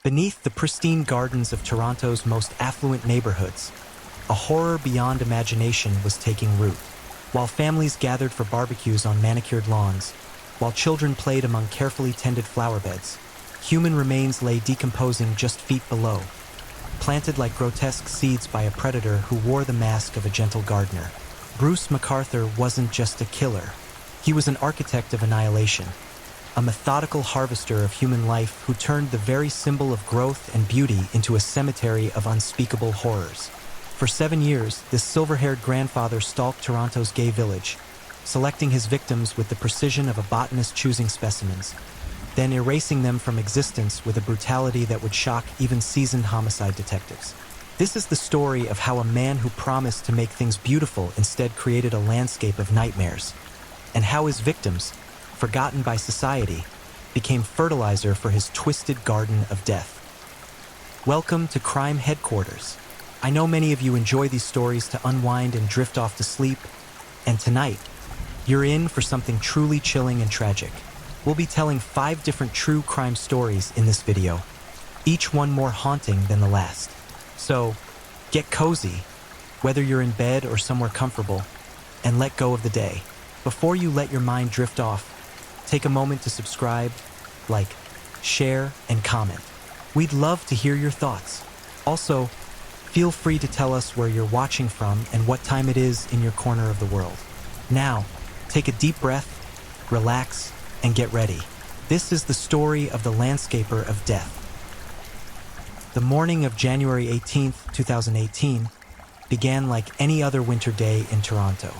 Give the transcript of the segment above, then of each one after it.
Beneath the pristine gardens of Toronto's most affluent neighborhoods, a horror beyond imagination was taking root. While families gathered for barbecues on manicured lawns, while children played among carefully tended flower beds, human remains lay decomposing just feet below, planted like grotesque seeds by a predator who wore the mask of a gentle gardener. Bruce MacArthur wasn't just a killer. He was an architect of annihilation, a methodical harvester of human life who turned the very symbol of growth and beauty into a cemetery of unspeakable horrors. For 7 years, this silver-haired grandfather stalked Toronto's gay village, selecting his victims with the precision of a botanist choosing specimens, then erasing them from existence with a brutality that would shock even seasoned homicide detectives. This is the story of how a man who promised to make things beautiful instead created a landscape of nightmares, and how his victims, forgotten by society, became fertilizer for his twisted garden of death. Welcome to Crime Headquarters. I know many of you enjoy these stories to unwind and drift off to sleep, and tonight, you're in for something truly chilling and tragic. We'll be telling 5 different true crime stories in this video, each one more haunting than the last. So, get cozy, whether you're in bed or somewhere comfortable, and let go of the day. Before you let your mind drift off, take a moment to subscribe, like, share, and comment. We'd love to hear your thoughts. Also, feel free to tell us where you're watching from and what time it is in your corner of the world. Now, take a deep breath, relax, and get ready. This is the story of the landscaper of death. The morning of January 18th, 2018, began like any other winter day in Toronto.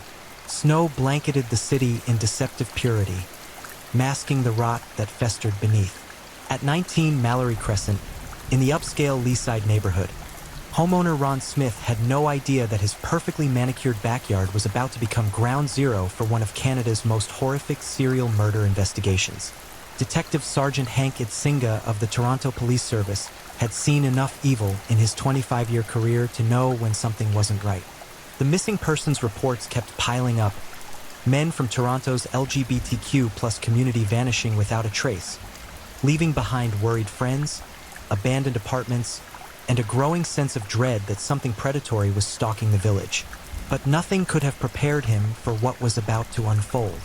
Snow blanketed the city in deceptive purity, masking the rot that festered beneath. At 19 Mallory Crescent, in the upscale Leaside neighborhood, homeowner Ron Smith had no idea that his perfectly manicured backyard was about to become ground zero for one of Canada's most horrific serial murder investigations. Detective Sergeant Hank Idsinga of the Toronto Police Service had seen enough evil in his 25-year career to know when something wasn't right. The missing persons reports kept piling up, men from Toronto's LGBTQ+ community vanishing without a trace, leaving behind worried friends, abandoned apartments, and a growing sense of dread that something predatory was stalking the village. But nothing could have prepared him for what was about to unfold.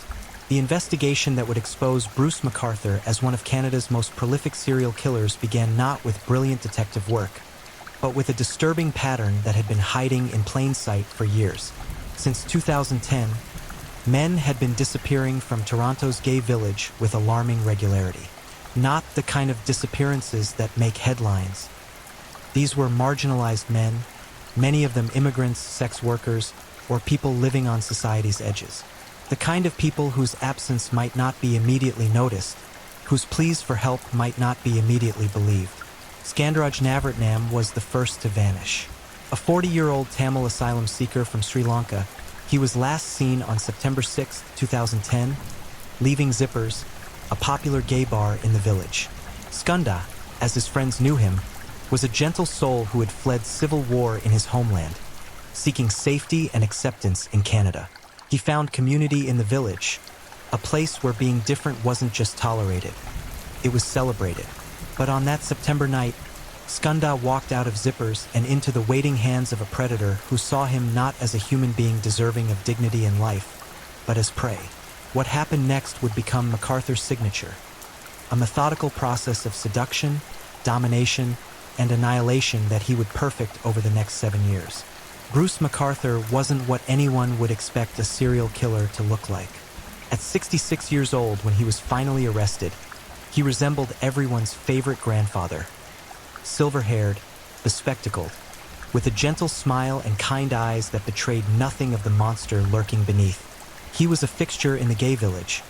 The investigation that would expose Bruce MacArthur as one of Canada's most prolific serial killers began not with brilliant detective work, but with a disturbing pattern that had been hiding in plain sight for years. Since 2010, men had been disappearing from Toronto's gay village with alarming regularity. Not the kind of disappearances that make headlines. These were marginalized men, many of them immigrants, sex workers, or people living on society's edges. The kind of people whose absence might not be immediately noticed, whose pleas for help might not be immediately believed. Skandaraj Navratnam was the first to vanish. A 40-year-old Tamil asylum seeker from Sri Lanka, he was last seen on September 6, 2010, leaving Zippers, a popular gay bar in the village. Skunda, as his friends knew him, was a gentle soul who had fled civil war in his homeland, seeking safety and acceptance in Canada. He found community in the village, a place where being different wasn't just tolerated, it was celebrated. But on that September night, Skunda walked out of Zippers and into the waiting hands of a predator who saw him not as a human being deserving of dignity and life, but as prey. What happened next would become MacArthur's signature, a methodical process of seduction, domination, and annihilation that he would perfect over the next 7 years. Bruce MacArthur wasn't what anyone would expect a serial killer to look like. At 66 years old, when he was finally arrested, he resembled everyone's favorite grandfather. Silver-haired, bespectacled, with a gentle smile and kind eyes that betrayed nothing of the monster lurking beneath. He was a fixture in the gay village,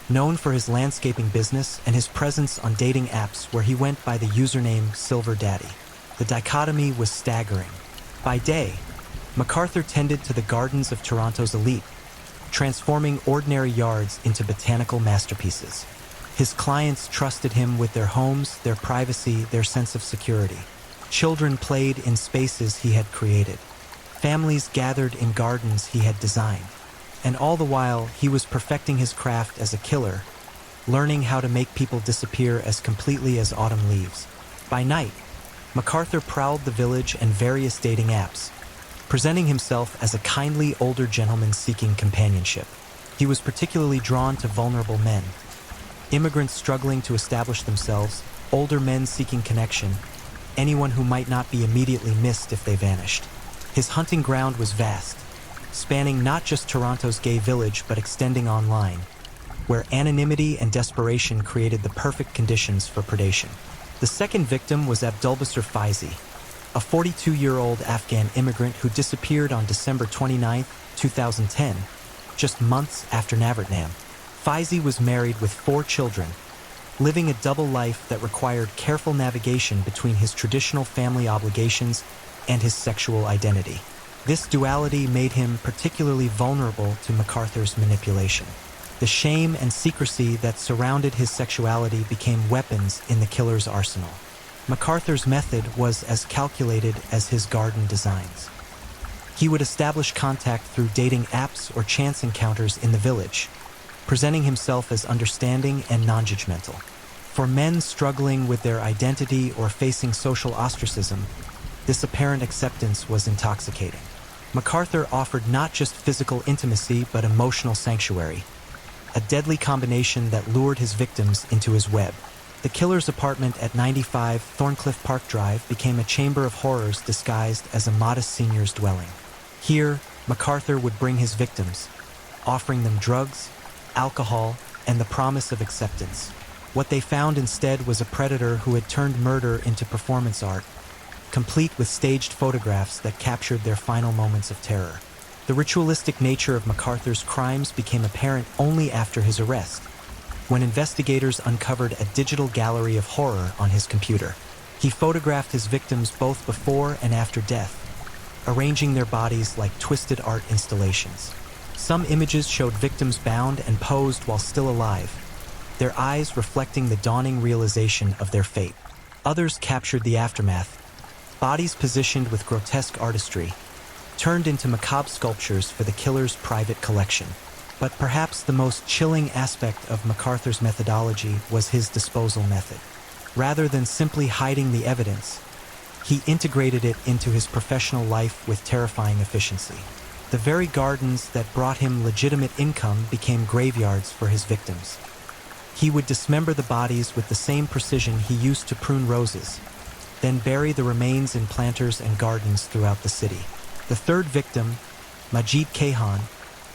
known for his landscaping business and his presence on dating apps where he went by the username Silver Daddy. The dichotomy was staggering. By day, MacArthur tended to the gardens of Toronto's elite, transforming ordinary yards into botanical masterpieces. His clients trusted him with their homes, their privacy, their sense of security. Children played in spaces he had created. Families gathered in gardens he had designed. And all the while, he was perfecting his craft as a killer, learning how to make people disappear as completely as autumn leaves. By night, MacArthur prowled the village and various dating apps, presenting himself as a kindly older gentleman seeking companionship. He was particularly drawn to vulnerable men, immigrants struggling to establish themselves, older men seeking connection, anyone who might not be immediately missed if they vanished. His hunting ground was vast, spanning not just Toronto's gay village but extending online, where anonymity and desperation created the perfect conditions for predation. The second victim was Abdulbasir Faizi, a 42-year-old Afghan immigrant who disappeared on December 29, 2010, just months after Navratnam. Faizi was married with 4 children, living a double life that required careful navigation between his traditional family obligations and his sexual identity. This duality made him particularly vulnerable to MacArthur's manipulation. The shame and secrecy that surrounded his sexuality became weapons in the killer's arsenal. MacArthur's method was as calculated as his garden designs. He would establish contact through dating apps or chance encounters in the village, presenting himself as understanding and non-judgmental. For men struggling with their identity or facing social ostracism, this apparent acceptance was intoxicating. MacArthur offered not just physical intimacy but emotional sanctuary, a deadly combination that lured his victims into his web. The killer's apartment at 95 Thorncliffe Park Drive became a chamber of horrors disguised as a modest senior's dwelling. Here, MacArthur would bring his victims, offering them drugs, alcohol, and the promise of acceptance. What they found instead was a predator who had turned murder into performance art, complete with staged photographs that captured their final moments of terror. The ritualistic nature of MacArthur's crimes became apparent only after his arrest, when investigators uncovered a digital gallery of horror on his computer. He photographed his victims both before and after death, arranging their bodies like twisted art installations. Some images showed victims bound and posed while still alive, their eyes reflecting the dawning realization of their fate. Others captured the aftermath, bodies positioned with grotesque artistry, turned into macabre sculptures for the killer's private collection. But perhaps the most chilling aspect of MacArthur's methodology was his disposal method. Rather than simply hiding the evidence, he integrated it into his professional life with terrifying efficiency. The very gardens that brought him legitimate income became graveyards for his victims. He would dismember the bodies with the same precision he used to prune roses, then bury the remains in planters and gardens throughout the city. The third victim, Majid Kayhan,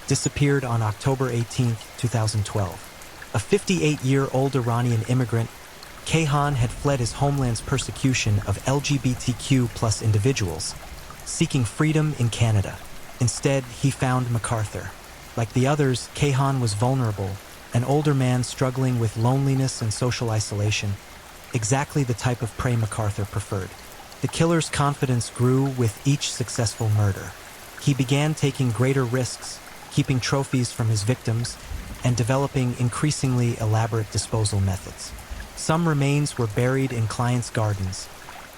disappeared on October 18, 2012. A 58-year-old Iranian immigrant, Kayhan had fled his homeland's persecution of LGBTQ+ individuals, seeking freedom in Canada. Instead, he found MacArthur. Like the others, Kayhan was vulnerable, an older man struggling with loneliness and social isolation, exactly the type of prey MacArthur preferred. The killer's confidence grew with each successful murder. He began taking greater risks, keeping trophies from his victims, and developing increasingly elaborate disposal methods. Some remains were buried in clients' gardens,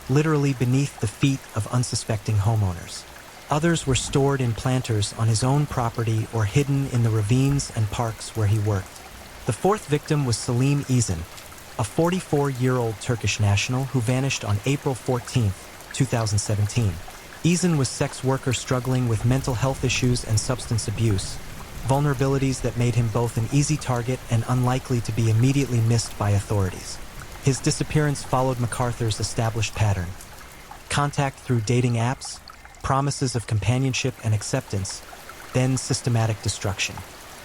literally beneath the feet of unsuspecting homeowners. Others were stored in planters on his own property or hidden in the ravines and parks where he worked. The fourth victim was Selim Izin, a 44-year-old Turkish national who vanished on April 14, 2017. Izin was a sex worker struggling with mental health issues and substance abuse, vulnerabilities that made him both an easy target and unlikely to be immediately missed by authorities. His disappearance followed MacArthur's established pattern: contact through dating apps, promises of companionship and acceptance, then systematic destruction.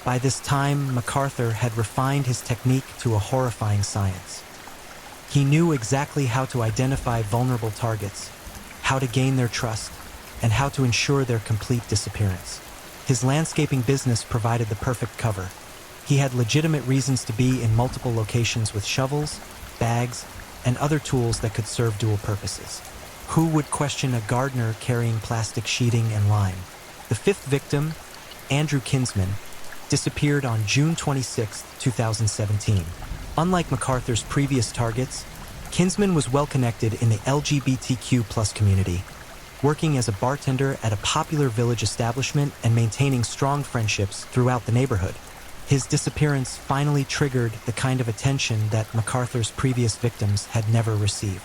By this time, MacArthur had refined his technique to a horrifying science. He knew exactly how to identify vulnerable targets, how to gain their trust, and how to ensure their complete disappearance. His landscaping business provided the perfect cover. He had legitimate reasons to be in multiple locations with shovels, bags, and other tools that could serve dual purposes. Who would question a gardener carrying plastic sheeting and lime? The fifth victim, Andrew Kinsman, disappeared on June 26, 2017. Unlike MacArthur's previous targets, Kinsman was well connected in the LGBTQ+ community, working as a bartender at a popular village establishment and maintaining strong friendships throughout the neighborhood. His disappearance finally triggered the kind of attention that MacArthur's previous victims had never received.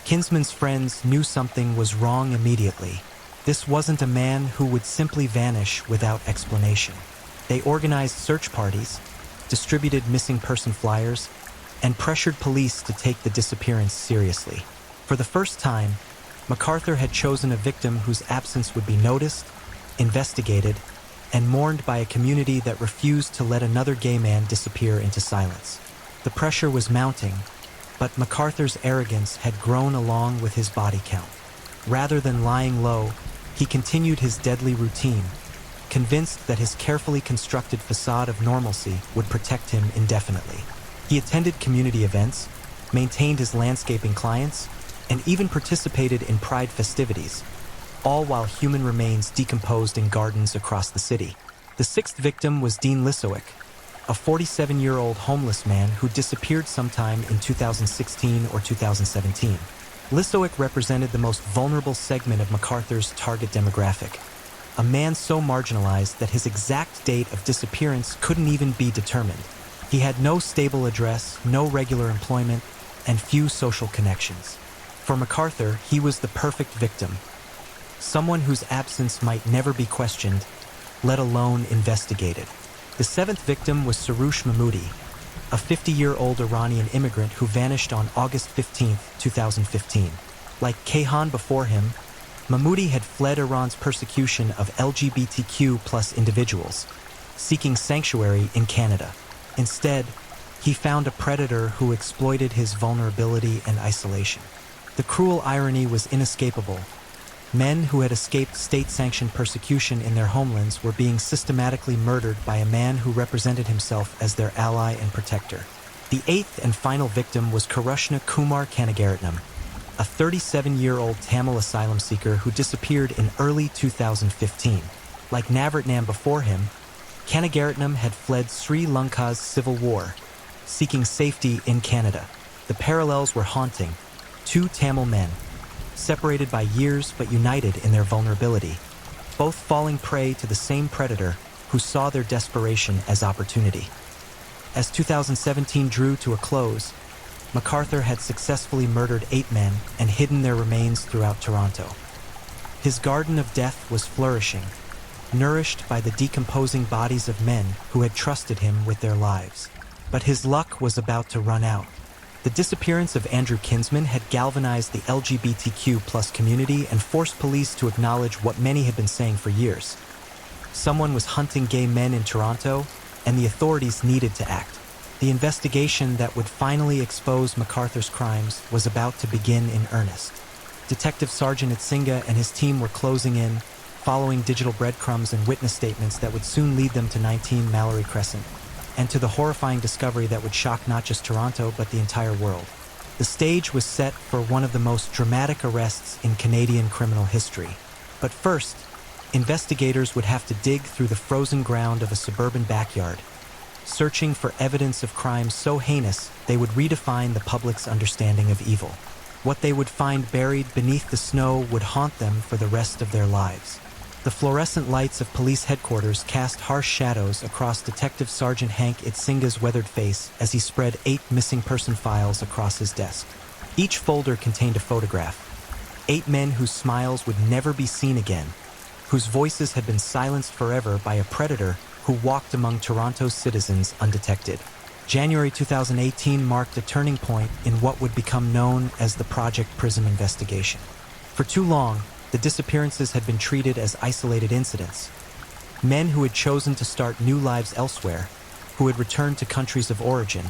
Kinsman's friends knew something was wrong immediately. This wasn't a man who would simply vanish without explanation. They organized search parties, distributed missing person flyers, and pressured police to take the disappearance seriously. For the first time, MacArthur had chosen a victim whose absence would be noticed, investigated, and mourned by a community that refused to let another gay man disappear into silence. The pressure was mounting, but MacArthur's arrogance had grown along with his body count. Rather than lying low, he continued his deadly routine, convinced that his carefully constructed facade of normalcy would protect him indefinitely. He attended community events, maintained his landscaping clients, and even participated in pride festivities, all while human remains decomposed in gardens across the city. The sixth victim was Dean Lissowick, a 47-year-old homeless man who disappeared sometime in 2016 or 2017. Lissowick represented the most vulnerable segment of MacArthur's target demographic, a man so marginalized that his exact date of disappearance couldn't even be determined. He had no stable address, no regular employment, and few social connections. For MacArthur, he was the perfect victim, someone whose absence might never be questioned, let alone investigated. The seventh victim was Soroush Mahmoudi, a 50-year-old Iranian immigrant who vanished on August 15, 2015. Like Kayhan before him, Mahmoudi had fled Iran's persecution of LGBTQ+ individuals, seeking sanctuary in Canada. Instead, he found a predator who exploited his vulnerability and isolation. The cruel irony was inescapable. Men who had escaped state-sanctioned persecution in their homelands were being systematically murdered by a man who represented himself as their ally and protector. The eighth and final victim was Karushna Kumar Kanagaratnam, a 37-year-old Tamil asylum seeker who disappeared in early 2015. Like Navratnam before him, Kanagaratnam had fled Sri Lanka's civil war, seeking safety in Canada. The parallels were haunting. Two Tamil men, separated by years but united in their vulnerability, both falling prey to the same predator who saw their desperation as opportunity. As 2017 drew to a close, MacArthur had successfully murdered 8 men and hidden their remains throughout Toronto. His garden of death was flourishing, nourished by the decomposing bodies of men who had trusted him with their lives. But his luck was about to run out. The disappearance of Andrew Kinsman had galvanized the LGBTQ+ community and forced police to acknowledge what many had been saying for years. Someone was hunting gay men in Toronto, and the authorities needed to act. The investigation that would finally expose MacArthur's crimes was about to begin in earnest. Detective Sergeant Itsinga and his team were closing in, following digital breadcrumbs and witness statements that would soon lead them to 19 Mallory Crescent, and to the horrifying discovery that would shock not just Toronto but the entire world. The stage was set for one of the most dramatic arrests in Canadian criminal history. But first, investigators would have to dig through the frozen ground of a suburban backyard, searching for evidence of crimes so heinous they would redefine the public's understanding of evil. What they would find buried beneath the snow would haunt them for the rest of their lives. The fluorescent lights of police headquarters cast harsh shadows across Detective Sergeant Hank Itsinga's weathered face as he spread 8 missing person files across his desk. Each folder contained a photograph. 8 men whose smiles would never be seen again, whose voices had been silenced forever by a predator who walked among Toronto's citizens undetected. January 2018 marked a turning point in what would become known as the Project Prism investigation. For too long, the disappearances had been treated as isolated incidents. Men who had chosen to start new lives elsewhere, who had returned to countries of origin,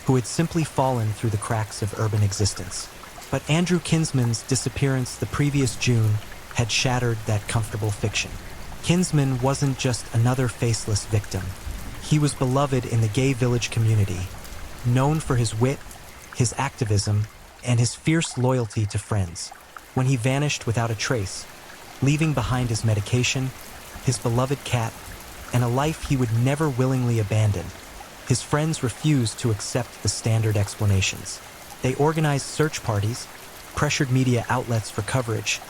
who had simply fallen through the cracks of urban existence. But Andrew Kinsman's disappearance the previous June had shattered that comfortable fiction. Kinsman wasn't just another faceless victim. He was beloved in the gay village community, known for his wit, his activism, and his fierce loyalty to friends. When he vanished without a trace, leaving behind his medication, his beloved cat, and a life he would never willingly abandon, his friends refused to accept the standard explanations. They organized search parties, pressured media outlets for coverage,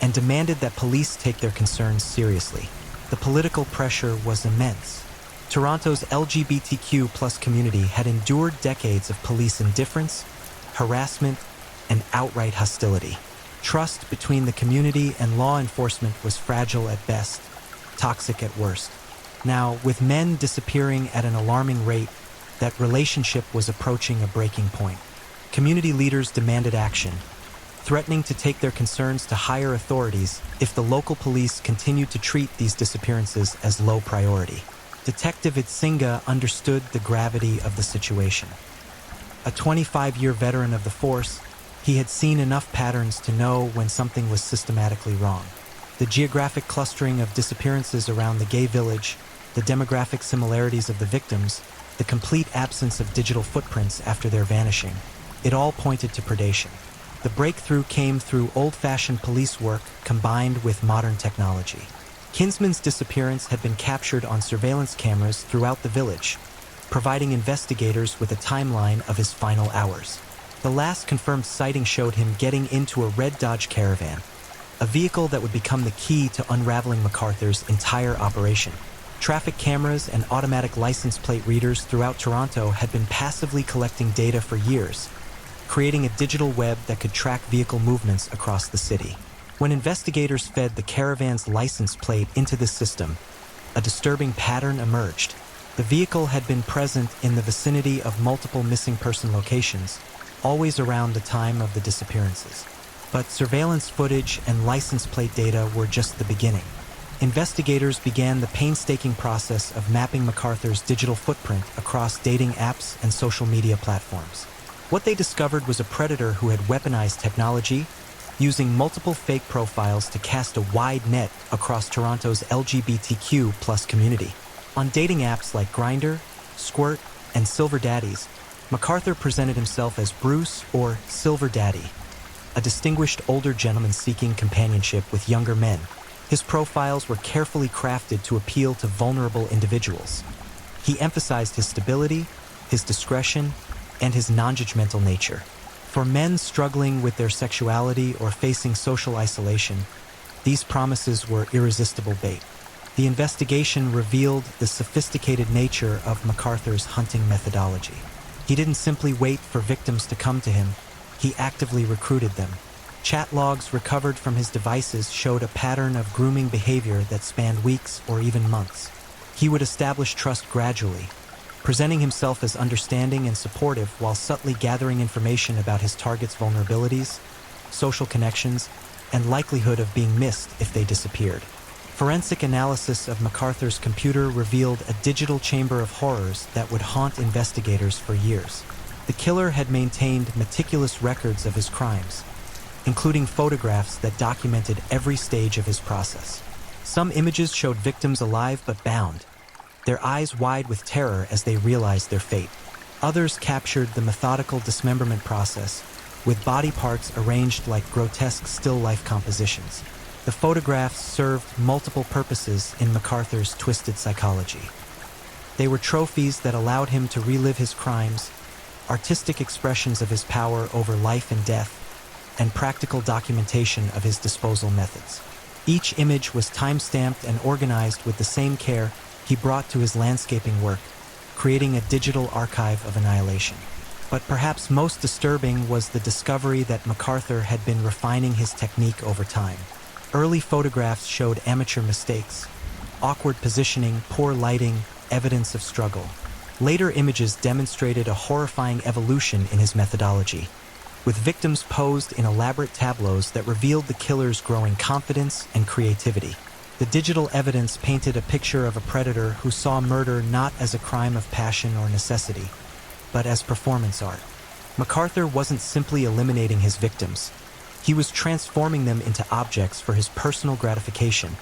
and demanded that police take their concerns seriously. The political pressure was immense. Toronto's LGBTQ+ community had endured decades of police indifference, harassment, and outright hostility. Trust between the community and law enforcement was fragile at best, toxic at worst. Now, with men disappearing at an alarming rate, that relationship was approaching a breaking point. Community leaders demanded action, threatening to take their concerns to higher authorities if the local police continued to treat these disappearances as low priority. Detective Itzinga understood the gravity of the situation. A 25-year veteran of the force, he had seen enough patterns to know when something was systematically wrong. The geographic clustering of disappearances around the gay village, the demographic similarities of the victims, the complete absence of digital footprints after their vanishing, it all pointed to predation. The breakthrough came through old-fashioned police work combined with modern technology. Kinsman's disappearance had been captured on surveillance cameras throughout the village, providing investigators with a timeline of his final hours. The last confirmed sighting showed him getting into a red Dodge Caravan, a vehicle that would become the key to unraveling MacArthur's entire operation. Traffic cameras and automatic license plate readers throughout Toronto had been passively collecting data for years, creating a digital web that could track vehicle movements across the city. When investigators fed the caravan's license plate into the system, a disturbing pattern emerged. The vehicle had been present in the vicinity of multiple missing person locations, always around the time of the disappearances. But surveillance footage and license plate data were just the beginning. Investigators began the painstaking process of mapping MacArthur's digital footprint across dating apps and social media platforms. What they discovered was a predator who had weaponized technology, using multiple fake profiles to cast a wide net across Toronto's LGBTQ+ community. On dating apps like Grindr, Squirt, and Silver Daddies, MacArthur presented himself as Bruce, or Silver Daddy, a distinguished older gentleman seeking companionship with younger men. His profiles were carefully crafted to appeal to vulnerable individuals. He emphasized his stability, his discretion, and his non-judgmental nature. For men struggling with their sexuality or facing social isolation, these promises were irresistible bait. The investigation revealed the sophisticated nature of MacArthur's hunting methodology. He didn't simply wait for victims to come to him, he actively recruited them. Chat logs recovered from his devices showed a pattern of grooming behavior that spanned weeks or even months. He would establish trust gradually, presenting himself as understanding and supportive while subtly gathering information about his target's vulnerabilities, social connections, and likelihood of being missed if they disappeared. Forensic analysis of MacArthur's computer revealed a digital chamber of horrors that would haunt investigators for years. The killer had maintained meticulous records of his crimes, including photographs that documented every stage of his process. Some images showed victims alive but bound, their eyes wide with terror as they realized their fate. Others captured the methodical dismemberment process, with body parts arranged like grotesque still-life compositions. The photographs served multiple purposes in MacArthur's twisted psychology. They were trophies that allowed him to relive his crimes, artistic expressions of his power over life and death, and practical documentation of his disposal methods. Each image was time-stamped and organized with the same care he brought to his landscaping work, creating a digital archive of annihilation. But perhaps most disturbing was the discovery that MacArthur had been refining his technique over time. Early photographs showed amateur mistakes, awkward positioning, poor lighting, evidence of struggle. Later images demonstrated a horrifying evolution in his methodology, with victims posed in elaborate tableaus that revealed the killer's growing confidence and creativity. The digital evidence painted a picture of a predator who saw murder not as a crime of passion or necessity, but as performance art. MacArthur wasn't simply eliminating his victims. He was transforming them into objects for his personal gratification,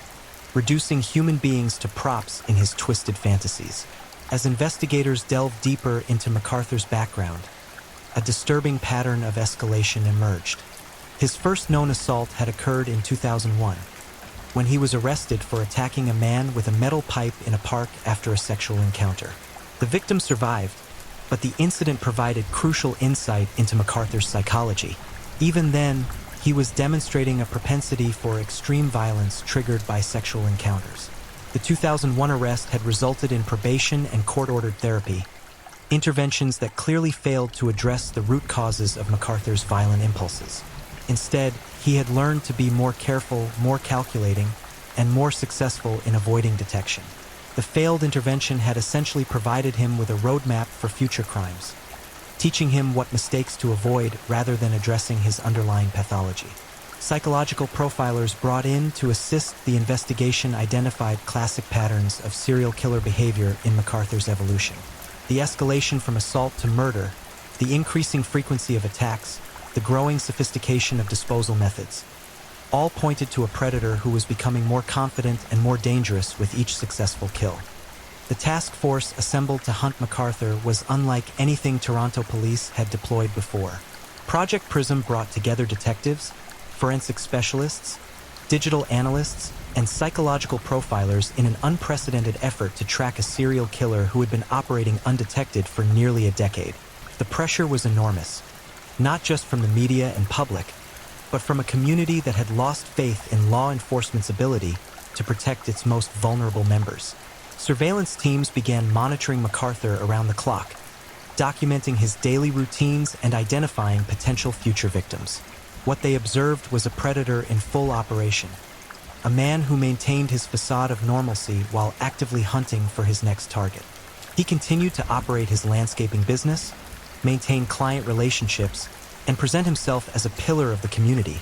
reducing human beings to props in his twisted fantasies. As investigators delved deeper into MacArthur's background, a disturbing pattern of escalation emerged. His first known assault had occurred in 2001, when he was arrested for attacking a man with a metal pipe in a park after a sexual encounter. The victim survived, but the incident provided crucial insight into MacArthur's psychology. Even then, he was demonstrating a propensity for extreme violence triggered by sexual encounters. The 2001 arrest had resulted in probation and court-ordered therapy, interventions that clearly failed to address the root causes of MacArthur's violent impulses. Instead, he had learned to be more careful, more calculating, and more successful in avoiding detection. The failed intervention had essentially provided him with a roadmap for future crimes, teaching him what mistakes to avoid rather than addressing his underlying pathology. Psychological profilers brought in to assist the investigation identified classic patterns of serial killer behavior in MacArthur's evolution. The escalation from assault to murder, the increasing frequency of attacks, the growing sophistication of disposal methods, all pointed to a predator who was becoming more confident and more dangerous with each successful kill. The task force assembled to hunt MacArthur was unlike anything Toronto police had deployed before. Project Prism brought together detectives, forensic specialists, digital analysts, and psychological profilers in an unprecedented effort to track a serial killer who had been operating undetected for nearly a decade. The pressure was enormous, not just from the media and public, but from a community that had lost faith in law enforcement's ability to protect its most vulnerable members. Surveillance teams began monitoring MacArthur around the clock, documenting his daily routines and identifying potential future victims. What they observed was a predator in full operation, a man who maintained his facade of normalcy while actively hunting for his next target. He continued to operate his landscaping business, maintain client relationships, and present himself as a pillar of the community,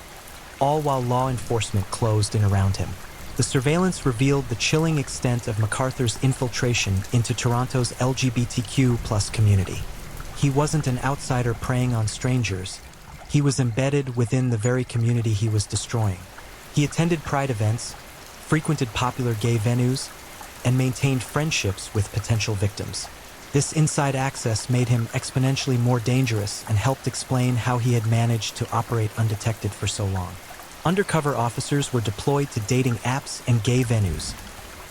all while law enforcement closed in around him. The surveillance revealed the chilling extent of MacArthur's infiltration into Toronto's LGBTQ+ community. He wasn't an outsider preying on strangers. He was embedded within the very community he was destroying. He attended pride events, frequented popular gay venues, and maintained friendships with potential victims. This inside access made him exponentially more dangerous and helped explain how he had managed to operate undetected for so long. Undercover officers were deployed to dating apps and gay venues,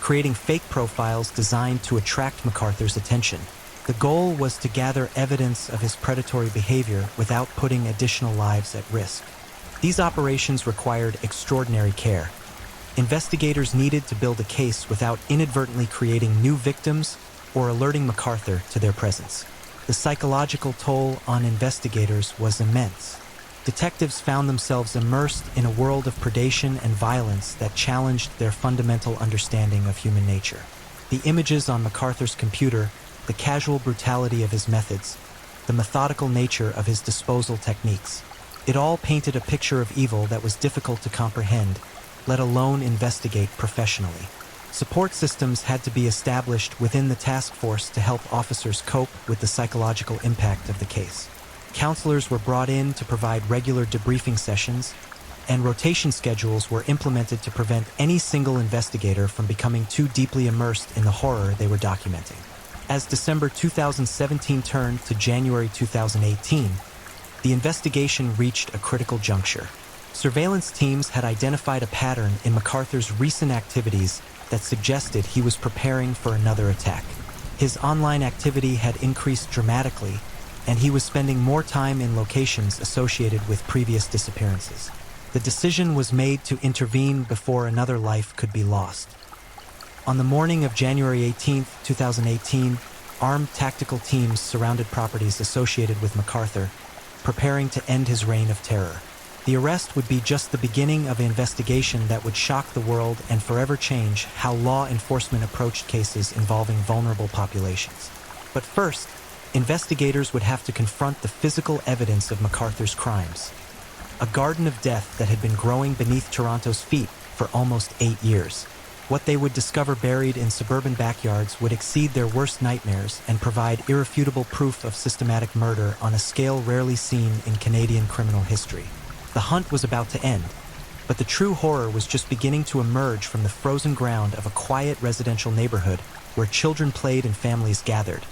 creating fake profiles designed to attract MacArthur's attention. The goal was to gather evidence of his predatory behavior without putting additional lives at risk. These operations required extraordinary care. Investigators needed to build a case without inadvertently creating new victims or alerting MacArthur to their presence. The psychological toll on investigators was immense. Detectives found themselves immersed in a world of predation and violence that challenged their fundamental understanding of human nature. The images on MacArthur's computer, the casual brutality of his methods, the methodical nature of his disposal techniques, it all painted a picture of evil that was difficult to comprehend, let alone investigate professionally. Support systems had to be established within the task force to help officers cope with the psychological impact of the case. Counselors were brought in to provide regular debriefing sessions, and rotation schedules were implemented to prevent any single investigator from becoming too deeply immersed in the horror they were documenting. As December 2017 turned to January 2018, the investigation reached a critical juncture. Surveillance teams had identified a pattern in MacArthur's recent activities that suggested he was preparing for another attack. His online activity had increased dramatically, and he was spending more time in locations associated with previous disappearances. The decision was made to intervene before another life could be lost. On the morning of January 18, 2018, armed tactical teams surrounded properties associated with MacArthur, preparing to end his reign of terror. The arrest would be just the beginning of an investigation that would shock the world and forever change how law enforcement approached cases involving vulnerable populations. But first, investigators would have to confront the physical evidence of MacArthur's crimes. A garden of death that had been growing beneath Toronto's feet for almost 8 years. What they would discover buried in suburban backyards would exceed their worst nightmares and provide irrefutable proof of systematic murder on a scale rarely seen in Canadian criminal history. The hunt was about to end, but the true horror was just beginning to emerge from the frozen ground of a quiet residential neighborhood where children played and families gathered,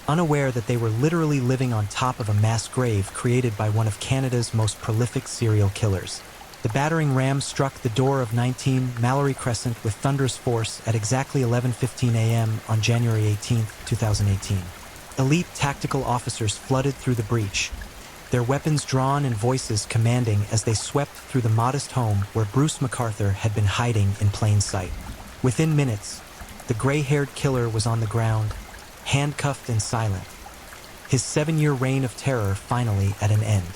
unaware that they were literally living on top of a mass grave created by one of Canada's most prolific serial killers. The battering ram struck the door of 19 Mallory Crescent with thunderous force at exactly 11:15 a.m. on January 18, 2018. Elite tactical officers flooded through the breach, their weapons drawn and voices commanding as they swept through the modest home where Bruce MacArthur had been hiding in plain sight. Within minutes, the gray-haired killer was on the ground, handcuffed and silent, his 7-year reign of terror finally at an end.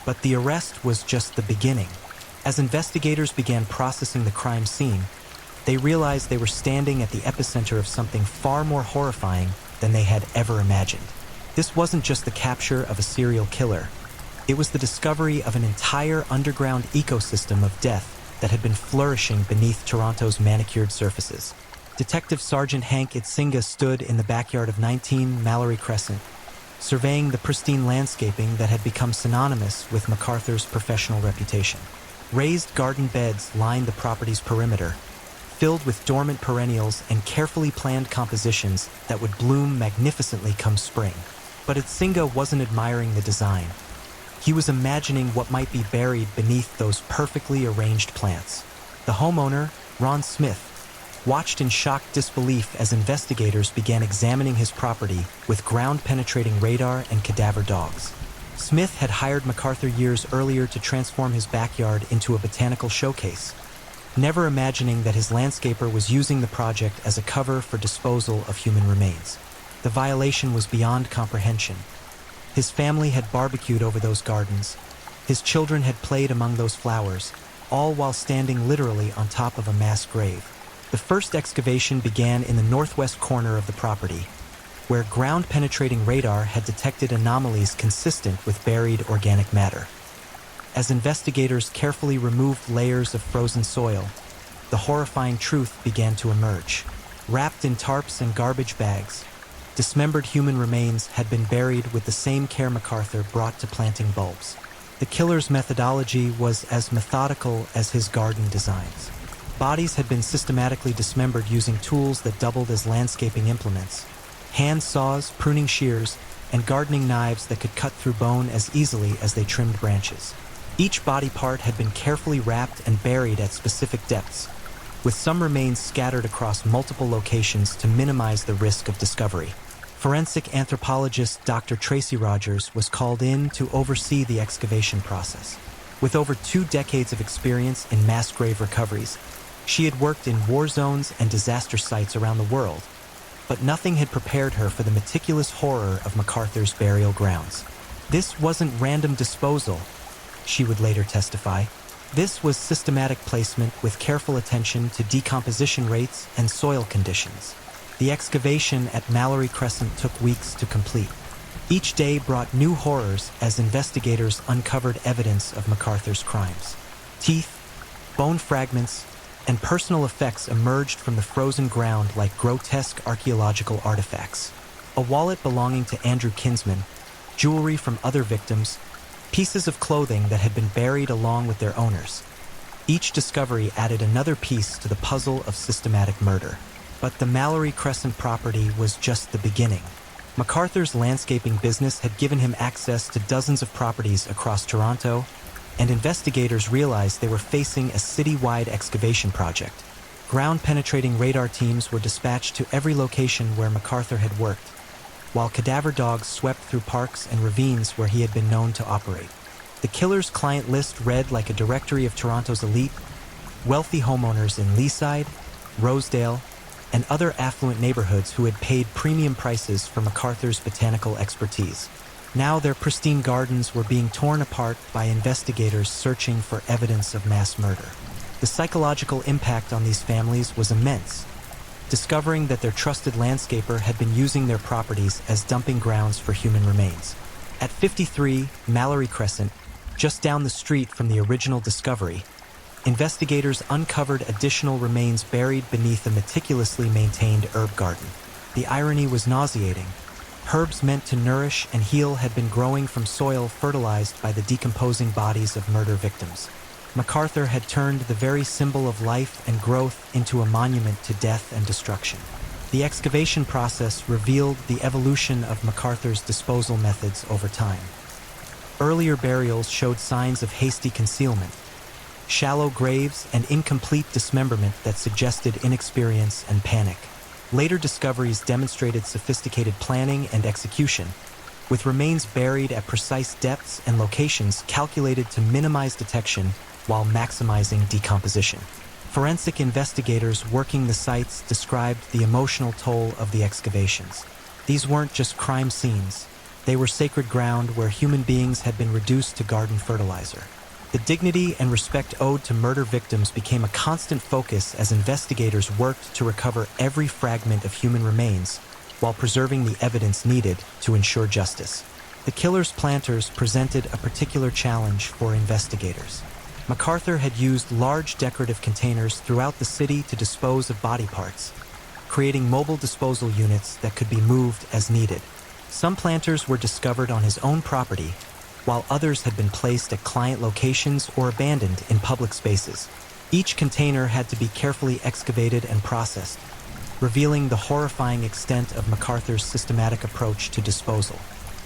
But the arrest was just the beginning. As investigators began processing the crime scene, they realized they were standing at the epicenter of something far more horrifying than they had ever imagined. This wasn't just the capture of a serial killer. It was the discovery of an entire underground ecosystem of death that had been flourishing beneath Toronto's manicured surfaces. Detective Sergeant Hank Itzinga stood in the backyard of 19 Mallory Crescent, surveying the pristine landscaping that had become synonymous with MacArthur's professional reputation. Raised garden beds lined the property's perimeter, filled with dormant perennials and carefully planned compositions that would bloom magnificently come spring. But Itzinga wasn't admiring the design. He was imagining what might be buried beneath those perfectly arranged plants. The homeowner, Ron Smith, watched in shocked disbelief as investigators began examining his property with ground-penetrating radar and cadaver dogs. Smith had hired MacArthur years earlier to transform his backyard into a botanical showcase, never imagining that his landscaper was using the project as a cover for disposal of human remains. The violation was beyond comprehension. His family had barbecued over those gardens. His children had played among those flowers, all while standing literally on top of a mass grave. The first excavation began in the northwest corner of the property, where ground-penetrating radar had detected anomalies consistent with buried organic matter. As investigators carefully removed layers of frozen soil, the horrifying truth began to emerge. Wrapped in tarps and garbage bags, dismembered human remains had been buried with the same care MacArthur brought to planting bulbs. The killer's methodology was as methodical as his garden designs. Bodies had been systematically dismembered using tools that doubled as landscaping implements: hand saws, pruning shears, and gardening knives that could cut through bone as easily as they trimmed branches. Each body part had been carefully wrapped and buried at specific depths, with some remains scattered across multiple locations to minimize the risk of discovery. Forensic anthropologist Dr. Tracy Rogers was called in to oversee the excavation process. With over 2 decades of experience in mass grave recoveries, she had worked in war zones and disaster sites around the world, but nothing had prepared her for the meticulous horror of MacArthur's burial grounds. This wasn't random disposal, she would later testify. This was systematic placement with careful attention to decomposition rates and soil conditions. The excavation at Mallory Crescent took weeks to complete. Each day brought new horrors as investigators uncovered evidence of MacArthur's crimes. Teeth, bone fragments, and personal effects emerged from the frozen ground like grotesque archaeological artifacts. A wallet belonging to Andrew Kinsman, jewelry from other victims, pieces of clothing that had been buried along with their owners. Each discovery added another piece to the puzzle of systematic murder. But the Mallory Crescent property was just the beginning. MacArthur's landscaping business had given him access to dozens of properties across Toronto, and investigators realized they were facing a city-wide excavation project. Ground-penetrating radar teams were dispatched to every location where MacArthur had worked, while cadaver dogs swept through parks and ravines where he had been known to operate. The killer's client list read like a directory of Toronto's elite, wealthy homeowners in Leaside, Rosedale, and other affluent neighborhoods who had paid premium prices for MacArthur's botanical expertise. Now their pristine gardens were being torn apart by investigators searching for evidence of mass murder. The psychological impact on these families was immense, discovering that their trusted landscaper had been using their properties as dumping grounds for human remains. At 53 Mallory Crescent, just down the street from the original discovery, investigators uncovered additional remains buried beneath a meticulously maintained herb garden. The irony was nauseating. Herbs meant to nourish and heal had been growing from soil fertilized by the decomposing bodies of murder victims. MacArthur had turned the very symbol of life and growth into a monument to death and destruction. The excavation process revealed the evolution of MacArthur's disposal methods over time. Earlier burials showed signs of hasty concealment, shallow graves, and incomplete dismemberment that suggested inexperience and panic. Later discoveries demonstrated sophisticated planning and execution, with remains buried at precise depths and locations calculated to minimize detection while maximizing decomposition. Forensic investigators working the sites described the emotional toll of the excavations. These weren't just crime scenes. They were sacred ground where human beings had been reduced to garden fertilizer. The dignity and respect owed to murder victims became a constant focus as investigators worked to recover every fragment of human remains while preserving the evidence needed to ensure justice. The killer's planters presented a particular challenge for investigators. MacArthur had used large decorative containers throughout the city to dispose of body parts, creating mobile disposal units that could be moved as needed. Some planters were discovered on his own property, while others had been placed at client locations or abandoned in public spaces. Each container had to be carefully excavated and processed, revealing the horrifying extent of MacArthur's systematic approach to disposal.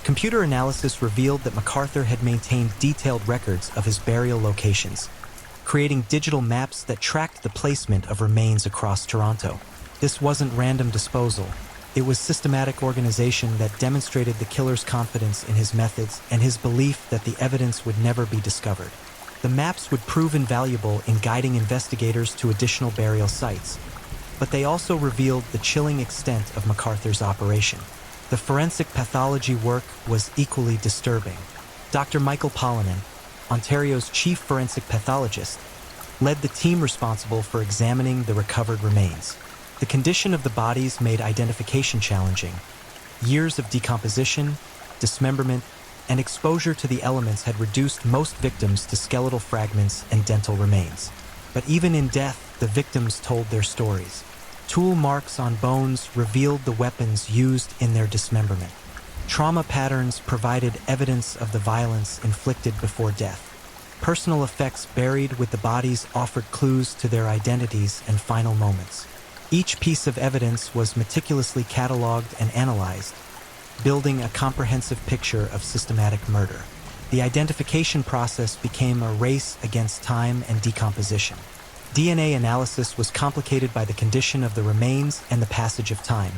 Computer analysis revealed that MacArthur had maintained detailed records of his burial locations, creating digital maps that tracked the placement of remains across Toronto. This wasn't random disposal. It was systematic organization that demonstrated the killer's confidence in his methods and his belief that the evidence would never be discovered. The maps would prove invaluable in guiding investigators to additional burial sites, but they also revealed the chilling extent of MacArthur's operation. The forensic pathology work was equally disturbing. Dr. Michael Pollinan, Ontario's chief forensic pathologist, led the team responsible for examining the recovered remains. The condition of the bodies made identification challenging. Years of decomposition, dismemberment, and exposure to the elements had reduced most victims to skeletal fragments and dental remains. But even in death, the victims told their stories. Tool marks on bones revealed the weapons used in their dismemberment. Trauma patterns provided evidence of the violence inflicted before death. Personal effects buried with the bodies offered clues to their identities and final moments. Each piece of evidence was meticulously cataloged and analyzed, building a comprehensive picture of systematic murder. The identification process became a race against time and decomposition. DNA analysis was complicated by the condition of the remains and the passage of time,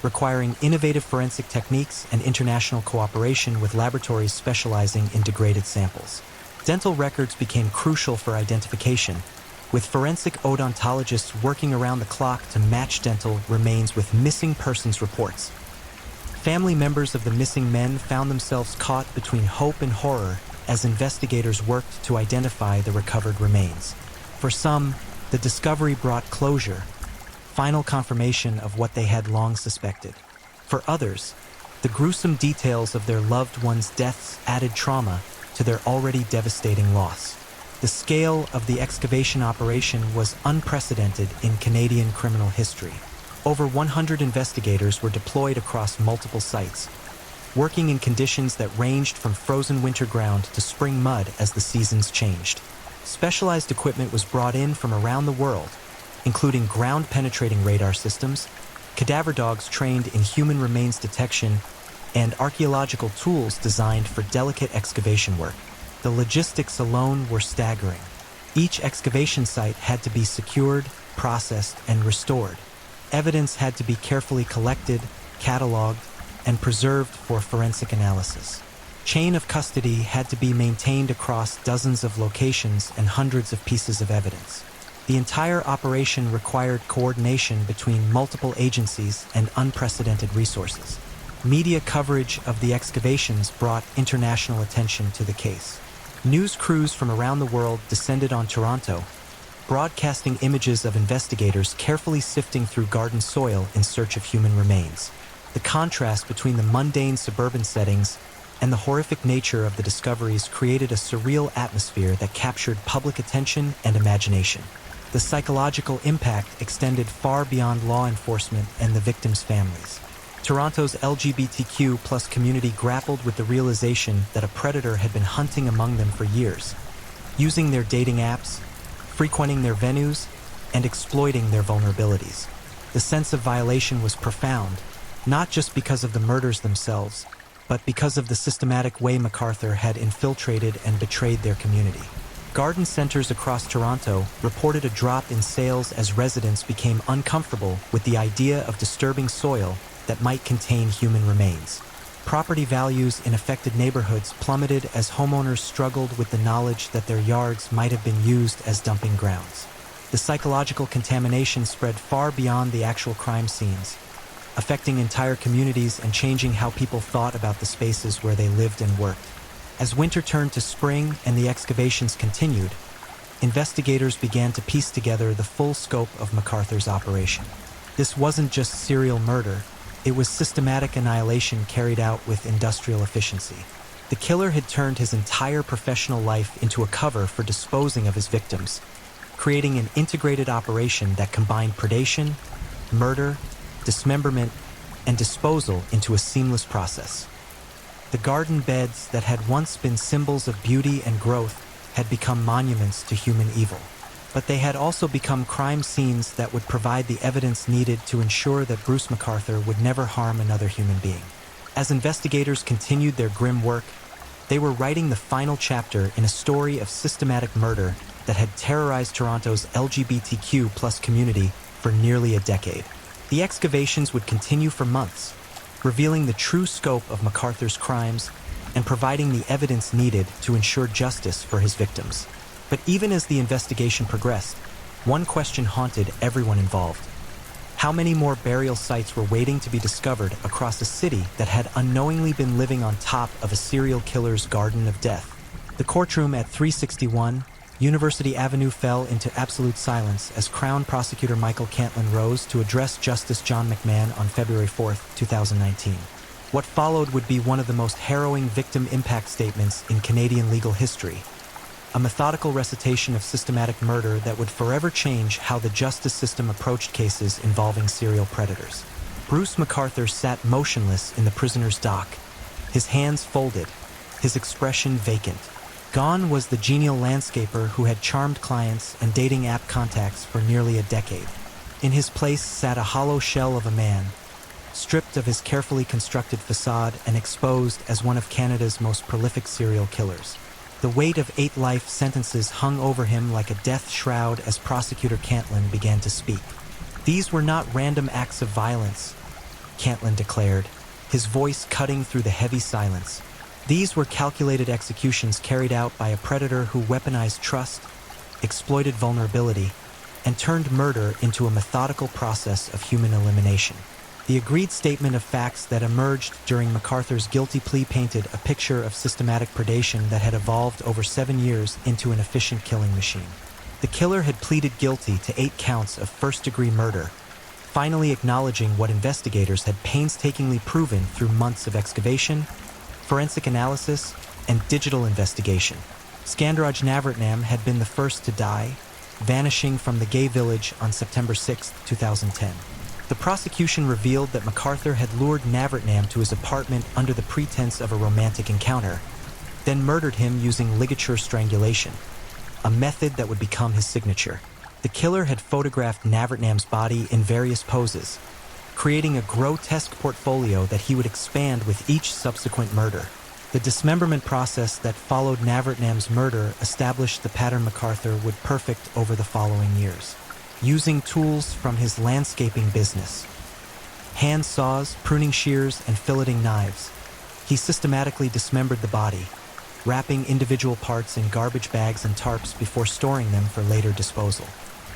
requiring innovative forensic techniques and international cooperation with laboratories specializing in degraded samples. Dental records became crucial for identification, with forensic odontologists working around the clock to match dental remains with missing persons reports. Family members of the missing men found themselves caught between hope and horror as investigators worked to identify the recovered remains. For some, the discovery brought closure, final confirmation of what they had long suspected. For others, the gruesome details of their loved ones' deaths added trauma to their already devastating loss. The scale of the excavation operation was unprecedented in Canadian criminal history. Over 100 investigators were deployed across multiple sites, working in conditions that ranged from frozen winter ground to spring mud as the seasons changed. Specialized equipment was brought in from around the world, including ground-penetrating radar systems, cadaver dogs trained in human remains detection, and archaeological tools designed for delicate excavation work. The logistics alone were staggering. Each excavation site had to be secured, processed, and restored. Evidence had to be carefully collected, cataloged, and preserved for forensic analysis. Chain of custody had to be maintained across dozens of locations and hundreds of pieces of evidence. The entire operation required coordination between multiple agencies and unprecedented resources. Media coverage of the excavations brought international attention to the case. News crews from around the world descended on Toronto, broadcasting images of investigators carefully sifting through garden soil in search of human remains. The contrast between the mundane suburban settings and the horrific nature of the discoveries created a surreal atmosphere that captured public attention and imagination. The psychological impact extended far beyond law enforcement and the victims' families. Toronto's LGBTQ+ community grappled with the realization that a predator had been hunting among them for years, using their dating apps, frequenting their venues, and exploiting their vulnerabilities. The sense of violation was profound, not just because of the murders themselves, but because of the systematic way MacArthur had infiltrated and betrayed their community. Garden centers across Toronto reported a drop in sales as residents became uncomfortable with the idea of disturbing soil that might contain human remains. Property values in affected neighborhoods plummeted as homeowners struggled with the knowledge that their yards might have been used as dumping grounds. The psychological contamination spread far beyond the actual crime scenes, affecting entire communities and changing how people thought about the spaces where they lived and worked. As winter turned to spring and the excavations continued, investigators began to piece together the full scope of MacArthur's operation. This wasn't just serial murder, it was systematic annihilation carried out with industrial efficiency. The killer had turned his entire professional life into a cover for disposing of his victims, creating an integrated operation that combined predation, murder, dismemberment, and disposal into a seamless process. The garden beds that had once been symbols of beauty and growth had become monuments to human evil. But they had also become crime scenes that would provide the evidence needed to ensure that Bruce MacArthur would never harm another human being. As investigators continued their grim work, they were writing the final chapter in a story of systematic murder that had terrorized Toronto's LGBTQ+ community for nearly a decade. The excavations would continue for months, revealing the true scope of MacArthur's crimes and providing the evidence needed to ensure justice for his victims. But even as the investigation progressed, one question haunted everyone involved. How many more burial sites were waiting to be discovered across a city that had unknowingly been living on top of a serial killer's garden of death? The courtroom at 361 University Avenue fell into absolute silence as Crown Prosecutor Michael Cantlin rose to address Justice John McMahon on February 4, 2019. What followed would be one of the most harrowing victim impact statements in Canadian legal history. A methodical recitation of systematic murder that would forever change how the justice system approached cases involving serial predators. Bruce MacArthur sat motionless in the prisoner's dock, his hands folded, his expression vacant. Gone was the genial landscaper who had charmed clients and dating app contacts for nearly a decade. In his place sat a hollow shell of a man, stripped of his carefully constructed facade and exposed as one of Canada's most prolific serial killers. The weight of 8 life sentences hung over him like a death shroud as Prosecutor Cantlin began to speak. These were not random acts of violence, Cantlin declared, his voice cutting through the heavy silence. These were calculated executions carried out by a predator who weaponized trust, exploited vulnerability, and turned murder into a methodical process of human elimination. The agreed statement of facts that emerged during MacArthur's guilty plea painted a picture of systematic predation that had evolved over 7 years into an efficient killing machine. The killer had pleaded guilty to 8 counts of first-degree murder, finally acknowledging what investigators had painstakingly proven through months of excavation, forensic analysis, and digital investigation. Skandaraj Navratnam had been the first to die, vanishing from the gay village on September 6, 2010. The prosecution revealed that MacArthur had lured Navratnam to his apartment under the pretense of a romantic encounter, then murdered him using ligature strangulation, a method that would become his signature. The killer had photographed Navratnam's body in various poses, creating a grotesque portfolio that he would expand with each subsequent murder. The dismemberment process that followed Navratnam's murder established the pattern MacArthur would perfect over the following years. Using tools from his landscaping business, hand saws, pruning shears, and filleting knives, he systematically dismembered the body, wrapping individual parts in garbage bags and tarps before storing them for later disposal.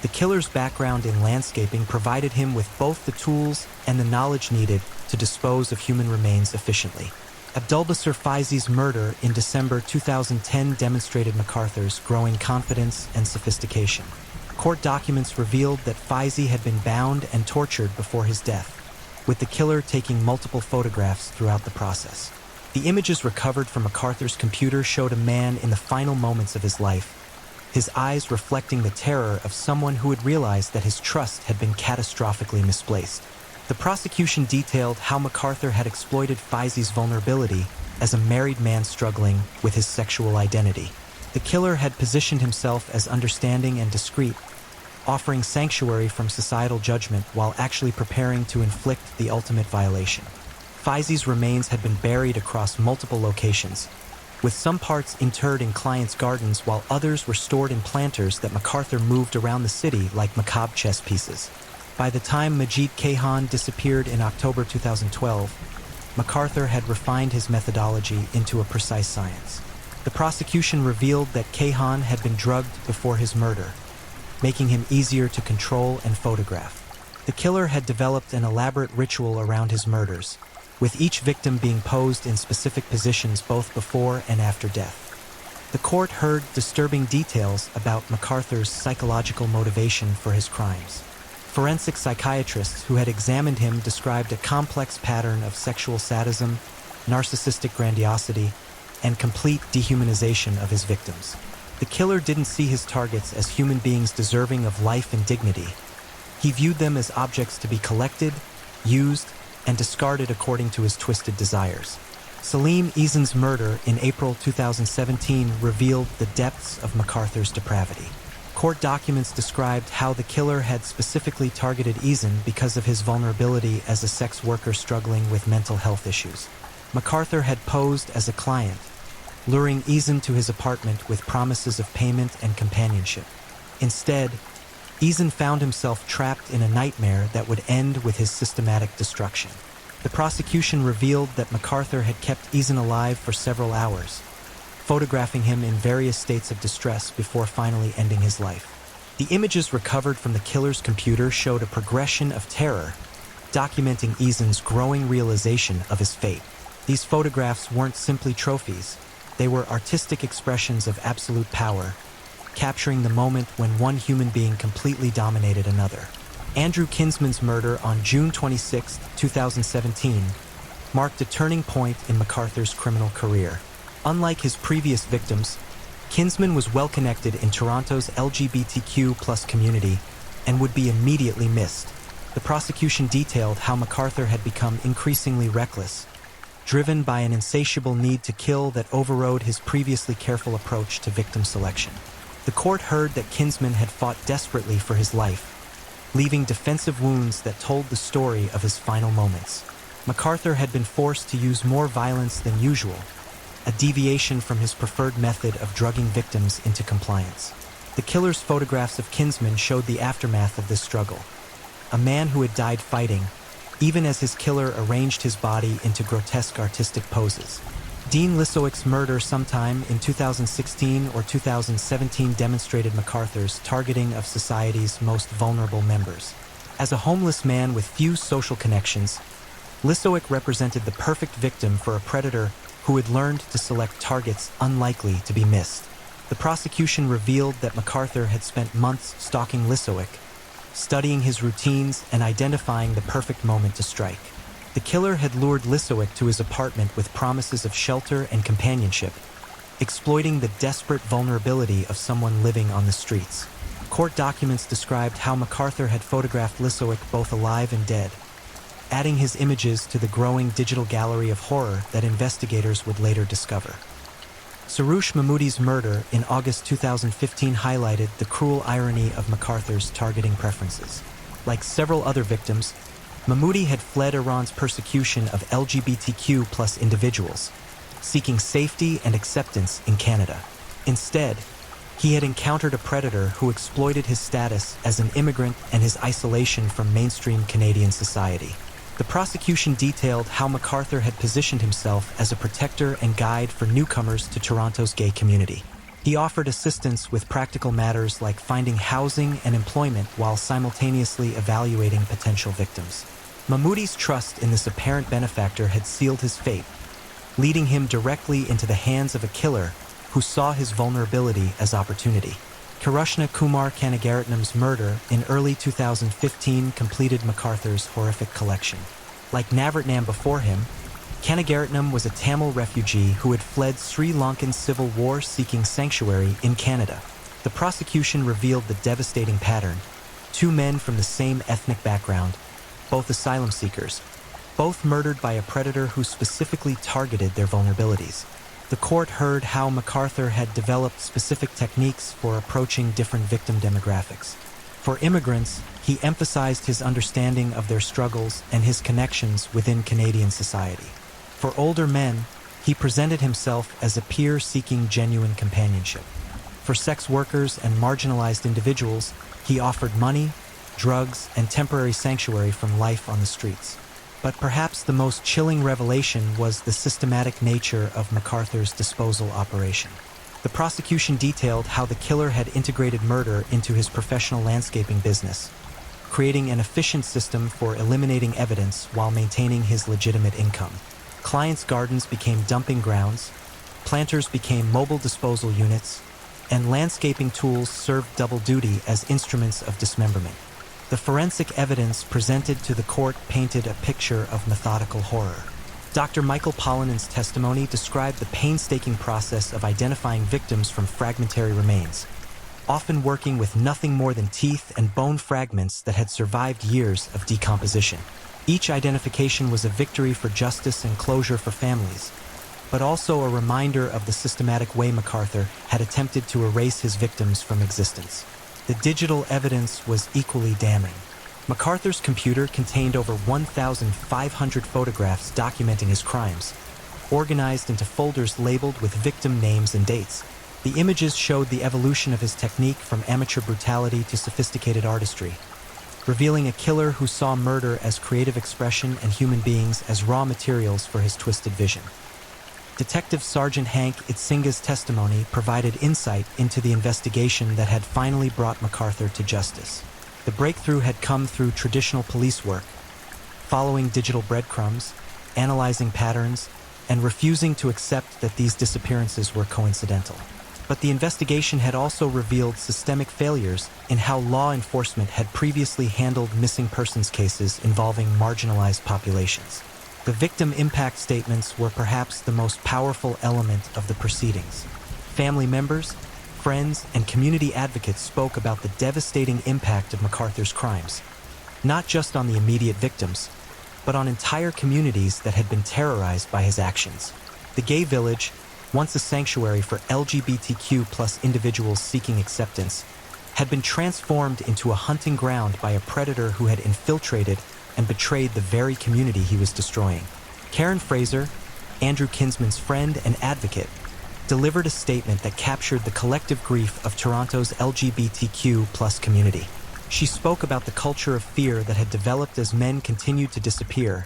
The killer's background in landscaping provided him with both the tools and the knowledge needed to dispose of human remains efficiently. Abdulbasir Faizi's murder in December 2010 demonstrated MacArthur's growing confidence and sophistication. Court documents revealed that Faizi had been bound and tortured before his death, with the killer taking multiple photographs throughout the process. The images recovered from MacArthur's computer showed a man in the final moments of his life, his eyes reflecting the terror of someone who had realized that his trust had been catastrophically misplaced. The prosecution detailed how MacArthur had exploited Faizi's vulnerability as a married man struggling with his sexual identity. The killer had positioned himself as understanding and discreet, offering sanctuary from societal judgment while actually preparing to inflict the ultimate violation. Faizi's remains had been buried across multiple locations, with some parts interred in clients' gardens while others were stored in planters that MacArthur moved around the city like macabre chess pieces. By the time Majid Kayhan disappeared in October 2012, MacArthur had refined his methodology into a precise science. The prosecution revealed that Kayhan had been drugged before his murder, making him easier to control and photograph. The killer had developed an elaborate ritual around his murders, with each victim being posed in specific positions both before and after death. The court heard disturbing details about MacArthur's psychological motivation for his crimes. Forensic psychiatrists who had examined him described a complex pattern of sexual sadism, narcissistic grandiosity, and complete dehumanization of his victims. The killer didn't see his targets as human beings deserving of life and dignity. He viewed them as objects to be collected, used, and discarded according to his twisted desires. Salim Eazen's murder in April 2017 revealed the depths of MacArthur's depravity. Court documents described how the killer had specifically targeted Eazen because of his vulnerability as a sex worker struggling with mental health issues. MacArthur had posed as a client, luring Eazen to his apartment with promises of payment and companionship. Instead, Eazen found himself trapped in a nightmare that would end with his systematic destruction. The prosecution revealed that MacArthur had kept Eazen alive for several hours, photographing him in various states of distress before finally ending his life. The images recovered from the killer's computer showed a progression of terror, documenting Eazen's growing realization of his fate. These photographs weren't simply trophies, they were artistic expressions of absolute power, capturing the moment when one human being completely dominated another. Andrew Kinsman's murder on June 26, 2017, marked a turning point in MacArthur's criminal career. Unlike his previous victims, Kinsman was well connected in Toronto's LGBTQ+ community and would be immediately missed. The prosecution detailed how MacArthur had become increasingly reckless, driven by an insatiable need to kill that overrode his previously careful approach to victim selection. The court heard that Kinsman had fought desperately for his life, leaving defensive wounds that told the story of his final moments. MacArthur had been forced to use more violence than usual, a deviation from his preferred method of drugging victims into compliance. The killer's photographs of Kinsman showed the aftermath of this struggle. A man who had died fighting, even as his killer arranged his body into grotesque artistic poses. Dean Lissowick's murder sometime in 2016 or 2017 demonstrated MacArthur's targeting of society's most vulnerable members. As a homeless man with few social connections, Lissowick represented the perfect victim for a predator who had learned to select targets unlikely to be missed. The prosecution revealed that MacArthur had spent months stalking Lissowick, studying his routines and identifying the perfect moment to strike. The killer had lured Lissowick to his apartment with promises of shelter and companionship, exploiting the desperate vulnerability of someone living on the streets. Court documents described how MacArthur had photographed Lissowick both alive and dead, adding his images to the growing digital gallery of horror that investigators would later discover. Soroush Mahmoudi's murder in August 2015 highlighted the cruel irony of MacArthur's targeting preferences. Like several other victims, Mahmoudi had fled Iran's persecution of LGBTQ+ individuals, seeking safety and acceptance in Canada. Instead, he had encountered a predator who exploited his status as an immigrant and his isolation from mainstream Canadian society. The prosecution detailed how MacArthur had positioned himself as a protector and guide for newcomers to Toronto's gay community. He offered assistance with practical matters like finding housing and employment while simultaneously evaluating potential victims. Mahmoudi's trust in this apparent benefactor had sealed his fate, leading him directly into the hands of a killer who saw his vulnerability as opportunity. Karushna Kumar Kanagaratnam's murder in early 2015 completed MacArthur's horrific collection. Like Navaratnam before him, Kanagaratnam was a Tamil refugee who had fled Sri Lankan civil war seeking sanctuary in Canada. The prosecution revealed the devastating pattern: two men from the same ethnic background, both asylum seekers, both murdered by a predator who specifically targeted their vulnerabilities. The court heard how MacArthur had developed specific techniques for approaching different victim demographics. For immigrants, he emphasized his understanding of their struggles and his connections within Canadian society. For older men, he presented himself as a peer seeking genuine companionship. For sex workers and marginalized individuals, he offered money, drugs, and temporary sanctuary from life on the streets. But perhaps the most chilling revelation was the systematic nature of MacArthur's disposal operation. The prosecution detailed how the killer had integrated murder into his professional landscaping business, creating an efficient system for eliminating evidence while maintaining his legitimate income. Clients' gardens became dumping grounds, planters became mobile disposal units, and landscaping tools served double duty as instruments of dismemberment. The forensic evidence presented to the court painted a picture of methodical horror. Dr. Michael Pollinen's testimony described the painstaking process of identifying victims from fragmentary remains, often working with nothing more than teeth and bone fragments that had survived years of decomposition. Each identification was a victory for justice and closure for families, but also a reminder of the systematic way MacArthur had attempted to erase his victims from existence. The digital evidence was equally damning. MacArthur's computer contained over 1,500 photographs documenting his crimes, organized into folders labeled with victim names and dates. The images showed the evolution of his technique from amateur brutality to sophisticated artistry, revealing a killer who saw murder as creative expression and human beings as raw materials for his twisted vision. Detective Sergeant Hank Itzinga's testimony provided insight into the investigation that had finally brought MacArthur to justice. The breakthrough had come through traditional police work, following digital breadcrumbs, analyzing patterns, and refusing to accept that these disappearances were coincidental. But the investigation had also revealed systemic failures in how law enforcement had previously handled missing persons cases involving marginalized populations. The victim impact statements were perhaps the most powerful element of the proceedings. Family members, friends, and community advocates spoke about the devastating impact of MacArthur's crimes, not just on the immediate victims, but on entire communities that had been terrorized by his actions. The gay village, once a sanctuary for LGBTQ+ individuals seeking acceptance, had been transformed into a hunting ground by a predator who had infiltrated and betrayed the very community he was destroying. Karen Fraser, Andrew Kinsman's friend and advocate, delivered a statement that captured the collective grief of Toronto's LGBTQ+ community. She spoke about the culture of fear that had developed as men continued to disappear,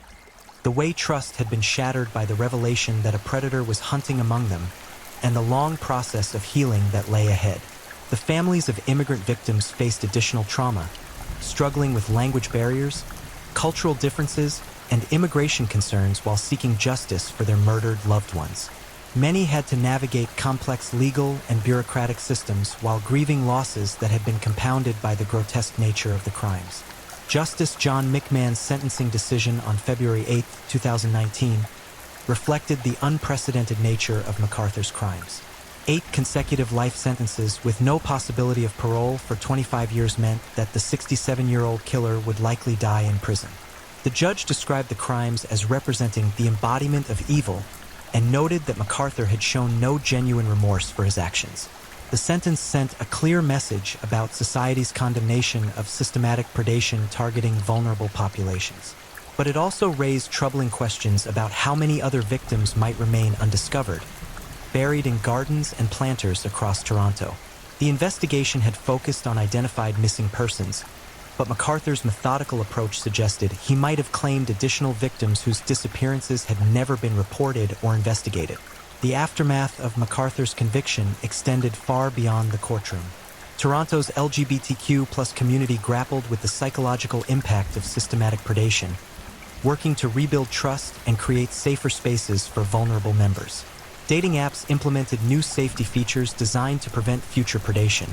the way trust had been shattered by the revelation that a predator was hunting among them, and the long process of healing that lay ahead. The families of immigrant victims faced additional trauma, struggling with language barriers, cultural differences, and immigration concerns while seeking justice for their murdered loved ones. Many had to navigate complex legal and bureaucratic systems while grieving losses that had been compounded by the grotesque nature of the crimes. Justice John McMahon's sentencing decision on February 8, 2019, reflected the unprecedented nature of MacArthur's crimes. 8 consecutive life sentences with no possibility of parole for 25 years meant that the 67-year-old killer would likely die in prison. The judge described the crimes as representing the embodiment of evil and noted that MacArthur had shown no genuine remorse for his actions. The sentence sent a clear message about society's condemnation of systematic predation targeting vulnerable populations. But it also raised troubling questions about how many other victims might remain undiscovered, buried in gardens and planters across Toronto. The investigation had focused on identified missing persons, but MacArthur's methodical approach suggested he might have claimed additional victims whose disappearances had never been reported or investigated. The aftermath of MacArthur's conviction extended far beyond the courtroom. Toronto's LGBTQ+ community grappled with the psychological impact of systematic predation, working to rebuild trust and create safer spaces for vulnerable members. Dating apps implemented new safety features designed to prevent future predation,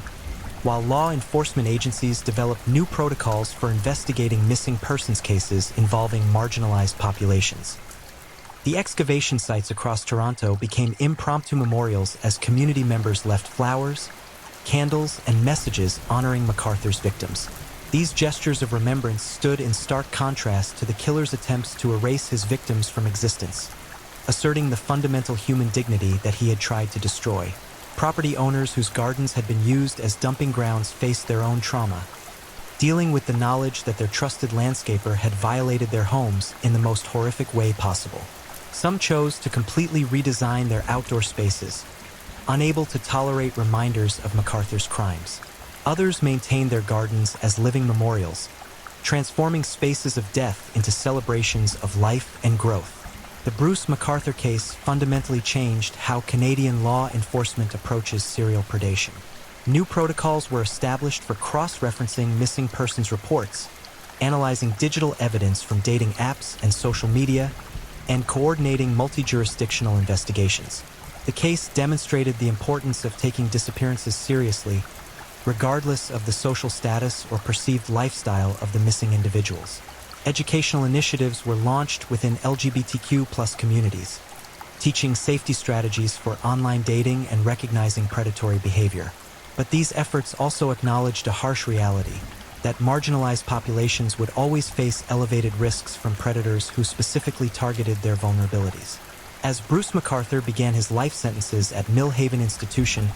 while law enforcement agencies developed new protocols for investigating missing persons cases involving marginalized populations. The excavation sites across Toronto became impromptu memorials as community members left flowers, candles, and messages honoring MacArthur's victims. These gestures of remembrance stood in stark contrast to the killer's attempts to erase his victims from existence, asserting the fundamental human dignity that he had tried to destroy. Property owners whose gardens had been used as dumping grounds faced their own trauma, dealing with the knowledge that their trusted landscaper had violated their homes in the most horrific way possible. Some chose to completely redesign their outdoor spaces, unable to tolerate reminders of MacArthur's crimes. Others maintained their gardens as living memorials, transforming spaces of death into celebrations of life and growth. The Bruce MacArthur case fundamentally changed how Canadian law enforcement approaches serial predation. New protocols were established for cross-referencing missing persons reports, analyzing digital evidence from dating apps and social media, and coordinating multi-jurisdictional investigations. The case demonstrated the importance of taking disappearances seriously, regardless of the social status or perceived lifestyle of the missing individuals. Educational initiatives were launched within LGBTQ+ communities, teaching safety strategies for online dating and recognizing predatory behavior. But these efforts also acknowledged a harsh reality, that marginalized populations would always face elevated risks from predators who specifically targeted their vulnerabilities. As Bruce MacArthur began his life sentences at Millhaven Institution,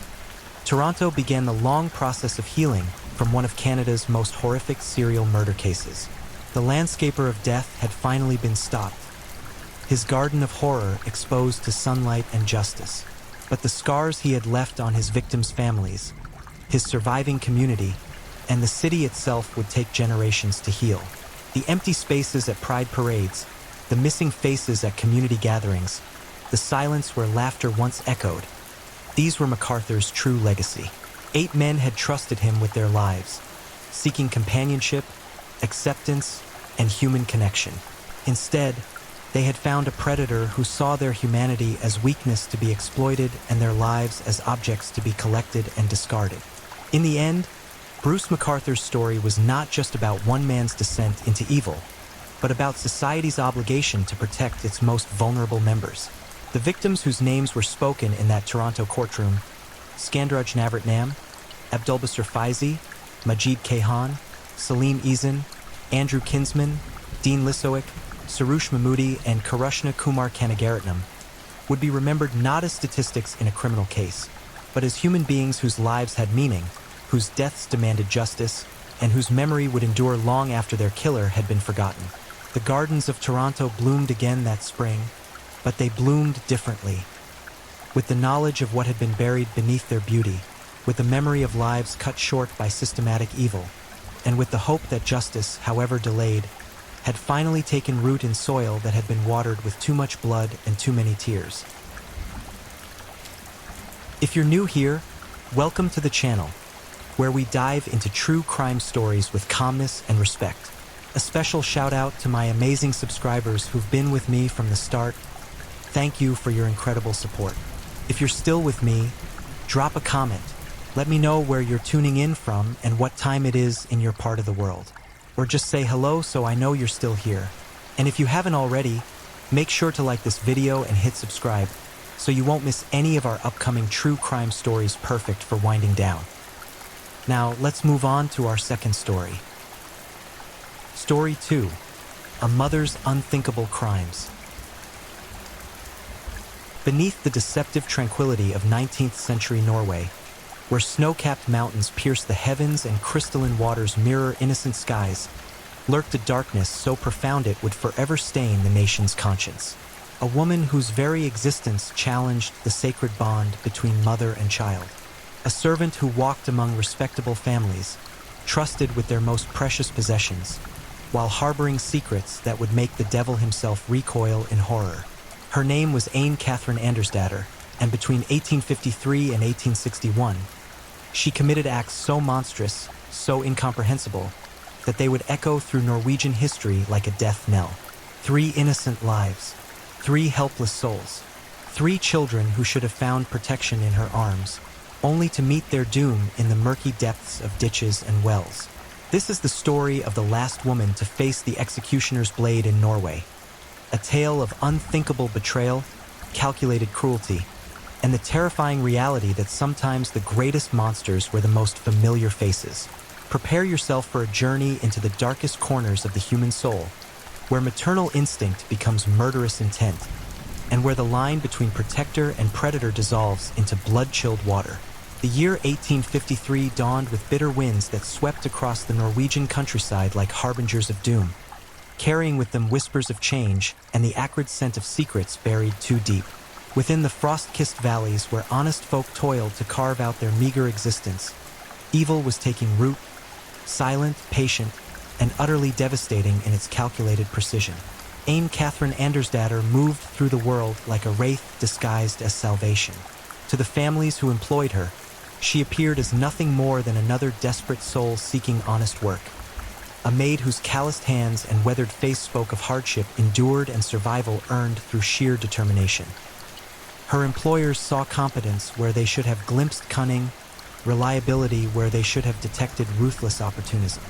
Toronto began the long process of healing from one of Canada's most horrific serial murder cases. The landscaper of death had finally been stopped, his garden of horror exposed to sunlight and justice. But the scars he had left on his victims' families, his surviving community, and the city itself would take generations to heal. The empty spaces at pride parades, the missing faces at community gatherings, the silence where laughter once echoed, these were MacArthur's true legacy. 8 men had trusted him with their lives, seeking companionship, acceptance, and human connection. Instead, they had found a predator who saw their humanity as weakness to be exploited and their lives as objects to be collected and discarded. In the end, Bruce MacArthur's story was not just about one man's descent into evil, but about society's obligation to protect its most vulnerable members. The victims whose names were spoken in that Toronto courtroom, Skandaraj Navratnam, Abdulbasir Faizi, Majid Kayhan, Salim Eason, Andrew Kinsman, Dean Lissowick, Sarush Mahmoodi, and Karushna Kumar Kanagaratnam, would be remembered not as statistics in a criminal case, but as human beings whose lives had meaning, whose deaths demanded justice, and whose memory would endure long after their killer had been forgotten. The gardens of Toronto bloomed again that spring, but they bloomed differently. With the knowledge of what had been buried beneath their beauty, with the memory of lives cut short by systematic evil, and with the hope that justice, however delayed, had finally taken root in soil that had been watered with too much blood and too many tears. If you're new here, welcome to the channel, where we dive into true crime stories with calmness and respect. A special shout out to my amazing subscribers who've been with me from the start. Thank you for your incredible support. If you're still with me, drop a comment. Let me know where you're tuning in from and what time it is in your part of the world. Or just say hello so I know you're still here. And if you haven't already, make sure to like this video and hit subscribe so you won't miss any of our upcoming true crime stories perfect for winding down. Now, let's move on to our second story. Story 2, A Mother's Unthinkable Crimes. Beneath the deceptive tranquility of 19th century Norway, where snow-capped mountains pierce the heavens and crystalline waters mirror innocent skies, lurked a darkness so profound it would forever stain the nation's conscience. A woman whose very existence challenged the sacred bond between mother and child. A servant who walked among respectable families, trusted with their most precious possessions, while harboring secrets that would make the devil himself recoil in horror. Her name was Anne Catherine Andersdatter, and between 1853 and 1861, she committed acts so monstrous, so incomprehensible, that they would echo through Norwegian history like a death knell. 3 innocent lives, 3 helpless souls, 3 children who should have found protection in her arms, only to meet their doom in the murky depths of ditches and wells. This is the story of the last woman to face the executioner's blade in Norway. A tale of unthinkable betrayal, calculated cruelty, and the terrifying reality that sometimes the greatest monsters were the most familiar faces. Prepare yourself for a journey into the darkest corners of the human soul, where maternal instinct becomes murderous intent, and where the line between protector and predator dissolves into blood-chilled water. The year 1853 dawned with bitter winds that swept across the Norwegian countryside like harbingers of doom, carrying with them whispers of change and the acrid scent of secrets buried too deep. Within the frost-kissed valleys where honest folk toiled to carve out their meager existence, evil was taking root, silent, patient, and utterly devastating in its calculated precision. Anne Catherine Andersdatter moved through the world like a wraith disguised as salvation. To the families who employed her, she appeared as nothing more than another desperate soul seeking honest work. a maid whose calloused hands and weathered face spoke of hardship endured and survival earned through sheer determination. Her employers saw competence where they should have glimpsed cunning, reliability where they should have detected ruthless opportunism.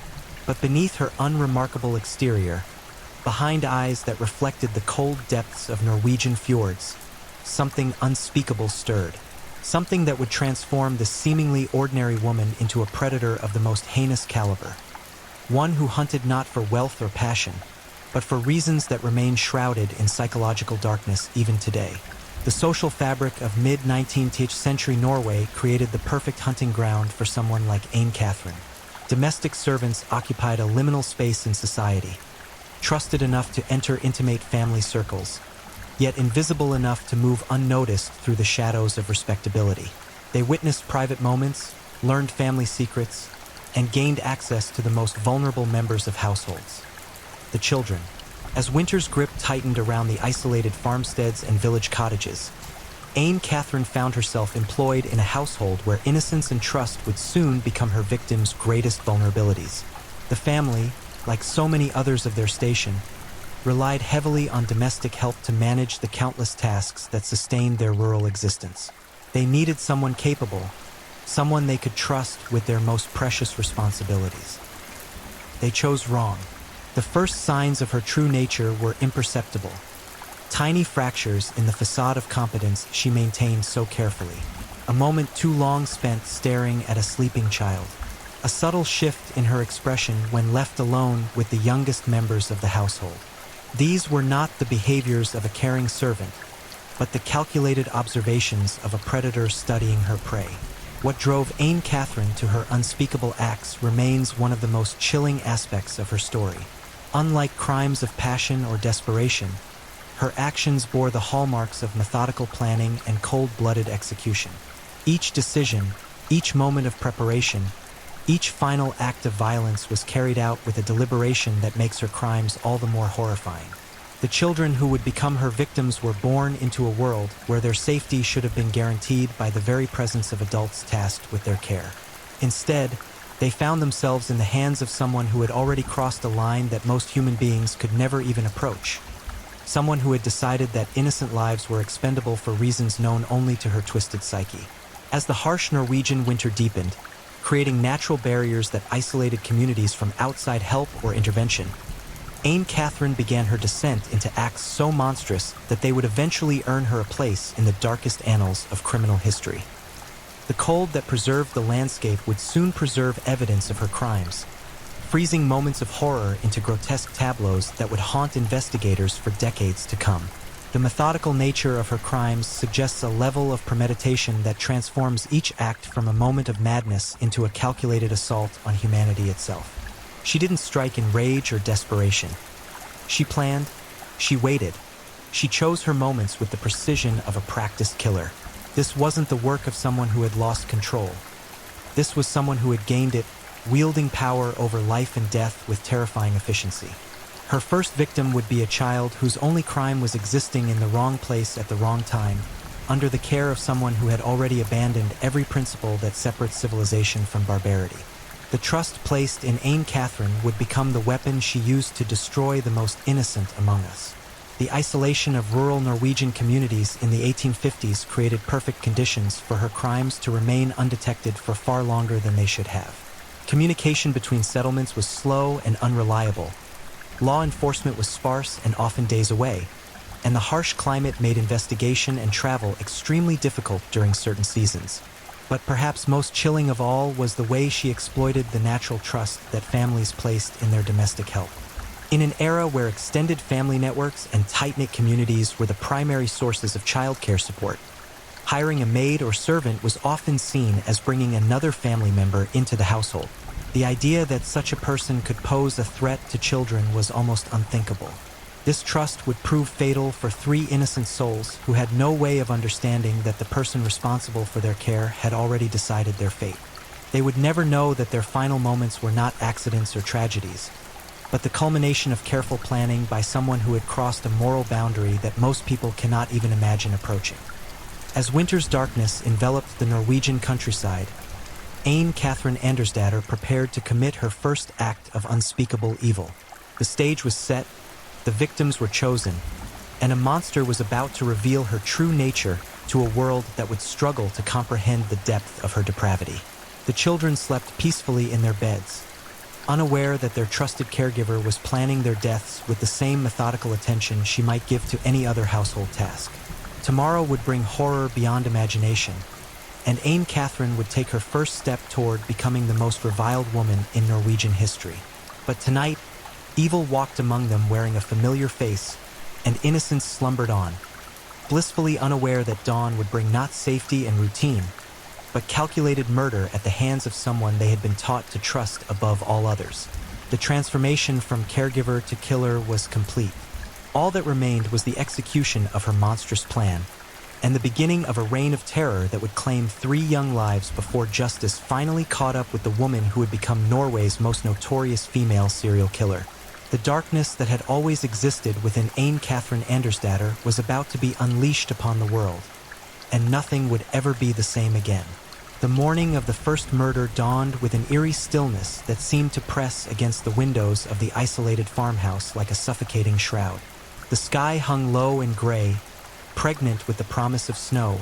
But beneath her unremarkable exterior, behind eyes that reflected the cold depths of Norwegian fjords, something unspeakable stirred. Something that would transform this seemingly ordinary woman into a predator of the most heinous caliber. One who hunted not for wealth or passion, but for reasons that remain shrouded in psychological darkness even today. The social fabric of mid-19th century Norway created the perfect hunting ground for someone like Ane Catherine. Domestic servants occupied a liminal space in society, trusted enough to enter intimate family circles, yet invisible enough to move unnoticed through the shadows of respectability. They witnessed private moments, learned family secrets, and gained access to the most vulnerable members of households, the children. As winter's grip tightened around the isolated farmsteads and village cottages, Ane Catherine found herself employed in a household where innocence and trust would soon become her victims' greatest vulnerabilities. The family, like so many others of their station, relied heavily on domestic help to manage the countless tasks that sustained their rural existence. They needed someone capable, someone they could trust with their most precious responsibilities. They chose wrong. The first signs of her true nature were imperceptible, tiny fractures in the facade of competence she maintained so carefully. A moment too long spent staring at a sleeping child. A subtle shift in her expression when left alone with the youngest members of the household. These were not the behaviors of a caring servant, but the calculated observations of a predator studying her prey. What drove Ane Catherine to her unspeakable acts remains one of the most chilling aspects of her story. Unlike crimes of passion or desperation, her actions bore the hallmarks of methodical planning and cold-blooded execution. Each decision, each moment of preparation, each final act of violence was carried out with a deliberation that makes her crimes all the more horrifying. The children who would become her victims were born into a world where their safety should have been guaranteed by the very presence of adults tasked with their care. Instead, they found themselves in the hands of someone who had already crossed a line that most human beings could never even approach. Someone who had decided that innocent lives were expendable for reasons known only to her twisted psyche. As the harsh Norwegian winter deepened, creating natural barriers that isolated communities from outside help or intervention, Ane Catherine began her descent into acts so monstrous that they would eventually earn her a place in the darkest annals of criminal history. The cold that preserved the landscape would soon preserve evidence of her crimes, freezing moments of horror into grotesque tableaus that would haunt investigators for decades to come. The methodical nature of her crimes suggests a level of premeditation that transforms each act from a moment of madness into a calculated assault on humanity itself. She didn't strike in rage or desperation. She planned, she waited, she chose her moments with the precision of a practiced killer. This wasn't the work of someone who had lost control. This was someone who had gained it, wielding power over life and death with terrifying efficiency. Her first victim would be a child whose only crime was existing in the wrong place at the wrong time, under the care of someone who had already abandoned every principle that separates civilization from barbarity. The trust placed in Ane Catherine would become the weapon she used to destroy the most innocent among us. The isolation of rural Norwegian communities in the 1850s created perfect conditions for her crimes to remain undetected for far longer than they should have. Communication between settlements was slow and unreliable. Law enforcement was sparse and often days away, and the harsh climate made investigation and travel extremely difficult during certain seasons. But perhaps most chilling of all was the way she exploited the natural trust that families placed in their domestic help. In an era where extended family networks and tight-knit communities were the primary sources of childcare support, hiring a maid or servant was often seen as bringing another family member into the household. The idea that such a person could pose a threat to children was almost unthinkable. This trust would prove fatal for 3 innocent souls who had no way of understanding that the person responsible for their care had already decided their fate. They would never know that their final moments were not accidents or tragedies, but the culmination of careful planning by someone who had crossed a moral boundary that most people cannot even imagine approaching. As winter's darkness enveloped the Norwegian countryside, Anne Catherine Andersdatter prepared to commit her first act of unspeakable evil. The stage was set, the victims were chosen, and a monster was about to reveal her true nature to a world that would struggle to comprehend the depth of her depravity. The children slept peacefully in their beds, unaware that their trusted caregiver was planning their deaths with the same methodical attention she might give to any other household task. Tomorrow would bring horror beyond imagination, and Anne Catherine would take her first step toward becoming the most reviled woman in Norwegian history. But tonight, evil walked among them wearing a familiar face, and innocence slumbered on, blissfully unaware that dawn would bring not safety and routine, but calculated murder at the hands of someone they had been taught to trust above all others. The transformation from caregiver to killer was complete. All that remained was the execution of her monstrous plan, and the beginning of a reign of terror that would claim 3 young lives before justice finally caught up with the woman who would become Norway's most notorious female serial killer. The darkness that had always existed within Anne Catherine Andersdatter was about to be unleashed upon the world, and nothing would ever be the same again. The morning of the first murder dawned with an eerie stillness that seemed to press against the windows of the isolated farmhouse like a suffocating shroud. The sky hung low and gray, pregnant with the promise of snow,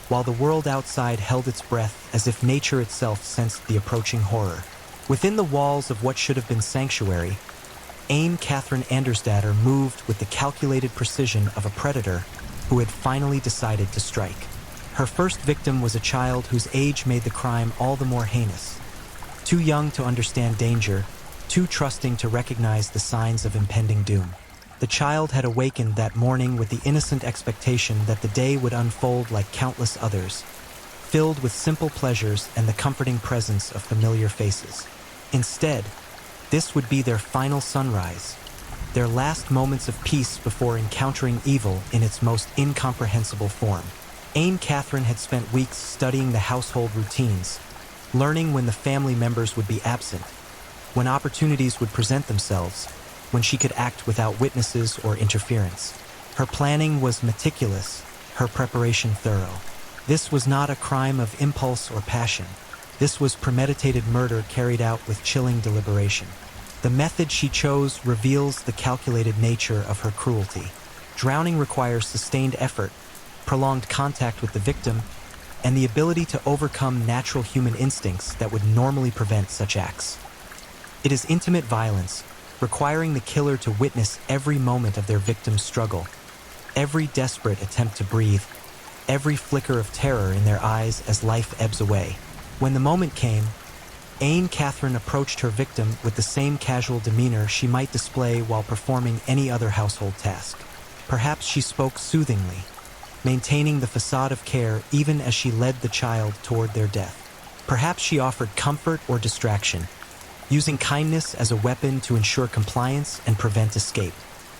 while the world outside held its breath as if nature itself sensed the approaching horror. Within the walls of what should have been sanctuary, Anne Catherine Andersdatter moved with the calculated precision of a predator who had finally decided to strike. Her first victim was a child whose age made the crime all the more heinous. Too young to understand danger, too trusting to recognize the signs of impending doom. The child had awakened that morning with the innocent expectation that the day would unfold like countless others, filled with simple pleasures and the comforting presence of familiar faces. Instead, this would be their final sunrise, their last moments of peace before encountering evil in its most incomprehensible form. Anne Catherine had spent weeks studying the household routines, learning when the family members would be absent, when opportunities would present themselves, when she could act without witnesses or interference. Her planning was meticulous, her preparation thorough. This was not a crime of impulse or passion. This was premeditated murder carried out with chilling deliberation. The method she chose reveals the calculated nature of her cruelty. Drowning requires sustained effort, prolonged contact with the victim, and the ability to overcome natural human instincts that would normally prevent such acts. It is intimate violence, requiring the killer to witness every moment of their victim's struggle, every desperate attempt to breathe, every flicker of terror in their eyes as life ebbs away. When the moment came, Anne Catherine approached her victim with the same casual demeanor she might display while performing any other household task. Perhaps she spoke soothingly, maintaining the facade of care even as she led the child toward their death. Perhaps she offered comfort or distraction, using kindness as a weapon to ensure compliance and prevent escape.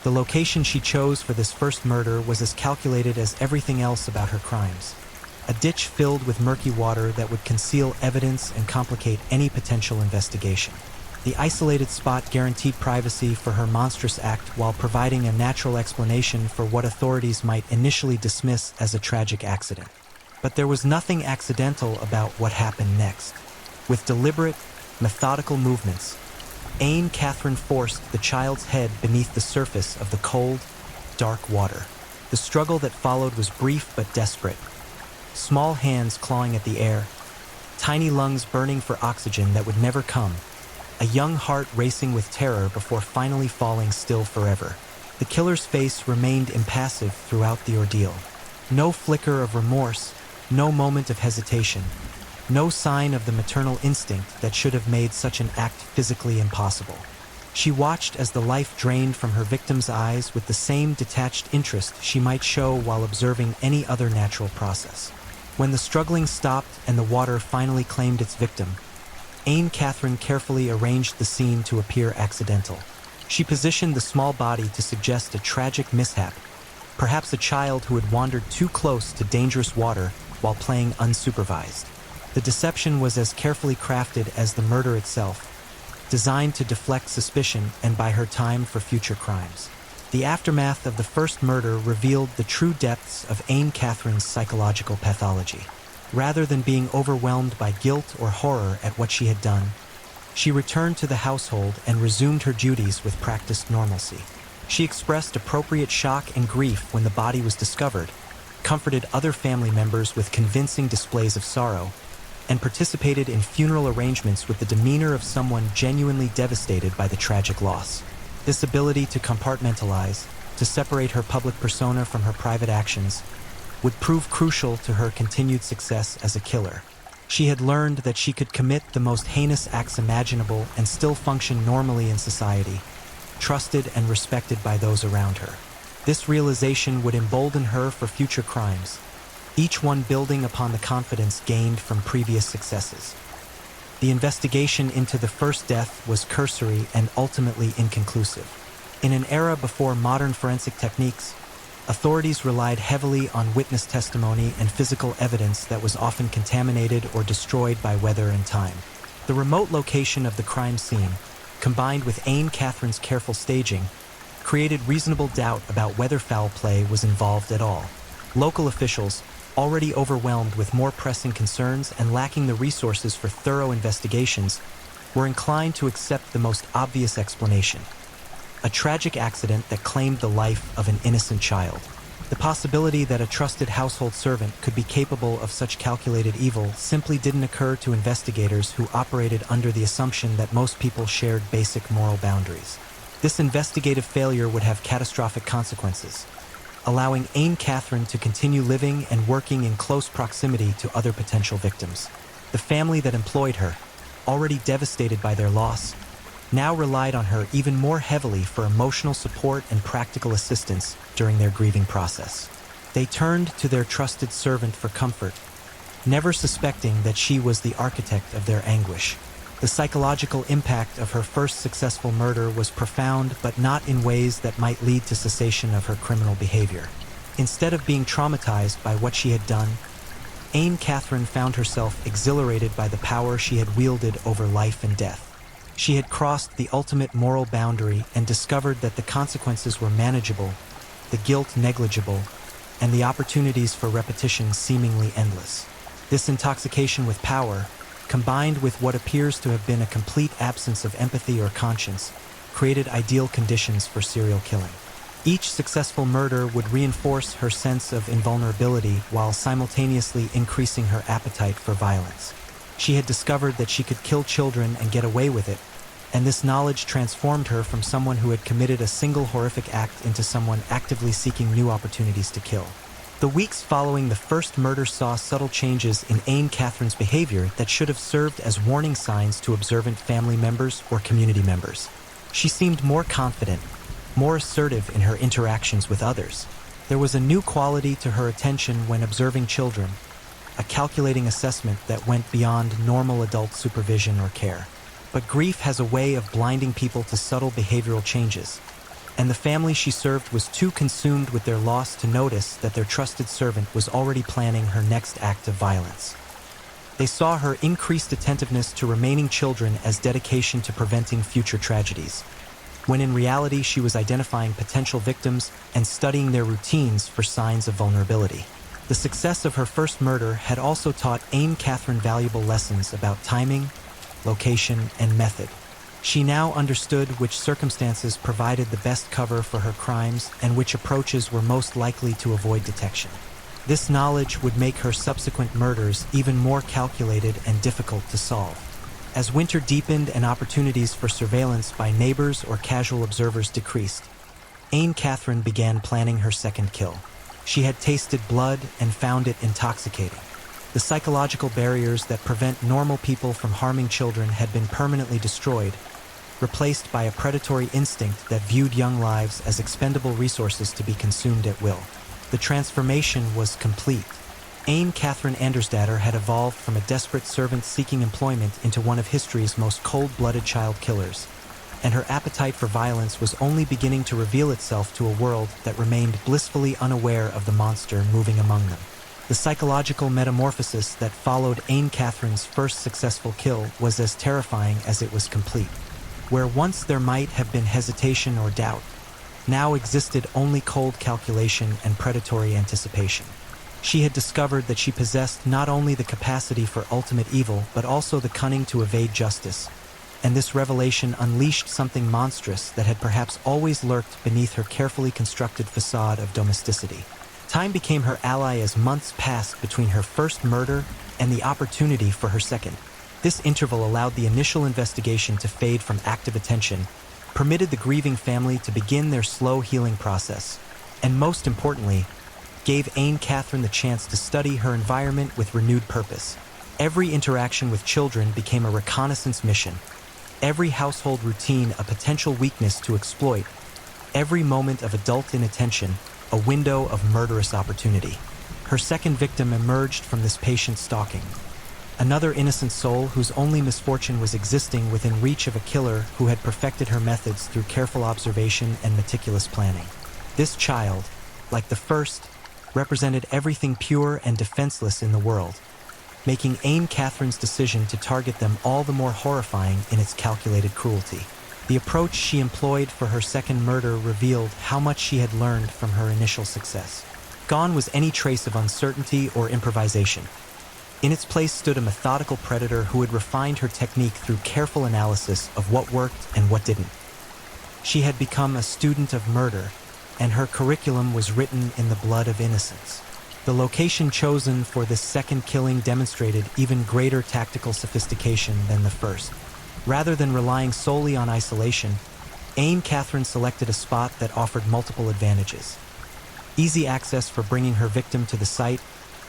The location she chose for this first murder was as calculated as everything else about her crimes. A ditch filled with murky water that would conceal evidence and complicate any potential investigation. The isolated spot guaranteed privacy for her monstrous act while providing a natural explanation for what authorities might initially dismiss as a tragic accident. But there was nothing accidental about what happened next. With deliberate, methodical movements, Anne Catherine forced the child's head beneath the surface of the cold, dark water. The struggle that followed was brief but desperate. Small hands clawing at the air, tiny lungs burning for oxygen that would never come, a young heart racing with terror before finally falling still forever. The killer's face remained impassive throughout the ordeal. No flicker of remorse, no moment of hesitation, no sign of the maternal instinct that should have made such an act physically impossible. She watched as the life drained from her victim's eyes with the same detached interest she might show while observing any other natural process. When the struggling stopped and the water finally claimed its victim, Anne Catherine carefully arranged the scene to appear accidental. She positioned the small body to suggest a tragic mishap, perhaps a child who had wandered too close to dangerous water while playing unsupervised. The deception was as carefully crafted as the murder itself, designed to deflect suspicion and buy her time for future crimes. The aftermath of the first murder revealed the true depths of Anne Catherine's psychological pathology. Rather than being overwhelmed by guilt or horror at what she had done, she returned to the household and resumed her duties with practiced normalcy. She expressed appropriate shock and grief when the body was discovered, comforted other family members with convincing displays of sorrow, and participated in funeral arrangements with the demeanor of someone genuinely devastated by the tragic loss. This ability to compartmentalize, to separate her public persona from her private actions, would prove crucial to her continued success as a killer. She had learned that she could commit the most heinous acts imaginable and still function normally in society, trusted and respected by those around her. This realization would embolden her for future crimes, each one building upon the confidence gained from previous successes. The investigation into the first death was cursory and ultimately inconclusive. In an era before modern forensic techniques, authorities relied heavily on witness testimony and physical evidence that was often contaminated or destroyed by weather and time. The remote location of the crime scene, combined with Anne Catherine's careful staging, created reasonable doubt about whether foul play was involved at all. Local officials, already overwhelmed with more pressing concerns and lacking the resources for thorough investigations, were inclined to accept the most obvious explanation: a tragic accident that claimed the life of an innocent child. The possibility that a trusted household servant could be capable of such calculated evil simply didn't occur to investigators who operated under the assumption that most people shared basic moral boundaries. This investigative failure would have catastrophic consequences, allowing Anne Catherine to continue living and working in close proximity to other potential victims. The family that employed her, already devastated by their loss, now relied on her even more heavily for emotional support and practical assistance during their grieving process. They turned to their trusted servant for comfort, never suspecting that she was the architect of their anguish. The psychological impact of her first successful murder was profound, but not in ways that might lead to cessation of her criminal behavior. Instead of being traumatized by what she had done, Anne Catherine found herself exhilarated by the power she had wielded over life and death. She had crossed the ultimate moral boundary and discovered that the consequences were manageable, the guilt negligible, and the opportunities for repetition seemingly endless. This intoxication with power, combined with what appears to have been a complete absence of empathy or conscience, created ideal conditions for serial killing. Each successful murder would reinforce her sense of invulnerability while simultaneously increasing her appetite for violence. She had discovered that she could kill children and get away with it, and this knowledge transformed her from someone who had committed a single horrific act into someone actively seeking new opportunities to kill. The weeks following the first murder saw subtle changes in Anne Catherine's behavior that should have served as warning signs to observant family members or community members. She seemed more confident, more assertive in her interactions with others. There was a new quality to her attention when observing children, a calculating assessment that went beyond normal adult supervision or care. But grief has a way of blinding people to subtle behavioral changes, and the family she served was too consumed with their loss to notice that their trusted servant was already planning her next act of violence. They saw her increased attentiveness to remaining children as dedication to preventing future tragedies, when in reality she was identifying potential victims and studying their routines for signs of vulnerability. The success of her first murder had also taught Anne Catherine valuable lessons about timing, location, and method. She now understood which circumstances provided the best cover for her crimes and which approaches were most likely to avoid detection. This knowledge would make her subsequent murders even more calculated and difficult to solve. As winter deepened and opportunities for surveillance by neighbors or casual observers decreased, Anne Catherine began planning her second kill. She had tasted blood and found it intoxicating. The psychological barriers that prevent normal people from harming children had been permanently destroyed, replaced by a predatory instinct that viewed young lives as expendable resources to be consumed at will. The transformation was complete. Anne Catherine Andersdatter had evolved from a desperate servant seeking employment into one of history's most cold-blooded child killers, and her appetite for violence was only beginning to reveal itself to a world that remained blissfully unaware of the monster moving among them. The psychological metamorphosis that followed Anne Catherine's first successful kill was as terrifying as it was complete. Where once there might have been hesitation or doubt, now existed only cold calculation and predatory anticipation. She had discovered that she possessed not only the capacity for ultimate evil, but also the cunning to evade justice. And this revelation unleashed something monstrous that had perhaps always lurked beneath her carefully constructed facade of domesticity. Time became her ally as months passed between her first murder and the opportunity for her second. This interval allowed the initial investigation to fade from active attention, permitted the grieving family to begin their slow healing process, and most importantly, gave Anne Catherine the chance to study her environment with renewed purpose. Every interaction with children became a reconnaissance mission, every household routine a potential weakness to exploit, every moment of adult inattention a window of murderous opportunity. Her second victim emerged from this patient stalking. Another innocent soul whose only misfortune was existing within reach of a killer who had perfected her methods through careful observation and meticulous planning. This child, like the first, represented everything pure and defenseless in the world, making Anne Catherine's decision to target them all the more horrifying in its calculated cruelty. The approach she employed for her second murder revealed how much she had learned from her initial success. Gone was any trace of uncertainty or improvisation. In its place stood a methodical predator who had refined her technique through careful analysis of what worked and what didn't. She had become a student of murder, and her curriculum was written in the blood of innocence. The location chosen for this second killing demonstrated even greater tactical sophistication than the first. Rather than relying solely on isolation, Anne Catherine selected a spot that offered multiple advantages. Easy access for bringing her victim to the site,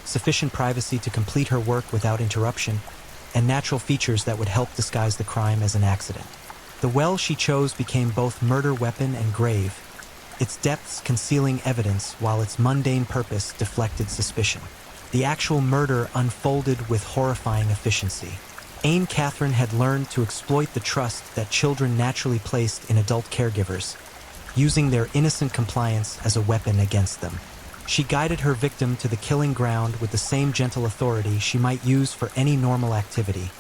sufficient privacy to complete her work without interruption, and natural features that would help disguise the crime as an accident. The well she chose became both murder weapon and grave, its depths concealing evidence while its mundane purpose deflected suspicion. The actual murder unfolded with horrifying efficiency. Anne Catherine had learned to exploit the trust that children naturally placed in adult caregivers, using their innocent compliance as a weapon against them. She guided her victim to the killing ground with the same gentle authority she might use for any normal activity,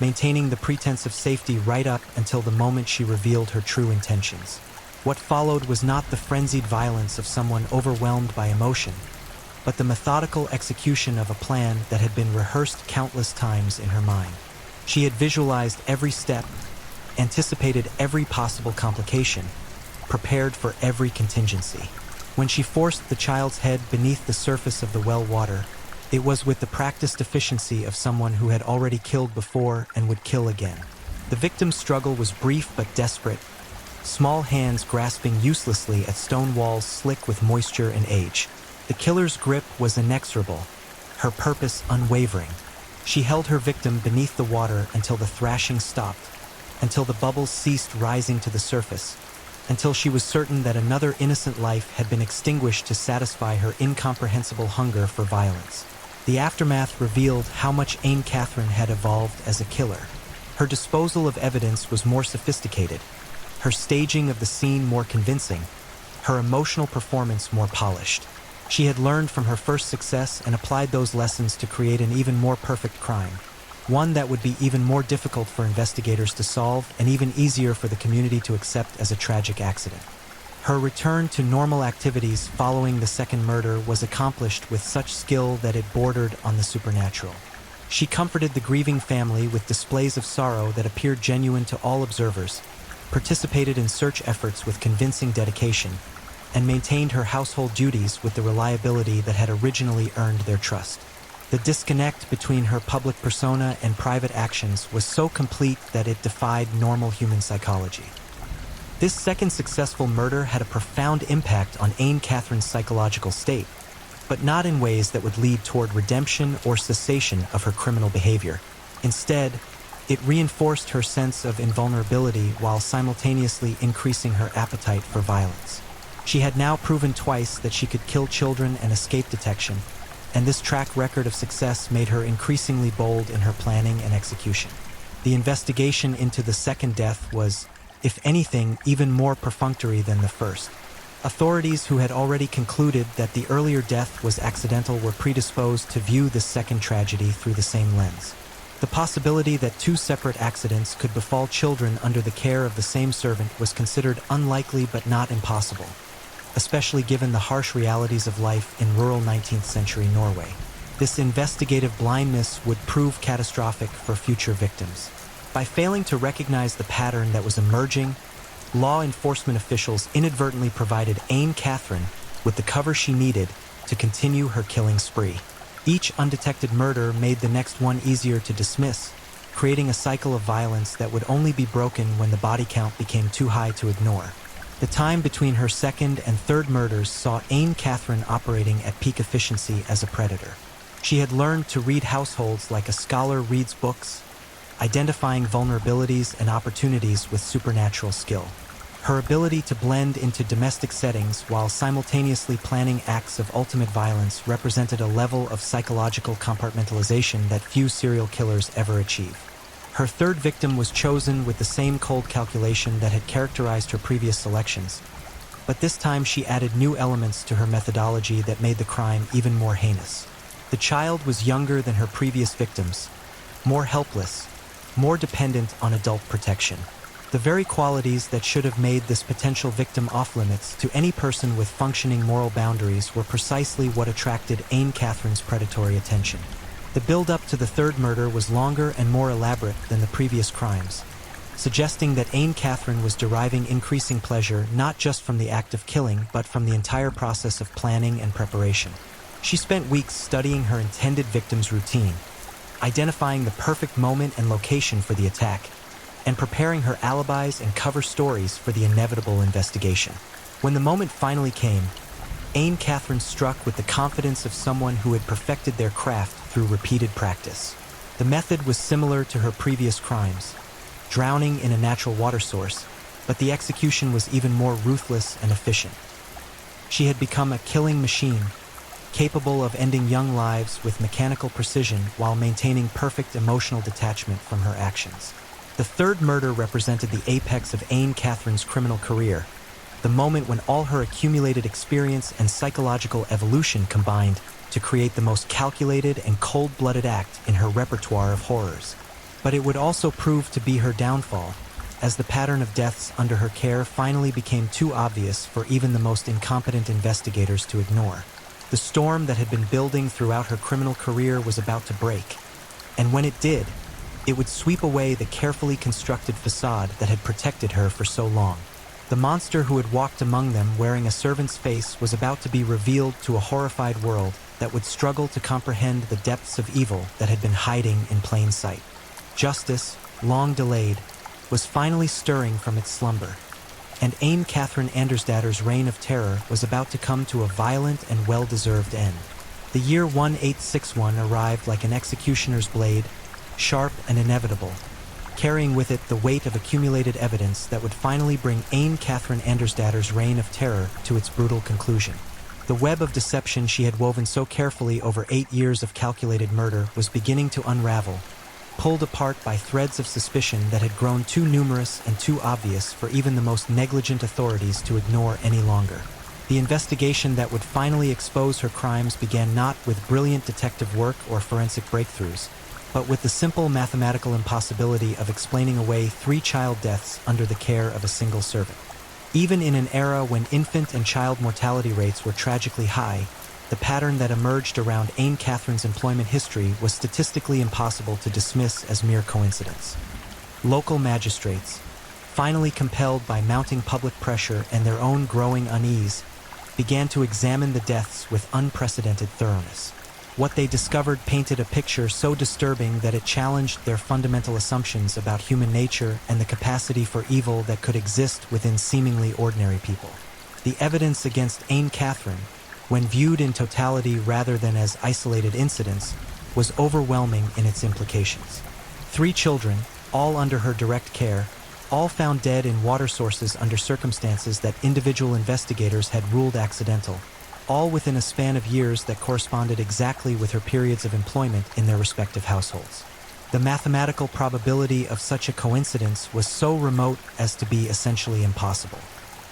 maintaining the pretense of safety right up until the moment she revealed her true intentions. What followed was not the frenzied violence of someone overwhelmed by emotion, but the methodical execution of a plan that had been rehearsed countless times in her mind. She had visualized every step, anticipated every possible complication, prepared for every contingency. When she forced the child's head beneath the surface of the well water, it was with the practiced efficiency of someone who had already killed before and would kill again. The victim's struggle was brief but desperate, small hands grasping uselessly at stone walls slick with moisture and age. The killer's grip was inexorable, her purpose unwavering. She held her victim beneath the water until the thrashing stopped, until the bubbles ceased rising to the surface, until she was certain that another innocent life had been extinguished to satisfy her incomprehensible hunger for violence. The aftermath revealed how much Anne Catherine had evolved as a killer. Her disposal of evidence was more sophisticated, her staging of the scene more convincing, her emotional performance more polished. She had learned from her first success and applied those lessons to create an even more perfect crime, one that would be even more difficult for investigators to solve and even easier for the community to accept as a tragic accident. Her return to normal activities following the second murder was accomplished with such skill that it bordered on the supernatural. She comforted the grieving family with displays of sorrow that appeared genuine to all observers, participated in search efforts with convincing dedication, and maintained her household duties with the reliability that had originally earned their trust. The disconnect between her public persona and private actions was so complete that it defied normal human psychology. This second successful murder had a profound impact on Anne Catherine's psychological state, but not in ways that would lead toward redemption or cessation of her criminal behavior. Instead, it reinforced her sense of invulnerability while simultaneously increasing her appetite for violence. She had now proven twice that she could kill children and escape detection, and this track record of success made her increasingly bold in her planning and execution. The investigation into the second death was, if anything, even more perfunctory than the first. Authorities who had already concluded that the earlier death was accidental were predisposed to view this second tragedy through the same lens. The possibility that two separate accidents could befall children under the care of the same servant was considered unlikely but not impossible. especially given the harsh realities of life in rural 19th century Norway. This investigative blindness would prove catastrophic for future victims. By failing to recognize the pattern that was emerging, law enforcement officials inadvertently provided Anne Catherine with the cover she needed to continue her killing spree. Each undetected murder made the next one easier to dismiss, creating a cycle of violence that would only be broken when the body count became too high to ignore. The time between her second and third murders saw Anne Catherine operating at peak efficiency as a predator. She had learned to read households like a scholar reads books, identifying vulnerabilities and opportunities with supernatural skill. Her ability to blend into domestic settings while simultaneously planning acts of ultimate violence represented a level of psychological compartmentalization that few serial killers ever achieve. Her third victim was chosen with the same cold calculation that had characterized her previous selections, but this time she added new elements to her methodology that made the crime even more heinous. The child was younger than her previous victims, more helpless, more dependent on adult protection. The very qualities that should have made this potential victim off-limits to any person with functioning moral boundaries were precisely what attracted Anne Catherine's predatory attention. The build-up to the third murder was longer and more elaborate than the previous crimes, suggesting that Anne Catherine was deriving increasing pleasure not just from the act of killing, but from the entire process of planning and preparation. She spent weeks studying her intended victim's routine, identifying the perfect moment and location for the attack, and preparing her alibis and cover stories for the inevitable investigation. When the moment finally came, Anne Catherine struck with the confidence of someone who had perfected their craft through repeated practice. The method was similar to her previous crimes, drowning in a natural water source, but the execution was even more ruthless and efficient. She had become a killing machine, capable of ending young lives with mechanical precision while maintaining perfect emotional detachment from her actions. The third murder represented the apex of Anne Catherine's criminal career, the moment when all her accumulated experience and psychological evolution combined to create the most calculated and cold-blooded act in her repertoire of horrors. But it would also prove to be her downfall, as the pattern of deaths under her care finally became too obvious for even the most incompetent investigators to ignore. The storm that had been building throughout her criminal career was about to break, and when it did, it would sweep away the carefully constructed facade that had protected her for so long. The monster who had walked among them wearing a servant's face was about to be revealed to a horrified world that would struggle to comprehend the depths of evil that had been hiding in plain sight. Justice, long delayed, was finally stirring from its slumber, and Anne Catherine Andersdatter's reign of terror was about to come to a violent and well-deserved end. The year 1861 arrived like an executioner's blade, sharp and inevitable, carrying with it the weight of accumulated evidence that would finally bring Anne Catherine Andersdatter's reign of terror to its brutal conclusion. The web of deception she had woven so carefully over 8 years of calculated murder was beginning to unravel, pulled apart by threads of suspicion that had grown too numerous and too obvious for even the most negligent authorities to ignore any longer. The investigation that would finally expose her crimes began not with brilliant detective work or forensic breakthroughs, but with the simple mathematical impossibility of explaining away 3 child deaths under the care of a single servant. Even in an era when infant and child mortality rates were tragically high, the pattern that emerged around Anne Catherine's employment history was statistically impossible to dismiss as mere coincidence. Local magistrates, finally compelled by mounting public pressure and their own growing unease, began to examine the deaths with unprecedented thoroughness. What they discovered painted a picture so disturbing that it challenged their fundamental assumptions about human nature and the capacity for evil that could exist within seemingly ordinary people. The evidence against Anne Catherine, when viewed in totality rather than as isolated incidents, was overwhelming in its implications. 3 children, all under her direct care, all found dead in water sources under circumstances that individual investigators had ruled accidental, all within a span of years that corresponded exactly with her periods of employment in their respective households. The mathematical probability of such a coincidence was so remote as to be essentially impossible.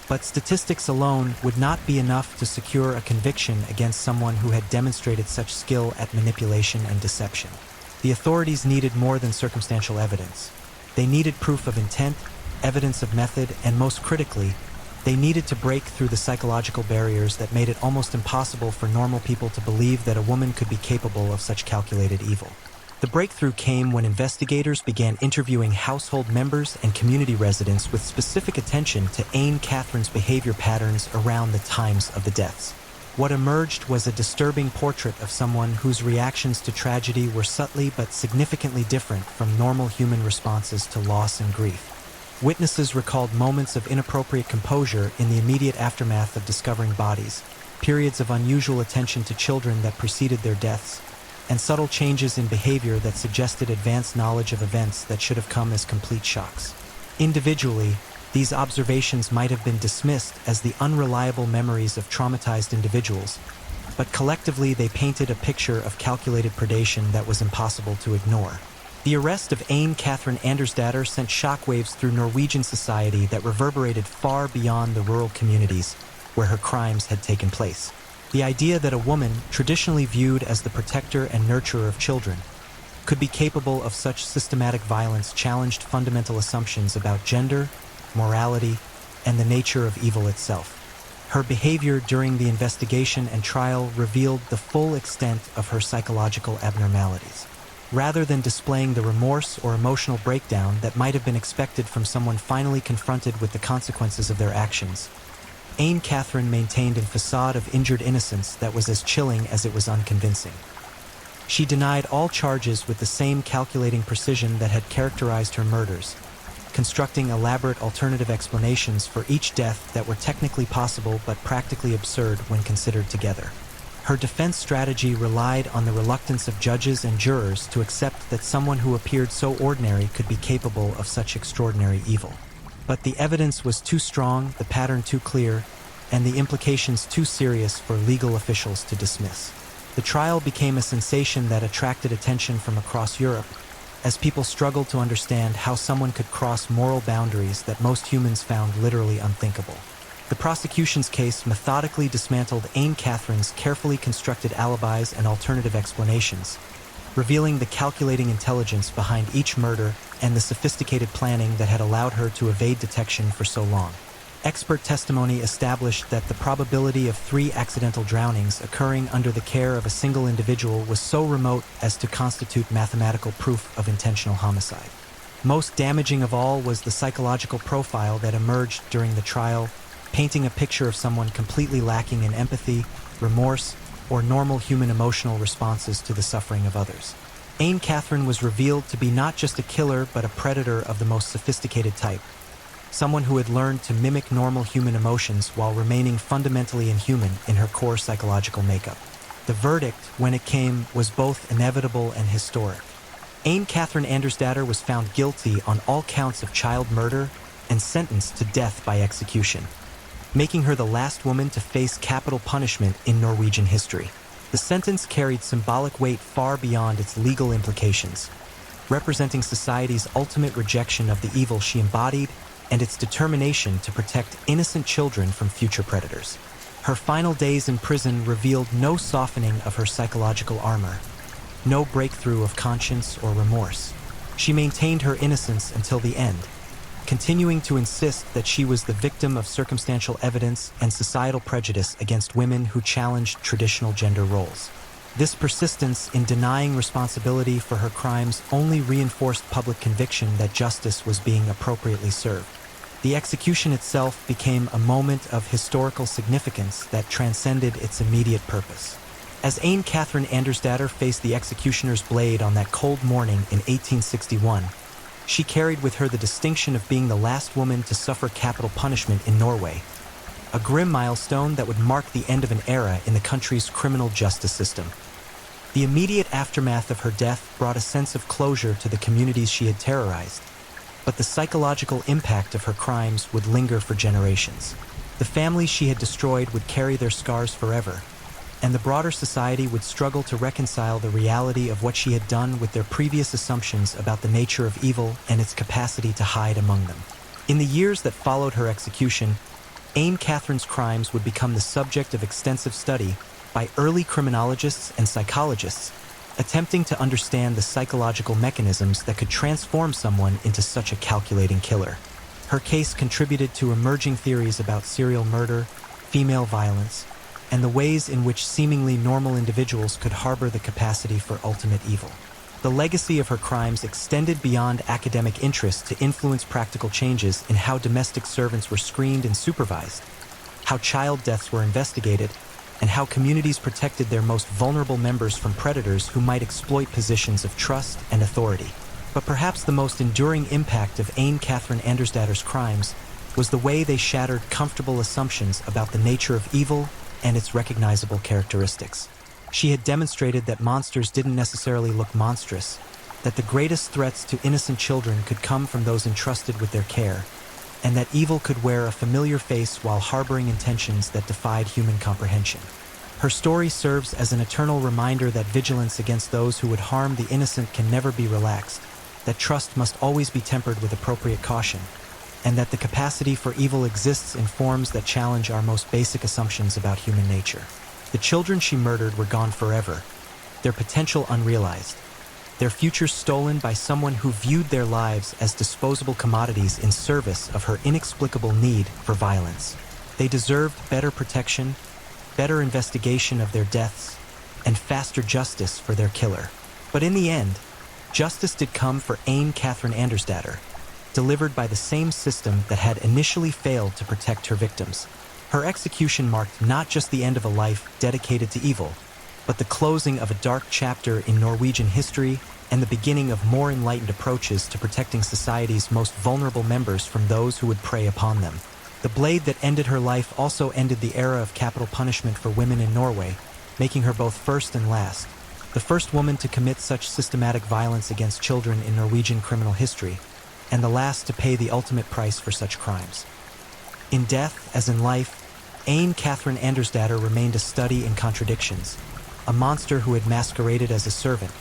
But statistics alone would not be enough to secure a conviction against someone who had demonstrated such skill at manipulation and deception. The authorities needed more than circumstantial evidence. They needed proof of intent, evidence of method, and most critically, They needed to break through the psychological barriers that made it almost impossible for normal people to believe that a woman could be capable of such calculated evil. The breakthrough came when investigators began interviewing household members and community residents with specific attention to Anne Catherine's behavior patterns around the times of the deaths. What emerged was a disturbing portrait of someone whose reactions to tragedy were subtly but significantly different from normal human responses to loss and grief. Witnesses recalled moments of inappropriate composure in the immediate aftermath of discovering bodies, periods of unusual attention to children that preceded their deaths, and subtle changes in behavior that suggested advanced knowledge of events that should have come as complete shocks. Individually, these observations might have been dismissed as the unreliable memories of traumatized individuals, but collectively they painted a picture of calculated predation that was impossible to ignore. The arrest of Anne Catherine Andersdatter sent shockwaves through Norwegian society that reverberated far beyond the rural communities where her crimes had taken place. The idea that a woman, traditionally viewed as the protector and nurturer of children, could be capable of such systematic violence challenged fundamental assumptions about gender, morality, and the nature of evil itself. Her behavior during the investigation and trial revealed the full extent of her psychological abnormalities. Rather than displaying the remorse or emotional breakdown that might have been expected from someone finally confronted with the consequences of their actions, Anne Catherine maintained a facade of injured innocence that was as chilling as it was unconvincing. She denied all charges with the same calculating precision that had characterized her murders, constructing elaborate alternative explanations for each death that were technically possible but practically absurd when considered together. Her defense strategy relied on the reluctance of judges and jurors to accept that someone who appeared so ordinary could be capable of such extraordinary evil. But the evidence was too strong, the pattern too clear, and the implications too serious for legal officials to dismiss. The trial became a sensation that attracted attention from across Europe, as people struggled to understand how someone could cross moral boundaries that most humans found literally unthinkable. The prosecution's case methodically dismantled Anne Catherine's carefully constructed alibis and alternative explanations, revealing the calculating intelligence behind each murder and the sophisticated planning that had allowed her to evade detection for so long. Expert testimony established that the probability of 3 accidental drownings occurring under the care of a single individual was so remote as to constitute mathematical proof of intentional homicide. Most damaging of all was the psychological profile that emerged during the trial, painting a picture of someone completely lacking in empathy, remorse, or normal human emotional responses to the suffering of others. Anne Catherine was revealed to be not just a killer but a predator of the most sophisticated type, someone who had learned to mimic normal human emotions while remaining fundamentally inhuman in her core psychological makeup. The verdict, when it came, was both inevitable and historic. Anne Catherine Andersdatter was found guilty on all counts of child murder and sentenced to death by execution, making her the last woman to face capital punishment in Norwegian history. The sentence carried symbolic weight far beyond its legal implications, representing society's ultimate rejection of the evil she embodied and its determination to protect innocent children from future predators. Her final days in prison revealed no softening of her psychological armor, no breakthrough of conscience or remorse. She maintained her innocence until the end, continuing to insist that she was the victim of circumstantial evidence and societal prejudice against women who challenged traditional gender roles. This persistence in denying responsibility for her crimes only reinforced public conviction that justice was being appropriately served. The execution itself became a moment of historical significance that transcended its immediate purpose. As Anne Catherine Andersdatter faced the executioner's blade on that cold morning in 1861, she carried with her the distinction of being the last woman to suffer capital punishment in Norway, a grim milestone that would mark the end of an era in the country's criminal justice system. The immediate aftermath of her death brought a sense of closure to the communities she had terrorized, but the psychological impact of her crimes would linger for generations. The families she had destroyed would carry their scars forever, and the broader society would struggle to reconcile the reality of what she had done with their previous assumptions about the nature of evil and its capacity to hide among them. In the years that followed her execution, Anne Catherine's crimes would become the subject of extensive study by early criminologists and psychologists, attempting to understand the psychological mechanisms that could transform someone into such a calculating killer. Her case contributed to emerging theories about serial murder, female violence, and the ways in which seemingly normal individuals could harbor the capacity for ultimate evil. The legacy of her crimes extended beyond academic interest to influence practical changes in how domestic servants were screened and supervised, how child deaths were investigated, and how communities protected their most vulnerable members from predators who might exploit positions of trust and authority. But perhaps the most enduring impact of Anne Catherine Andersdatter's crimes was the way they shattered comfortable assumptions about the nature of evil and its recognizable characteristics. She had demonstrated that monsters didn't necessarily look monstrous, that the greatest threats to innocent children could come from those entrusted with their care, and that evil could wear a familiar face while harboring intentions that defied human comprehension. Her story serves as an eternal reminder that vigilance against those who would harm the innocent can never be relaxed, that trust must always be tempered with appropriate caution, and that the capacity for evil exists in forms that challenge our most basic assumptions about human nature. The children she murdered were gone forever, their potential unrealized, their futures stolen by someone who viewed their lives as disposable commodities in service of her inexplicable need for violence. They deserved better protection, better investigation of their deaths, and faster justice for their killer. But in the end, justice did come for Anne Catherine Andersdatter, delivered by the same system that had initially failed to protect her victims. Her execution marked not just the end of a life dedicated to evil, but the closing of a dark chapter in Norwegian history and the beginning of more enlightened approaches to protecting society's most vulnerable members from those who would prey upon them. The blade that ended her life also ended the era of capital punishment for women in Norway, making her both first and last, the first woman to commit such systematic violence against children in Norwegian criminal history, and the last to pay the ultimate price for such crimes. In death, as in life, Anne Catherine Andersdatter remained a study in contradictions, a monster who had masqueraded as a servant,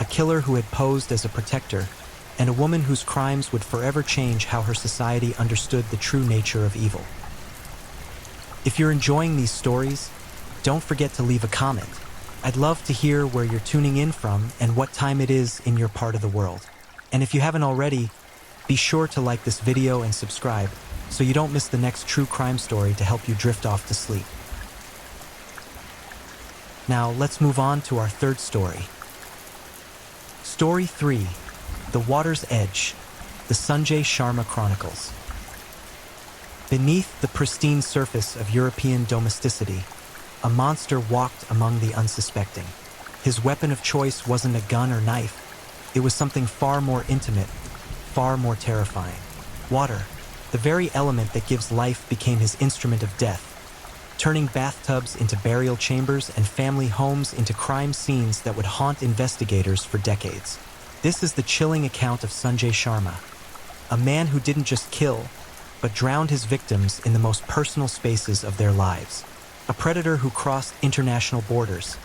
a killer who had posed as a protector, and a woman whose crimes would forever change how her society understood the true nature of evil. If you're enjoying these stories, don't forget to leave a comment. I'd love to hear where you're tuning in from and what time it is in your part of the world. And if you haven't already, be sure to like this video and subscribe so you don't miss the next true crime story to help you drift off to sleep. Now, let's move on to our third story. Story 3, The Water's Edge, the Sanjay Sharma Chronicles. Beneath the pristine surface of European domesticity, a monster walked among the unsuspecting. His weapon of choice wasn't a gun or knife. It was something far more intimate, far more terrifying. Water, the very element that gives life, became his instrument of death, turning bathtubs into burial chambers and family homes into crime scenes that would haunt investigators for decades. This is the chilling account of Sanjay Sharma, a man who didn't just kill, but drowned his victims in the most personal spaces of their lives. A predator who crossed international borders,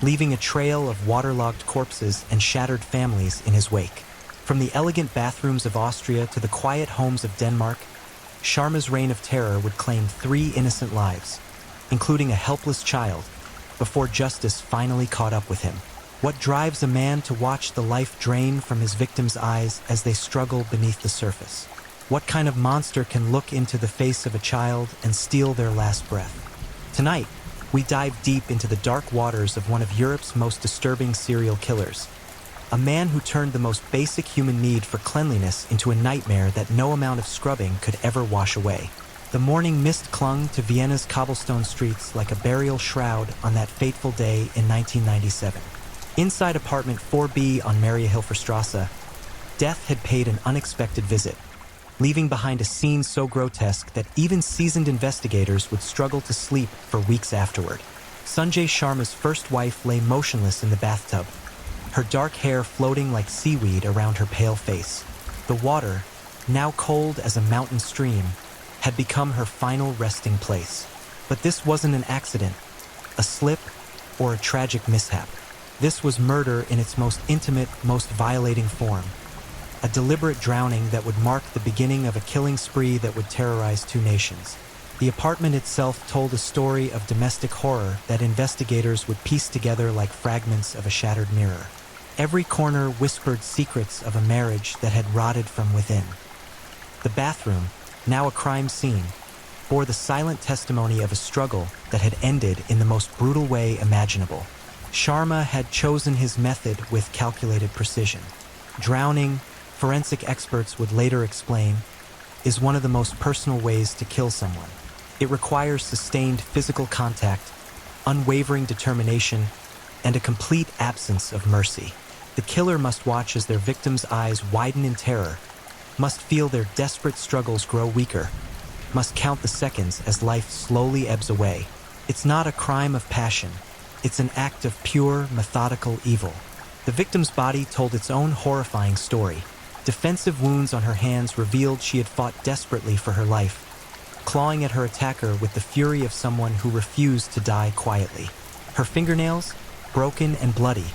leaving a trail of waterlogged corpses and shattered families in his wake. From the elegant bathrooms of Austria to the quiet homes of Denmark, Sharma's reign of terror would claim 3 innocent lives, including a helpless child, before justice finally caught up with him. What drives a man to watch the life drain from his victims' eyes as they struggle beneath the surface? What kind of monster can look into the face of a child and steal their last breath? Tonight, we dive deep into the dark waters of one of Europe's most disturbing serial killers, a man who turned the most basic human need for cleanliness into a nightmare that no amount of scrubbing could ever wash away. The morning mist clung to Vienna's cobblestone streets like a burial shroud on that fateful day in 1997. Inside apartment 4B on Mariahilferstrasse, death had paid an unexpected visit, leaving behind a scene so grotesque that even seasoned investigators would struggle to sleep for weeks afterward. Sanjay Sharma's first wife lay motionless in the bathtub, her dark hair floating like seaweed around her pale face. The water, now cold as a mountain stream, had become her final resting place. But this wasn't an accident, a slip, or a tragic mishap. This was murder in its most intimate, most violating form. A deliberate drowning that would mark the beginning of a killing spree that would terrorize 2 nations. The apartment itself told a story of domestic horror that investigators would piece together like fragments of a shattered mirror. Every corner whispered secrets of a marriage that had rotted from within. The bathroom, now a crime scene, bore the silent testimony of a struggle that had ended in the most brutal way imaginable. Sharma had chosen his method with calculated precision. Drowning, forensic experts would later explain, is one of the most personal ways to kill someone. It requires sustained physical contact, unwavering determination, and a complete absence of mercy. The killer must watch as their victims' eyes widen in terror, must feel their desperate struggles grow weaker, must count the seconds as life slowly ebbs away. It's not a crime of passion. It's an act of pure, methodical evil. The victim's body told its own horrifying story. Defensive wounds on her hands revealed she had fought desperately for her life, clawing at her attacker with the fury of someone who refused to die quietly. Her fingernails, broken and bloody,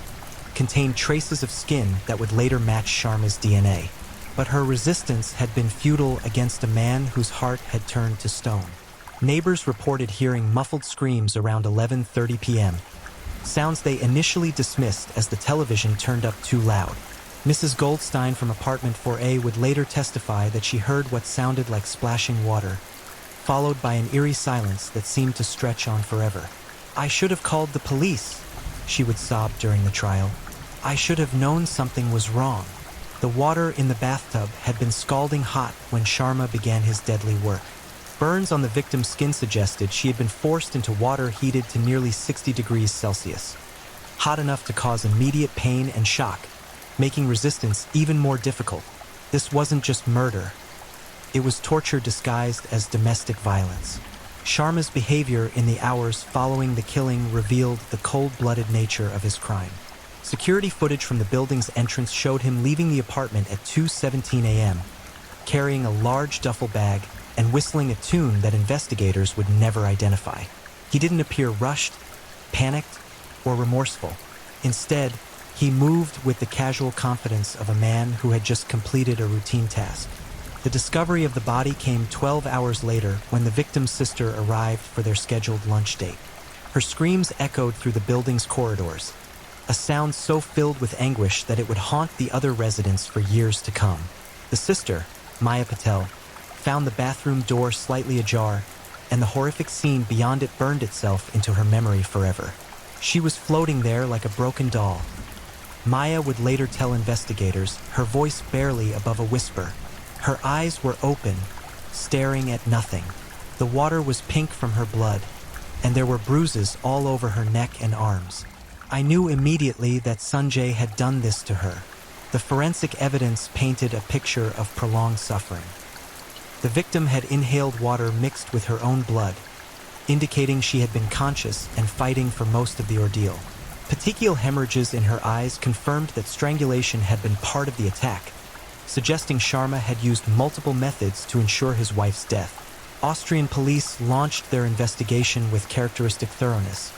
contained traces of skin that would later match Sharma's DNA. But her resistance had been futile against a man whose heart had turned to stone. Neighbors reported hearing muffled screams around 11:30 p.m., sounds they initially dismissed as the television turned up too loud. Mrs. Goldstein from apartment 4A would later testify that she heard what sounded like splashing water, followed by an eerie silence that seemed to stretch on forever. "I should have called the police," she would sob during the trial. "I should have known something was wrong." The water in the bathtub had been scalding hot when Sharma began his deadly work. Burns on the victim's skin suggested she had been forced into water heated to nearly 60 degrees Celsius, hot enough to cause immediate pain and shock, making resistance even more difficult. This wasn't just murder. It was torture disguised as domestic violence. Sharma's behavior in the hours following the killing revealed the cold-blooded nature of his crime. Security footage from the building's entrance showed him leaving the apartment at 2:17 a.m., carrying a large duffel bag and whistling a tune that investigators would never identify. He didn't appear rushed, panicked, or remorseful. Instead, he moved with the casual confidence of a man who had just completed a routine task. The discovery of the body came 12 hours later when the victim's sister arrived for their scheduled lunch date. Her screams echoed through the building's corridors, a sound so filled with anguish that it would haunt the other residents for years to come. The sister, Maya Patel, found the bathroom door slightly ajar, and the horrific scene beyond it burned itself into her memory forever. She was floating there like a broken doll. Maya would later tell investigators, her voice barely above a whisper. Her eyes were open, staring at nothing. The water was pink from her blood, and there were bruises all over her neck and arms. I knew immediately that Sanjay had done this to her. The forensic evidence painted a picture of prolonged suffering. The victim had inhaled water mixed with her own blood, indicating she had been conscious and fighting for most of the ordeal. Petechial hemorrhages in her eyes confirmed that strangulation had been part of the attack, suggesting Sharma had used multiple methods to ensure his wife's death. Austrian police launched their investigation with characteristic thoroughness,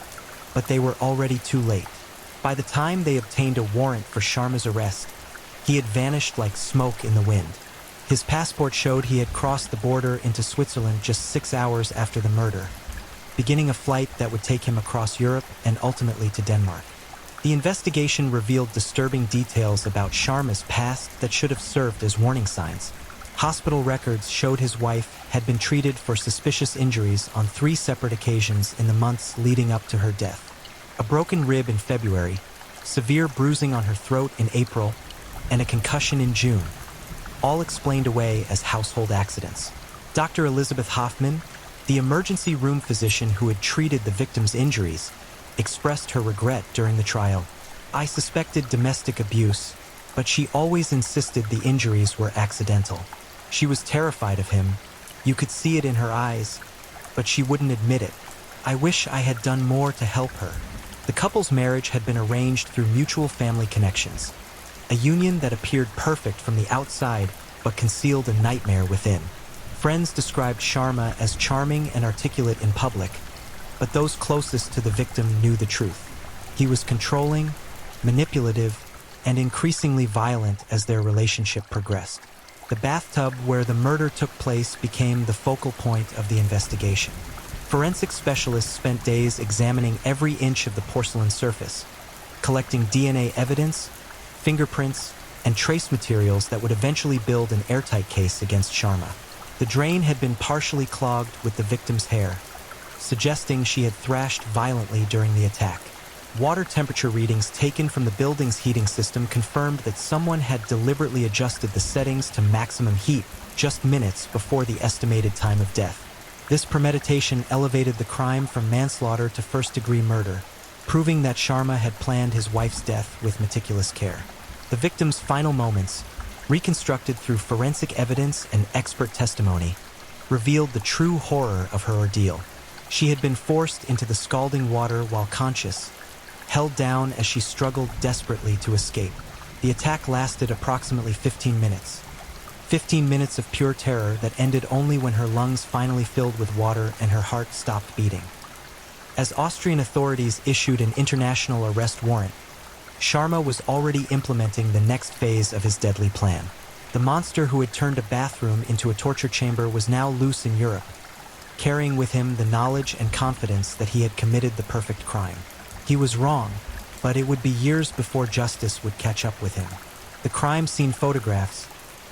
but they were already too late. By the time they obtained a warrant for Sharma's arrest, he had vanished like smoke in the wind. His passport showed he had crossed the border into Switzerland just 6 hours after the murder, beginning a flight that would take him across Europe and ultimately to Denmark. The investigation revealed disturbing details about Sharma's past that should have served as warning signs. Hospital records showed his wife had been treated for suspicious injuries on 3 separate occasions in the months leading up to her death. A broken rib in February, severe bruising on her throat in April, and a concussion in June, all explained away as household accidents. Dr. Elizabeth Hoffman, the emergency room physician who had treated the victim's injuries, expressed her regret during the trial. "I suspected domestic abuse, but she always insisted the injuries were accidental. She was terrified of him. You could see it in her eyes, but she wouldn't admit it. I wish I had done more to help her." The couple's marriage had been arranged through mutual family connections, a union that appeared perfect from the outside but concealed a nightmare within. Friends described Sharma as charming and articulate in public, but those closest to the victim knew the truth. He was controlling, manipulative, and increasingly violent as their relationship progressed. The bathtub where the murder took place became the focal point of the investigation. Forensic specialists spent days examining every inch of the porcelain surface, collecting DNA evidence, fingerprints, and trace materials that would eventually build an airtight case against Sharma. The drain had been partially clogged with the victim's hair, suggesting she had thrashed violently during the attack. Water temperature readings taken from the building's heating system confirmed that someone had deliberately adjusted the settings to maximum heat just minutes before the estimated time of death. This premeditation elevated the crime from manslaughter to first-degree murder, proving that Sharma had planned his wife's death with meticulous care. The victim's final moments, reconstructed through forensic evidence and expert testimony, revealed the true horror of her ordeal. She had been forced into the scalding water while conscious, held down as she struggled desperately to escape. The attack lasted approximately 15 minutes. 15 minutes of pure terror that ended only when her lungs finally filled with water and her heart stopped beating. As Austrian authorities issued an international arrest warrant, Sharma was already implementing the next phase of his deadly plan. The monster who had turned a bathroom into a torture chamber was now loose in Europe, carrying with him the knowledge and confidence that he had committed the perfect crime. He was wrong, but it would be years before justice would catch up with him. The crime scene photographs,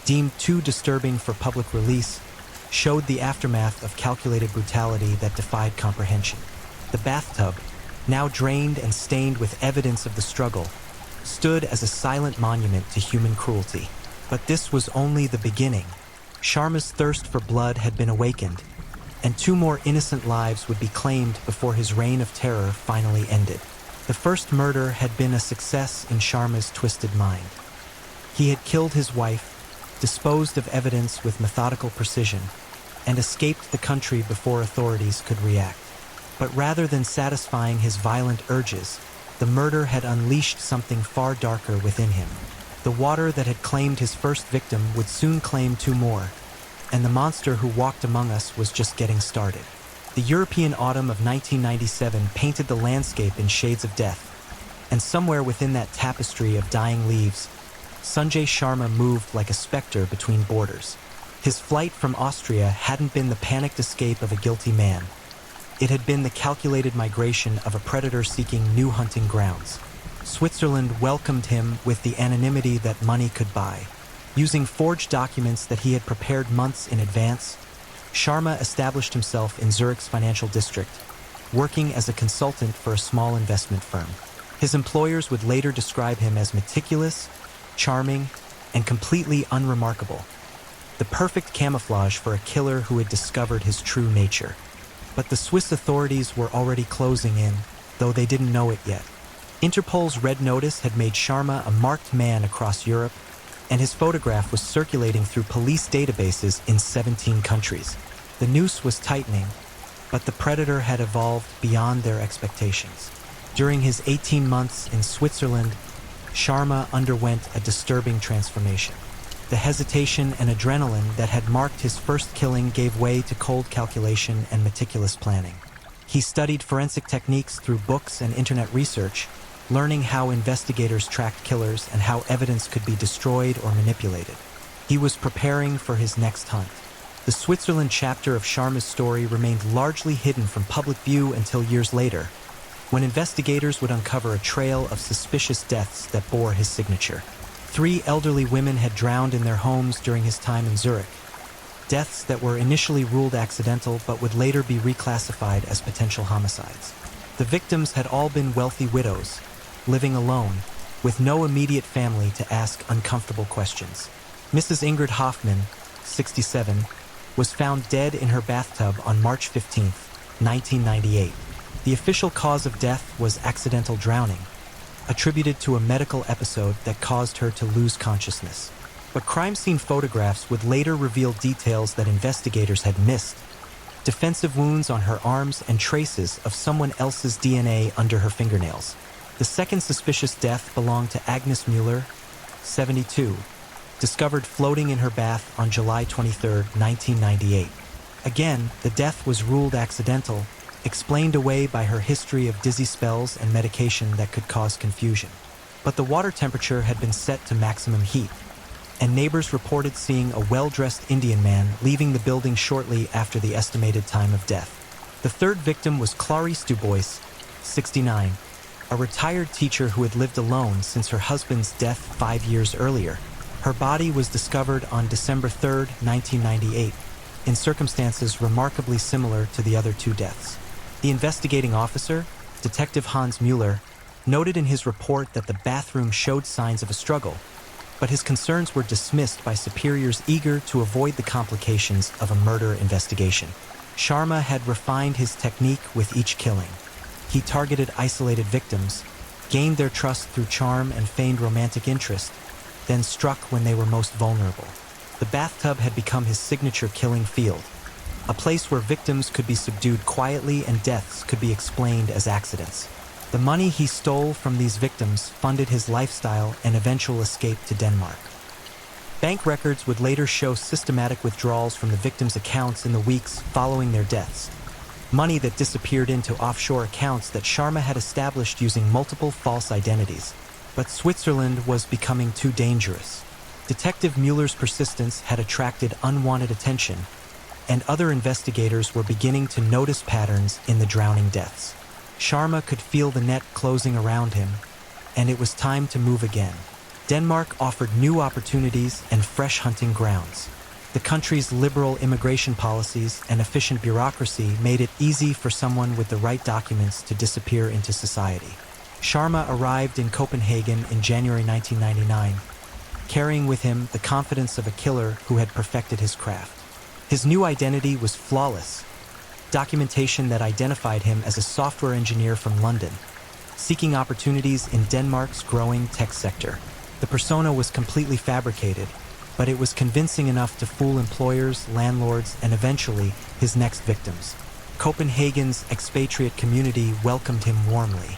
deemed too disturbing for public release, showed the aftermath of calculated brutality that defied comprehension. The bathtub, now drained and stained with evidence of the struggle, stood as a silent monument to human cruelty. But this was only the beginning. Sharma's thirst for blood had been awakened, and 2 more innocent lives would be claimed before his reign of terror finally ended. The first murder had been a success in Sharma's twisted mind. He had killed his wife, disposed of evidence with methodical precision, and escaped the country before authorities could react. But rather than satisfying his violent urges, the murder had unleashed something far darker within him. The water that had claimed his first victim would soon claim 2 more, and the monster who walked among us was just getting started. The European autumn of 1997 painted the landscape in shades of death, and somewhere within that tapestry of dying leaves, Sanjay Sharma moved like a specter between borders. His flight from Austria hadn't been the panicked escape of a guilty man. It had been the calculated migration of a predator seeking new hunting grounds. Switzerland welcomed him with the anonymity that money could buy. Using forged documents that he had prepared months in advance, Sharma established himself in Zurich's financial district, working as a consultant for a small investment firm. His employers would later describe him as meticulous, charming, and completely unremarkable. The perfect camouflage for a killer who had discovered his true nature. But the Swiss authorities were already closing in, though they didn't know it yet. Interpol's Red Notice had made Sharma a marked man across Europe, and his photograph was circulating through police databases in 17 countries. The noose was tightening, but the predator had evolved beyond their expectations. During his 18 months in Switzerland, Sharma underwent a disturbing transformation. The hesitation and adrenaline that had marked his first killing gave way to cold calculation and meticulous planning. He studied forensic techniques through books and internet research, learning how investigators tracked killers and how evidence could be destroyed or manipulated. He was preparing for his next hunt. The Switzerland chapter of Sharma's story remained largely hidden from public view until years later, when investigators would uncover a trail of suspicious deaths that bore his signature. 3 elderly women had drowned in their homes during his time in Zurich, deaths that were initially ruled accidental but would later be reclassified as potential homicides. The victims had all been wealthy widows, living alone, with no immediate family to ask uncomfortable questions. Mrs. Ingrid Hoffman, 67, was found dead in her bathtub on March 15, 1998. The official cause of death was accidental drowning, attributed to a medical episode that caused her to lose consciousness. But crime scene photographs would later reveal details that investigators had missed: defensive wounds on her arms and traces of someone else's DNA under her fingernails. The second suspicious death belonged to Agnes Mueller, 72, discovered floating in her bath on July 23, 1998. Again, the death was ruled accidental, explained away by her history of dizzy spells and medication that could cause confusion. But the water temperature had been set to maximum heat, and neighbors reported seeing a well-dressed Indian man leaving the building shortly after the estimated time of death. The third victim was Clarice Dubois, 69, a retired teacher who had lived alone since her husband's death 5 years earlier. Her body was discovered on December 3, 1998, in circumstances remarkably similar to the other two deaths. The investigating officer, Detective Hans Mueller, noted in his report that the bathroom showed signs of a struggle, but his concerns were dismissed by superiors eager to avoid the complications of a murder investigation. Sharma had refined his technique with each killing. He targeted isolated victims, gained their trust through charm and feigned romantic interest, then struck when they were most vulnerable. The bathtub had become his signature killing field, a place where victims could be subdued quietly and deaths could be explained as accidents. The money he stole from these victims funded his lifestyle and eventual escape to Denmark. Bank records would later show systematic withdrawals from the victims' accounts in the weeks following their deaths, money that disappeared into offshore accounts that Sharma had established using multiple false identities. But Switzerland was becoming too dangerous. Detective Mueller's persistence had attracted unwanted attention, and other investigators were beginning to notice patterns in the drowning deaths. Sharma could feel the net closing around him, and it was time to move again. Denmark offered new opportunities and fresh hunting grounds. The country's liberal immigration policies and efficient bureaucracy made it easy for someone with the right documents to disappear into society. Sharma arrived in Copenhagen in January 1999, carrying with him the confidence of a killer who had perfected his craft. His new identity was flawless, documentation that identified him as a software engineer from London, seeking opportunities in Denmark's growing tech sector. The persona was completely fabricated, but it was convincing enough to fool employers, landlords, and eventually his next victims. Copenhagen's expatriate community welcomed him warmly.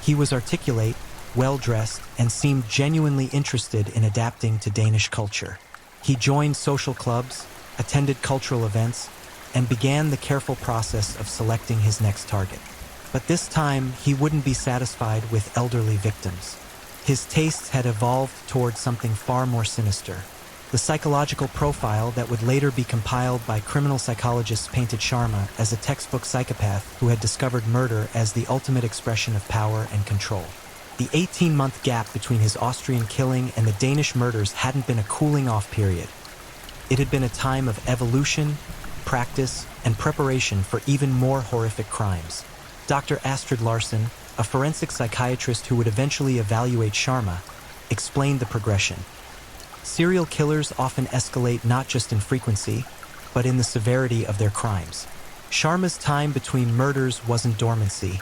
He was articulate, well-dressed, and seemed genuinely interested in adapting to Danish culture. He joined social clubs, attended cultural events, and began the careful process of selecting his next target. But this time, he wouldn't be satisfied with elderly victims. His tastes had evolved towards something far more sinister. The psychological profile that would later be compiled by criminal psychologists painted Sharma as a textbook psychopath who had discovered murder as the ultimate expression of power and control. The 18-month gap between his Austrian killing and the Danish murders hadn't been a cooling-off period. It had been a time of evolution, practice, and preparation for even more horrific crimes. Dr. Astrid Larsen, a forensic psychiatrist who would eventually evaluate Sharma, explained the progression. Serial killers often escalate not just in frequency, but in the severity of their crimes. Sharma's time between murders wasn't dormancy.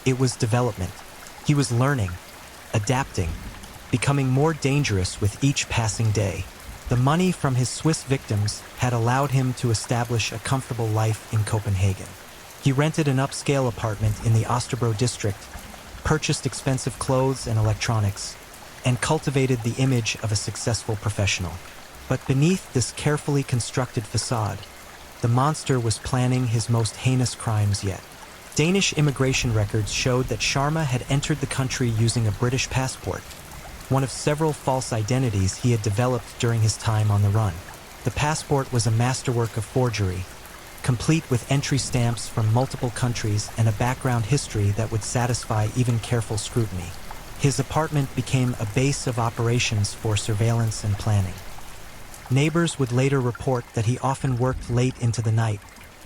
It was development. He was learning, adapting, becoming more dangerous with each passing day. The money from his Swiss victims had allowed him to establish a comfortable life in Copenhagen. He rented an upscale apartment in the Osterbro district, purchased expensive clothes and electronics, and cultivated the image of a successful professional. But beneath this carefully constructed facade, the monster was planning his most heinous crimes yet. Danish immigration records showed that Sharma had entered the country using a British passport, one of several false identities he had developed during his time on the run. The passport was a masterwork of forgery, complete with entry stamps from multiple countries and a background history that would satisfy even careful scrutiny. His apartment became a base of operations for surveillance and planning. Neighbors would later report that he often worked late into the night,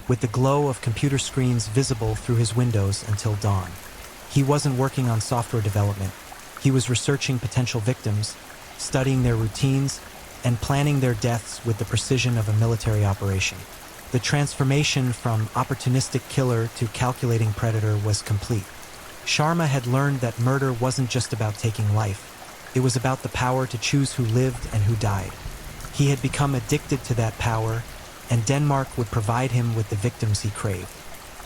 with the glow of computer screens visible through his windows until dawn. He wasn't working on software development. He was researching potential victims, studying their routines, and planning their deaths with the precision of a military operation. The transformation from opportunistic killer to calculating predator was complete. Sharma had learned that murder wasn't just about taking life. It was about the power to choose who lived and who died. He had become addicted to that power, and Denmark would provide him with the victims he craved.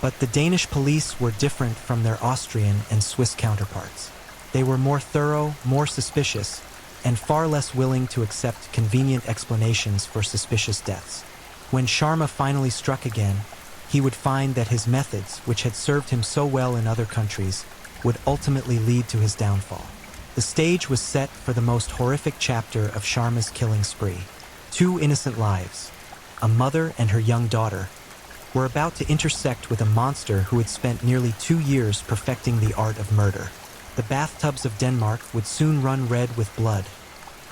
But the Danish police were different from their Austrian and Swiss counterparts. They were more thorough, more suspicious, and far less willing to accept convenient explanations for suspicious deaths. When Sharma finally struck again, he would find that his methods, which had served him so well in other countries, would ultimately lead to his downfall. The stage was set for the most horrific chapter of Sharma's killing spree. 2 innocent lives, a mother and her young daughter, were about to intersect with a monster who had spent nearly 2 years perfecting the art of murder. The bathtubs of Denmark would soon run red with blood,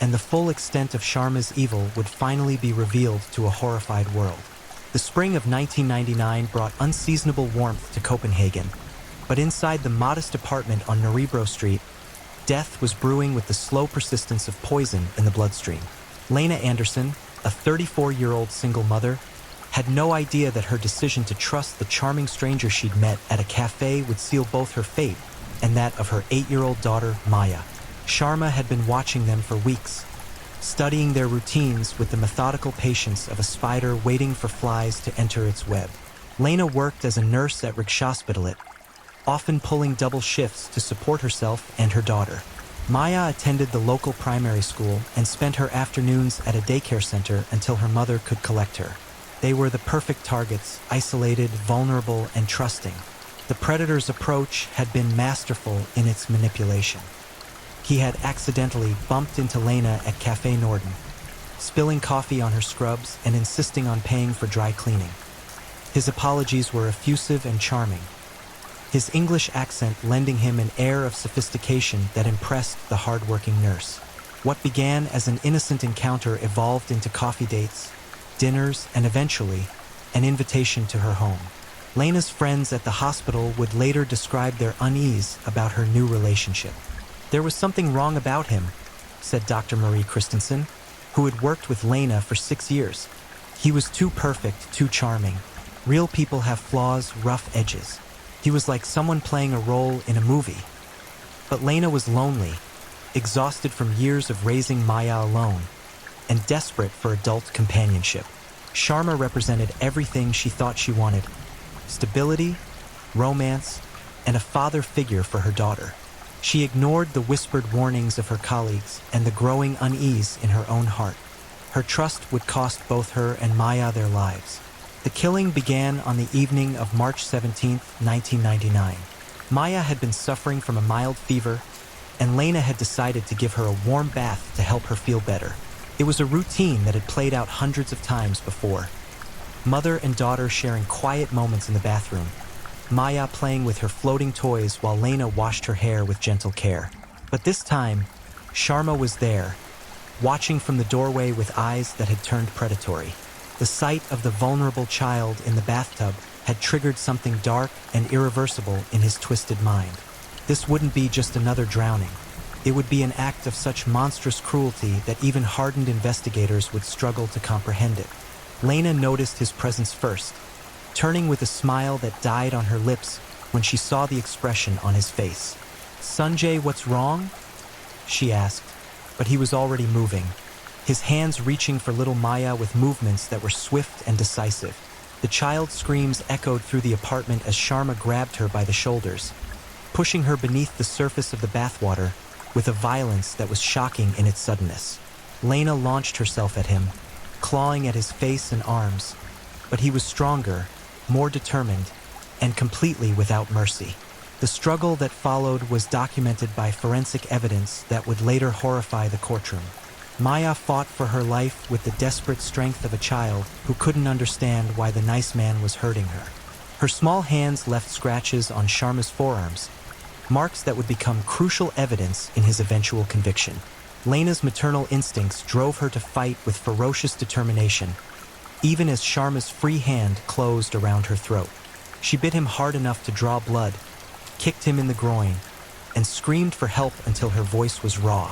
and the full extent of Sharma's evil would finally be revealed to a horrified world. The spring of 1999 brought unseasonable warmth to Copenhagen, but inside the modest apartment on Nørrebro Street, death was brewing with the slow persistence of poison in the bloodstream. Lena Anderson, a 34-year-old single mother, had no idea that her decision to trust the charming stranger she'd met at a cafe would seal both her fate and that of her 8-year-old daughter, Maya. Sharma had been watching them for weeks, studying their routines with the methodical patience of a spider waiting for flies to enter its web. Lena worked as a nurse at Rigshospitalet, often pulling double shifts to support herself and her daughter. Maya attended the local primary school and spent her afternoons at a daycare center until her mother could collect her. They were the perfect targets, isolated, vulnerable, and trusting. The predator's approach had been masterful in its manipulation. He had accidentally bumped into Lena at Café Norden, spilling coffee on her scrubs and insisting on paying for dry cleaning. His apologies were effusive and charming, his English accent lending him an air of sophistication that impressed the hard-working nurse. What began as an innocent encounter evolved into coffee dates, dinners, and eventually, an invitation to her home. Lena's friends at the hospital would later describe their unease about her new relationship. "There was something wrong about him," said Dr. Marie Christensen, who had worked with Lena for 6 years. "He was too perfect, too charming. Real people have flaws, rough edges. He was like someone playing a role in a movie." But Lena was lonely, exhausted from years of raising Maya alone, and desperate for adult companionship. Sharma represented everything she thought she wanted: stability, romance, and a father figure for her daughter. She ignored the whispered warnings of her colleagues and the growing unease in her own heart. Her trust would cost both her and Maya their lives. The killing began on the evening of March 17, 1999. Maya had been suffering from a mild fever, and Lena had decided to give her a warm bath to help her feel better. It was a routine that had played out hundreds of times before. Mother and daughter sharing quiet moments in the bathroom, Maya playing with her floating toys while Lena washed her hair with gentle care. But this time, Sharma was there, watching from the doorway with eyes that had turned predatory. The sight of the vulnerable child in the bathtub had triggered something dark and irreversible in his twisted mind. This wouldn't be just another drowning. It would be an act of such monstrous cruelty that even hardened investigators would struggle to comprehend it. Lena noticed his presence first, turning with a smile that died on her lips when she saw the expression on his face. "Sanjay, what's wrong?" she asked, but he was already moving, his hands reaching for little Maya with movements that were swift and decisive. The child's screams echoed through the apartment as Sharma grabbed her by the shoulders, pushing her beneath the surface of the bathwater with a violence that was shocking in its suddenness. Lena launched herself at him, clawing at his face and arms, but he was stronger, more determined, and completely without mercy. The struggle that followed was documented by forensic evidence that would later horrify the courtroom. Maya fought for her life with the desperate strength of a child who couldn't understand why the nice man was hurting her. Her small hands left scratches on Sharma's forearms, marks that would become crucial evidence in his eventual conviction. Lena's maternal instincts drove her to fight with ferocious determination, even as Sharma's free hand closed around her throat. She bit him hard enough to draw blood, kicked him in the groin, and screamed for help until her voice was raw.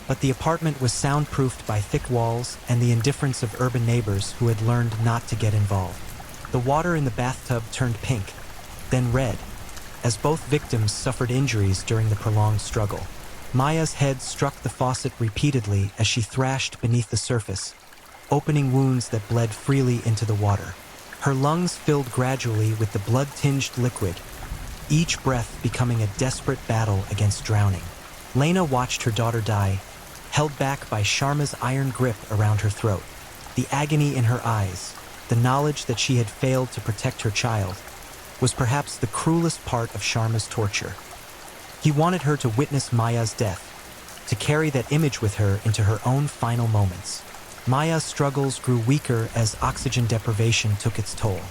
But the apartment was soundproofed by thick walls and the indifference of urban neighbors who had learned not to get involved. The water in the bathtub turned pink, then red, as both victims suffered injuries during the prolonged struggle. Maya's head struck the faucet repeatedly as she thrashed beneath the surface, opening wounds that bled freely into the water. Her lungs filled gradually with the blood-tinged liquid, each breath becoming a desperate battle against drowning. Lena watched her daughter die, held back by Sharma's iron grip around her throat. The agony in her eyes, the knowledge that she had failed to protect her child, was perhaps the cruelest part of Sharma's torture. He wanted her to witness Maya's death, to carry that image with her into her own final moments. Maya's struggles grew weaker as oxygen deprivation took its toll.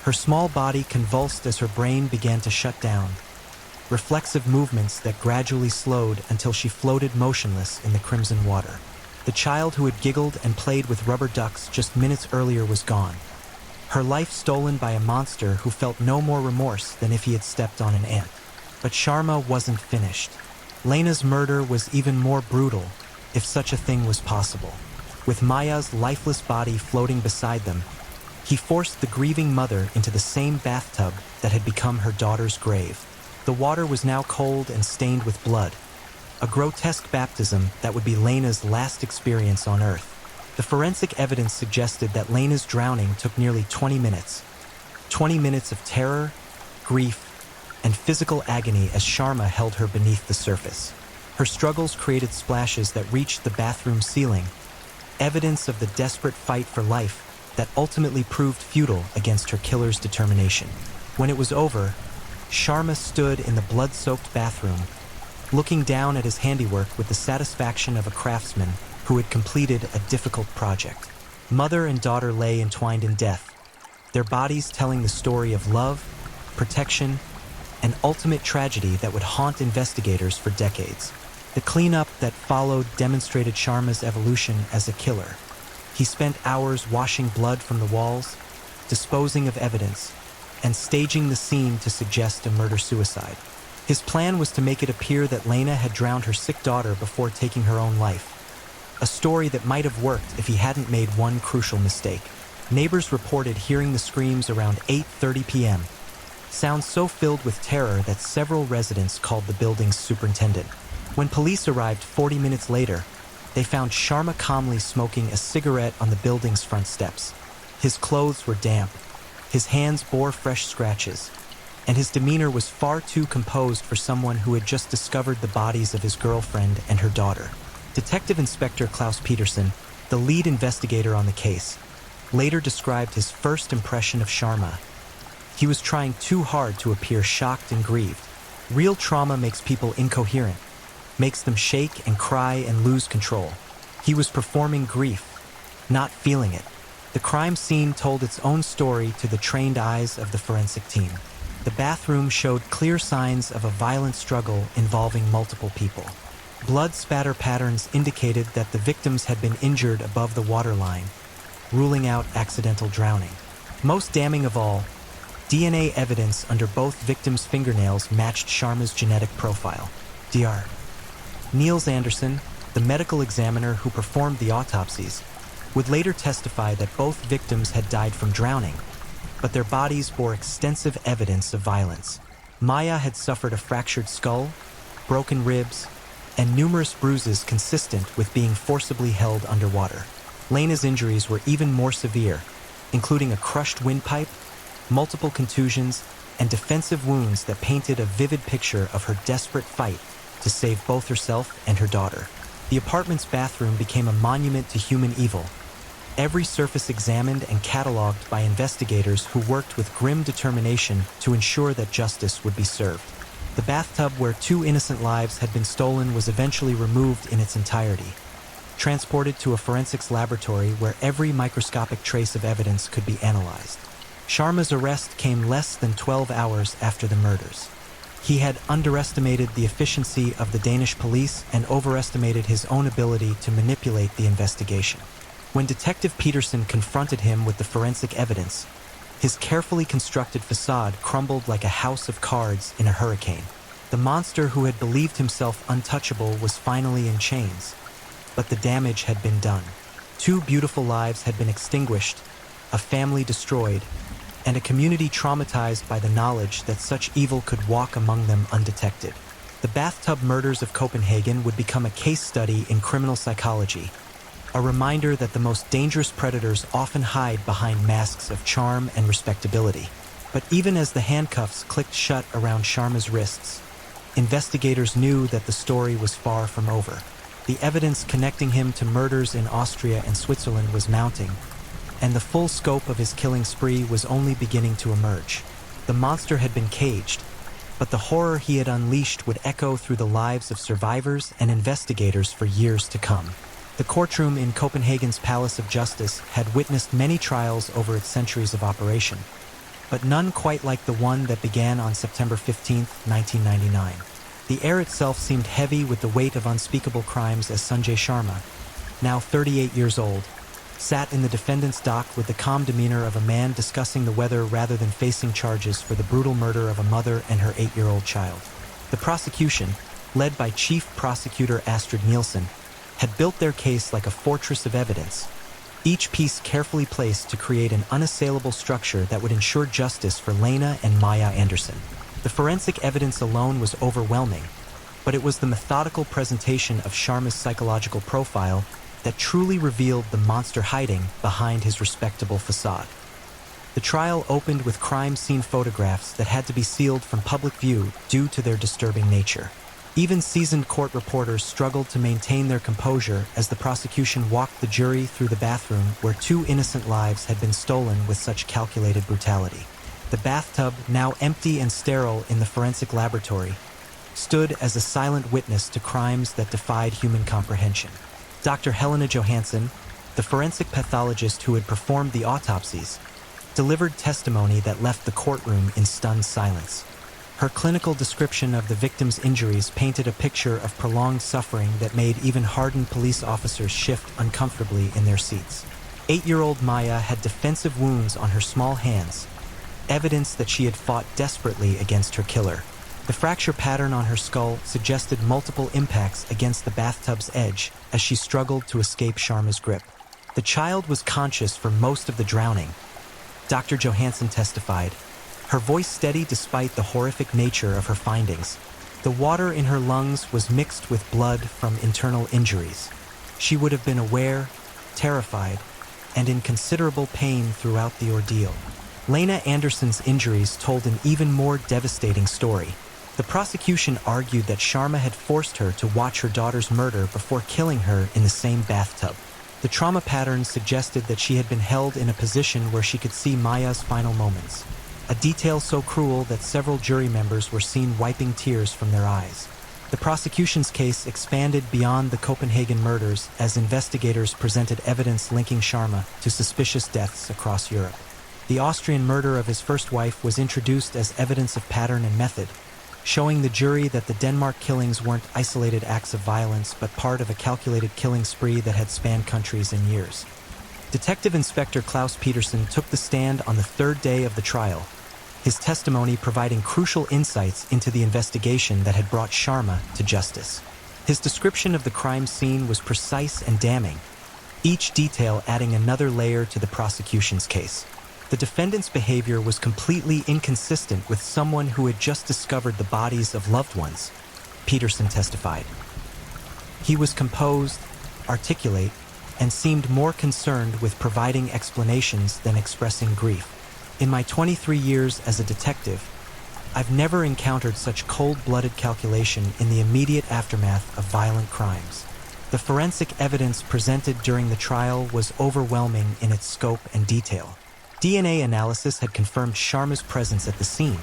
Her small body convulsed as her brain began to shut down, reflexive movements that gradually slowed until she floated motionless in the crimson water. The child who had giggled and played with rubber ducks just minutes earlier was gone, her life stolen by a monster who felt no more remorse than if he had stepped on an ant. But Sharma wasn't finished. Lena's murder was even more brutal, if such a thing was possible. With Maya's lifeless body floating beside them, he forced the grieving mother into the same bathtub that had become her daughter's grave. The water was now cold and stained with blood, a grotesque baptism that would be Lena's last experience on Earth. The forensic evidence suggested that Lena's drowning took nearly 20 minutes. 20 minutes of terror, grief, and physical agony as Sharma held her beneath the surface. Her struggles created splashes that reached the bathroom ceiling, evidence of the desperate fight for life that ultimately proved futile against her killer's determination. When it was over, Sharma stood in the blood-soaked bathroom, looking down at his handiwork with the satisfaction of a craftsman who had completed a difficult project. Mother and daughter lay entwined in death, their bodies telling the story of love, protection, and ultimate tragedy that would haunt investigators for decades. The cleanup that followed demonstrated Sharma's evolution as a killer. He spent hours washing blood from the walls, disposing of evidence, and staging the scene to suggest a murder-suicide. His plan was to make it appear that Lena had drowned her sick daughter before taking her own life, a story that might have worked if he hadn't made one crucial mistake. Neighbors reported hearing the screams around 8:30 p.m., sounds so filled with terror that several residents called the building's superintendent. When police arrived 40 minutes later, they found Sharma calmly smoking a cigarette on the building's front steps. His clothes were damp, his hands bore fresh scratches, and his demeanor was far too composed for someone who had just discovered the bodies of his girlfriend and her daughter. Detective Inspector Klaus Peterson, the lead investigator on the case, later described his first impression of Sharma. He was trying too hard to appear shocked and grieved. Real trauma makes people incoherent, makes them shake and cry and lose control. He was performing grief, not feeling it. The crime scene told its own story to the trained eyes of the forensic team. The bathroom showed clear signs of a violent struggle involving multiple people. Blood spatter patterns indicated that the victims had been injured above the waterline, ruling out accidental drowning. Most damning of all, DNA evidence under both victims' fingernails matched Sharma's genetic profile. Dr. Niels Anderson, the medical examiner who performed the autopsies, would later testify that both victims had died from drowning, but their bodies bore extensive evidence of violence. Maya had suffered a fractured skull, broken ribs, and numerous bruises consistent with being forcibly held underwater. Lena's injuries were even more severe, including a crushed windpipe, multiple contusions, and defensive wounds that painted a vivid picture of her desperate fight to save both herself and her daughter. The apartment's bathroom became a monument to human evil, every surface examined and cataloged by investigators who worked with grim determination to ensure that justice would be served. The bathtub where 2 innocent lives had been stolen was eventually removed in its entirety, transported to a forensics laboratory where every microscopic trace of evidence could be analyzed. Sharma's arrest came less than 12 hours after the murders. He had underestimated the efficiency of the Danish police and overestimated his own ability to manipulate the investigation. When Detective Peterson confronted him with the forensic evidence, his carefully constructed facade crumbled like a house of cards in a hurricane. The monster who had believed himself untouchable was finally in chains, but the damage had been done. 2 beautiful lives had been extinguished, a family destroyed, and a community traumatized by the knowledge that such evil could walk among them undetected. The bathtub murders of Copenhagen would become a case study in criminal psychology, a reminder that the most dangerous predators often hide behind masks of charm and respectability. But even as the handcuffs clicked shut around Sharma's wrists, investigators knew that the story was far from over. The evidence connecting him to murders in Austria and Switzerland was mounting, and the full scope of his killing spree was only beginning to emerge. The monster had been caged, but the horror he had unleashed would echo through the lives of survivors and investigators for years to come. The courtroom in Copenhagen's Palace of Justice had witnessed many trials over its centuries of operation. but none quite like the one that began on September 15, 1999. The air itself seemed heavy with the weight of unspeakable crimes as Sanjay Sharma, now 38 years old, sat in the defendant's dock with the calm demeanor of a man discussing the weather rather than facing charges for the brutal murder of a mother and her 8-year-old child. The prosecution, led by Chief Prosecutor Astrid Nielsen, had built their case like a fortress of evidence, each piece carefully placed to create an unassailable structure that would ensure justice for Lena and Maya Anderson. The forensic evidence alone was overwhelming, but it was the methodical presentation of Sharma's psychological profile that truly revealed the monster hiding behind his respectable facade. The trial opened with crime scene photographs that had to be sealed from public view due to their disturbing nature. Even seasoned court reporters struggled to maintain their composure as the prosecution walked the jury through the bathroom where 2 innocent lives had been stolen with such calculated brutality. The bathtub, now empty and sterile in the forensic laboratory, stood as a silent witness to crimes that defied human comprehension. Dr. Helena Johansson, the forensic pathologist who had performed the autopsies, delivered testimony that left the courtroom in stunned silence. Her clinical description of the victim's injuries painted a picture of prolonged suffering that made even hardened police officers shift uncomfortably in their seats. 8-year-old Maya had defensive wounds on her small hands, evidence that she had fought desperately against her killer. The fracture pattern on her skull suggested multiple impacts against the bathtub's edge as she struggled to escape Sharma's grip. The child was conscious for most of the drowning, Dr. Johansson testified, her voice steady despite the horrific nature of her findings. The water in her lungs was mixed with blood from internal injuries. She would have been aware, terrified, and in considerable pain throughout the ordeal. Lena Anderson's injuries told an even more devastating story. The prosecution argued that Sharma had forced her to watch her daughter's murder before killing her in the same bathtub. The trauma pattern suggested that she had been held in a position where she could see Maya's final moments, a detail so cruel that several jury members were seen wiping tears from their eyes. The prosecution's case expanded beyond the Copenhagen murders as investigators presented evidence linking Sharma to suspicious deaths across Europe. The Austrian murder of his first wife was introduced as evidence of pattern and method, showing the jury that the Denmark killings weren't isolated acts of violence but part of a calculated killing spree that had spanned countries and years. Detective Inspector Klaus Peterson took the stand on the 3rd day of the trial, his testimony providing crucial insights into the investigation that had brought Sharma to justice. His description of the crime scene was precise and damning, each detail adding another layer to the prosecution's case. The defendant's behavior was completely inconsistent with someone who had just discovered the bodies of loved ones, Peterson testified. He was composed, articulate, and seemed more concerned with providing explanations than expressing grief. In my 23 years as a detective, I've never encountered such cold-blooded calculation in the immediate aftermath of violent crimes. The forensic evidence presented during the trial was overwhelming in its scope and detail. DNA analysis had confirmed Sharma's presence at the scene,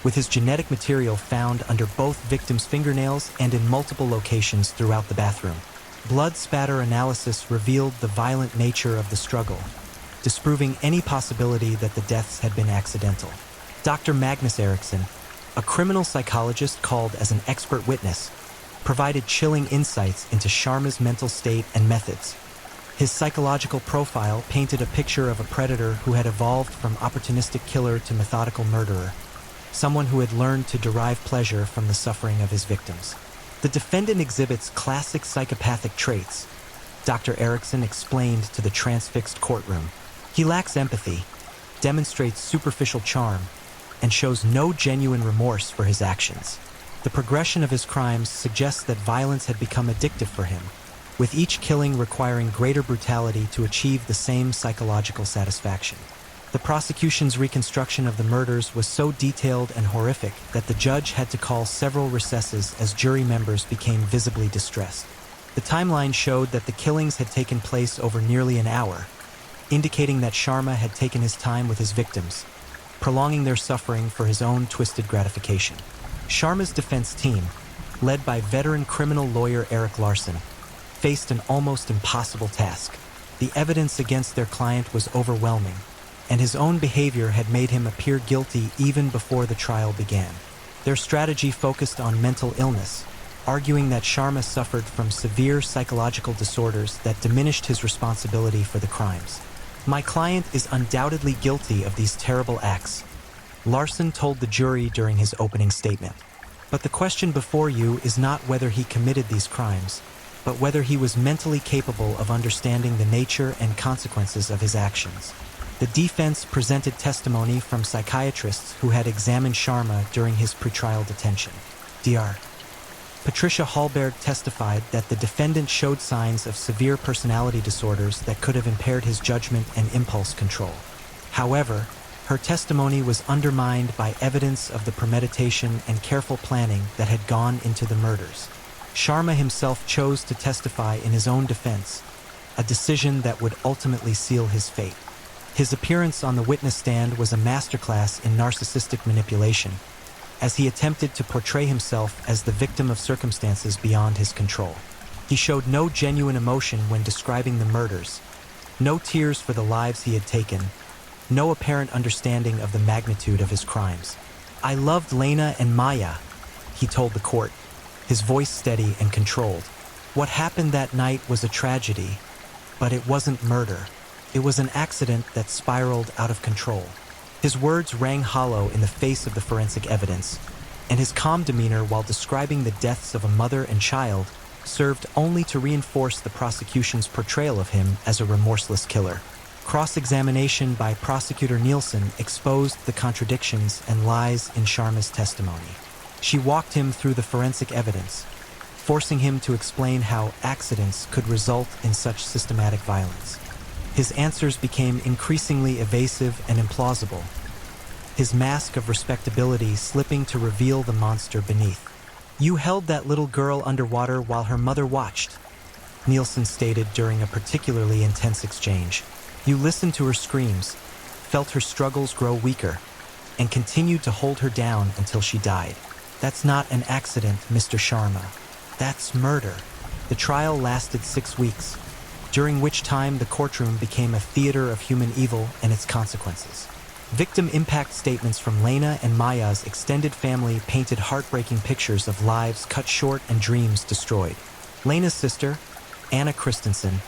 with his genetic material found under both victims' fingernails and in multiple locations throughout the bathroom. Blood spatter analysis revealed the violent nature of the struggle, disproving any possibility that the deaths had been accidental. Dr. Magnus Eriksson, a criminal psychologist called as an expert witness, provided chilling insights into Sharma's mental state and methods. His psychological profile painted a picture of a predator who had evolved from opportunistic killer to methodical murderer, someone who had learned to derive pleasure from the suffering of his victims. The defendant exhibits classic psychopathic traits, Dr. Eriksson explained to the transfixed courtroom. He lacks empathy, demonstrates superficial charm, and shows no genuine remorse for his actions. The progression of his crimes suggests that violence had become addictive for him, with each killing requiring greater brutality to achieve the same psychological satisfaction. The prosecution's reconstruction of the murders was so detailed and horrific that the judge had to call several recesses as jury members became visibly distressed. The timeline showed that the killings had taken place over nearly an hour, indicating that Sharma had taken his time with his victims, prolonging their suffering for his own twisted gratification. Sharma's defense team, led by veteran criminal lawyer Eric Larson, faced an almost impossible task. The evidence against their client was overwhelming, and his own behavior had made him appear guilty even before the trial began. Their strategy focused on mental illness, arguing that Sharma suffered from severe psychological disorders that diminished his responsibility for the crimes. "My client is undoubtedly guilty of these terrible acts," Larson told the jury during his opening statement. "But the question before you is not whether he committed these crimes, but whether he was mentally capable of understanding the nature and consequences of his actions." The defense presented testimony from psychiatrists who had examined Sharma during his pretrial detention. Dr. Patricia Hallberg testified that the defendant showed signs of severe personality disorders that could have impaired his judgment and impulse control. However, her testimony was undermined by evidence of the premeditation and careful planning that had gone into the murders. Sharma himself chose to testify in his own defense, a decision that would ultimately seal his fate. His appearance on the witness stand was a masterclass in narcissistic manipulation, as he attempted to portray himself as the victim of circumstances beyond his control. He showed no genuine emotion when describing the murders, no tears for the lives he had taken, no apparent understanding of the magnitude of his crimes. "I loved Lena and Maya," he told the court, his voice steady and controlled. "What happened that night was a tragedy, but it wasn't murder. It was an accident that spiraled out of control." His words rang hollow in the face of the forensic evidence, and his calm demeanor while describing the deaths of a mother and child served only to reinforce the prosecution's portrayal of him as a remorseless killer. Cross-examination by Prosecutor Nielsen exposed the contradictions and lies in Sharma's testimony. She walked him through the forensic evidence, forcing him to explain how accidents could result in such systematic violence. His answers became increasingly evasive and implausible, his mask of respectability slipping to reveal the monster beneath. "You held that little girl underwater while her mother watched," Nielsen stated during a particularly intense exchange. "You listened to her screams, felt her struggles grow weaker, and continued to hold her down until she died. That's not an accident, Mr. Sharma. That's murder." The trial lasted 6 weeks, during which time the courtroom became a theater of human evil and its consequences. Victim impact statements from Lena and Maya's extended family painted heartbreaking pictures of lives cut short and dreams destroyed. Lena's sister, Anna Christensen,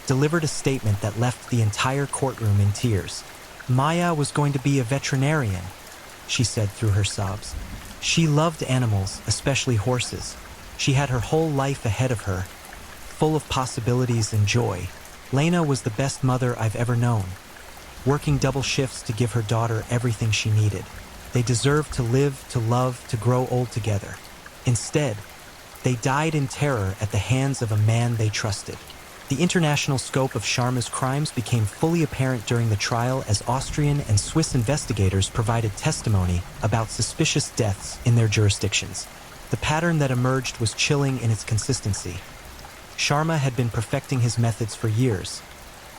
delivered a statement that left the entire courtroom in tears. "Maya was going to be a veterinarian," she said through her sobs. "She loved animals, especially horses. She had her whole life ahead of her, full of possibilities and joy. Lena was the best mother I've ever known, working double shifts to give her daughter everything she needed. They deserved to live, to love, to grow old together. Instead, they died in terror at the hands of a man they trusted." The international scope of Sharma's crimes became fully apparent during the trial as Austrian and Swiss investigators provided testimony about suspicious deaths in their jurisdictions. The pattern that emerged was chilling in its consistency. Sharma had been perfecting his methods for years,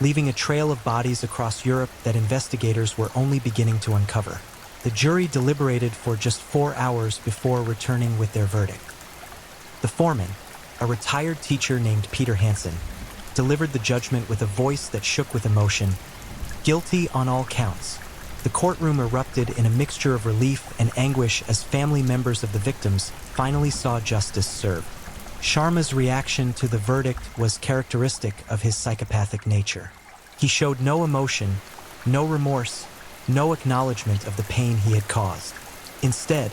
leaving a trail of bodies across Europe that investigators were only beginning to uncover. The jury deliberated for just 4 hours before returning with their verdict. The foreman, a retired teacher named Peter Hansen, delivered the judgment with a voice that shook with emotion. "Guilty on all counts." The courtroom erupted in a mixture of relief and anguish as family members of the victims finally saw justice served. Sharma's reaction to the verdict was characteristic of his psychopathic nature. He showed no emotion, no remorse, no acknowledgement of the pain he had caused. Instead,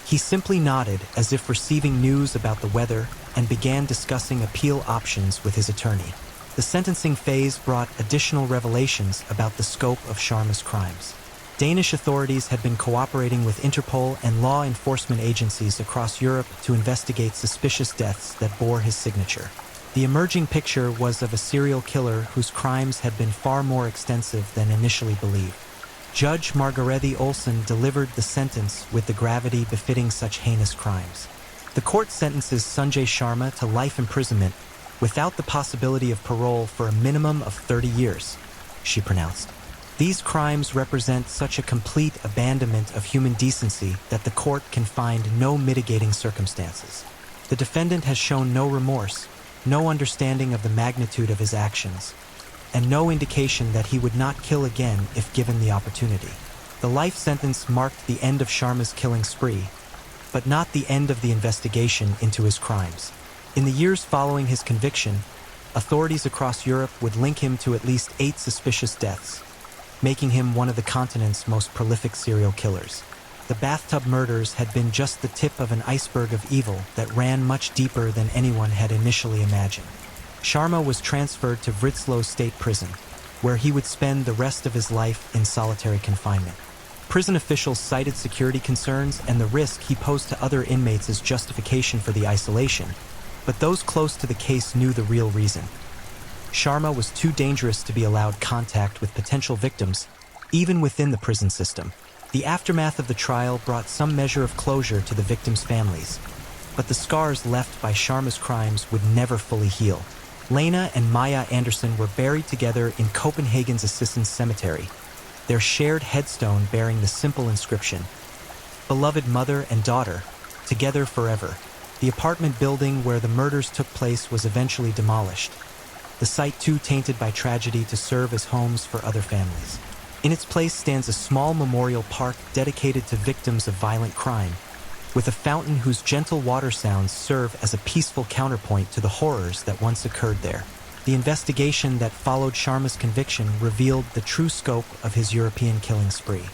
he simply nodded as if receiving news about the weather and began discussing appeal options with his attorney. The sentencing phase brought additional revelations about the scope of Sharma's crimes. Danish authorities had been cooperating with Interpol and law enforcement agencies across Europe to investigate suspicious deaths that bore his signature. The emerging picture was of a serial killer whose crimes had been far more extensive than initially believed. Judge Margarethe Olsen delivered the sentence with the gravity befitting such heinous crimes. The court sentences Sanjay Sharma to life imprisonment without the possibility of parole for a minimum of 30 years, she pronounced. These crimes represent such a complete abandonment of human decency that the court can find no mitigating circumstances. The defendant has shown no remorse, no understanding of the magnitude of his actions. and no indication that he would not kill again if given the opportunity. The life sentence marked the end of Sharma's killing spree, but not the end of the investigation into his crimes. In the years following his conviction, authorities across Europe would link him to at least 8 suspicious deaths, making him one of the continent's most prolific serial killers. The bathtub murders had been just the tip of an iceberg of evil that ran much deeper than anyone had initially imagined. Sharma was transferred to Vritzlow State Prison, where he would spend the rest of his life in solitary confinement. Prison officials cited security concerns and the risk he posed to other inmates as justification for the isolation, but those close to the case knew the real reason. Sharma was too dangerous to be allowed contact with potential victims, even within the prison system. The aftermath of the trial brought some measure of closure to the victims' families, but the scars left by Sharma's crimes would never fully heal. Lena and Maya Anderson were buried together in Copenhagen's Assistens Cemetery, their shared headstone bearing the simple inscription, "Beloved mother and daughter, together forever." The apartment building where the murders took place was eventually demolished, the site too tainted by tragedy to serve as homes for other families. In its place stands a small memorial park dedicated to victims of violent crime, with a fountain whose gentle water sounds serve as a peaceful counterpoint to the horrors that once occurred there. The investigation that followed Sharma's conviction revealed the true scope of his European killing spree.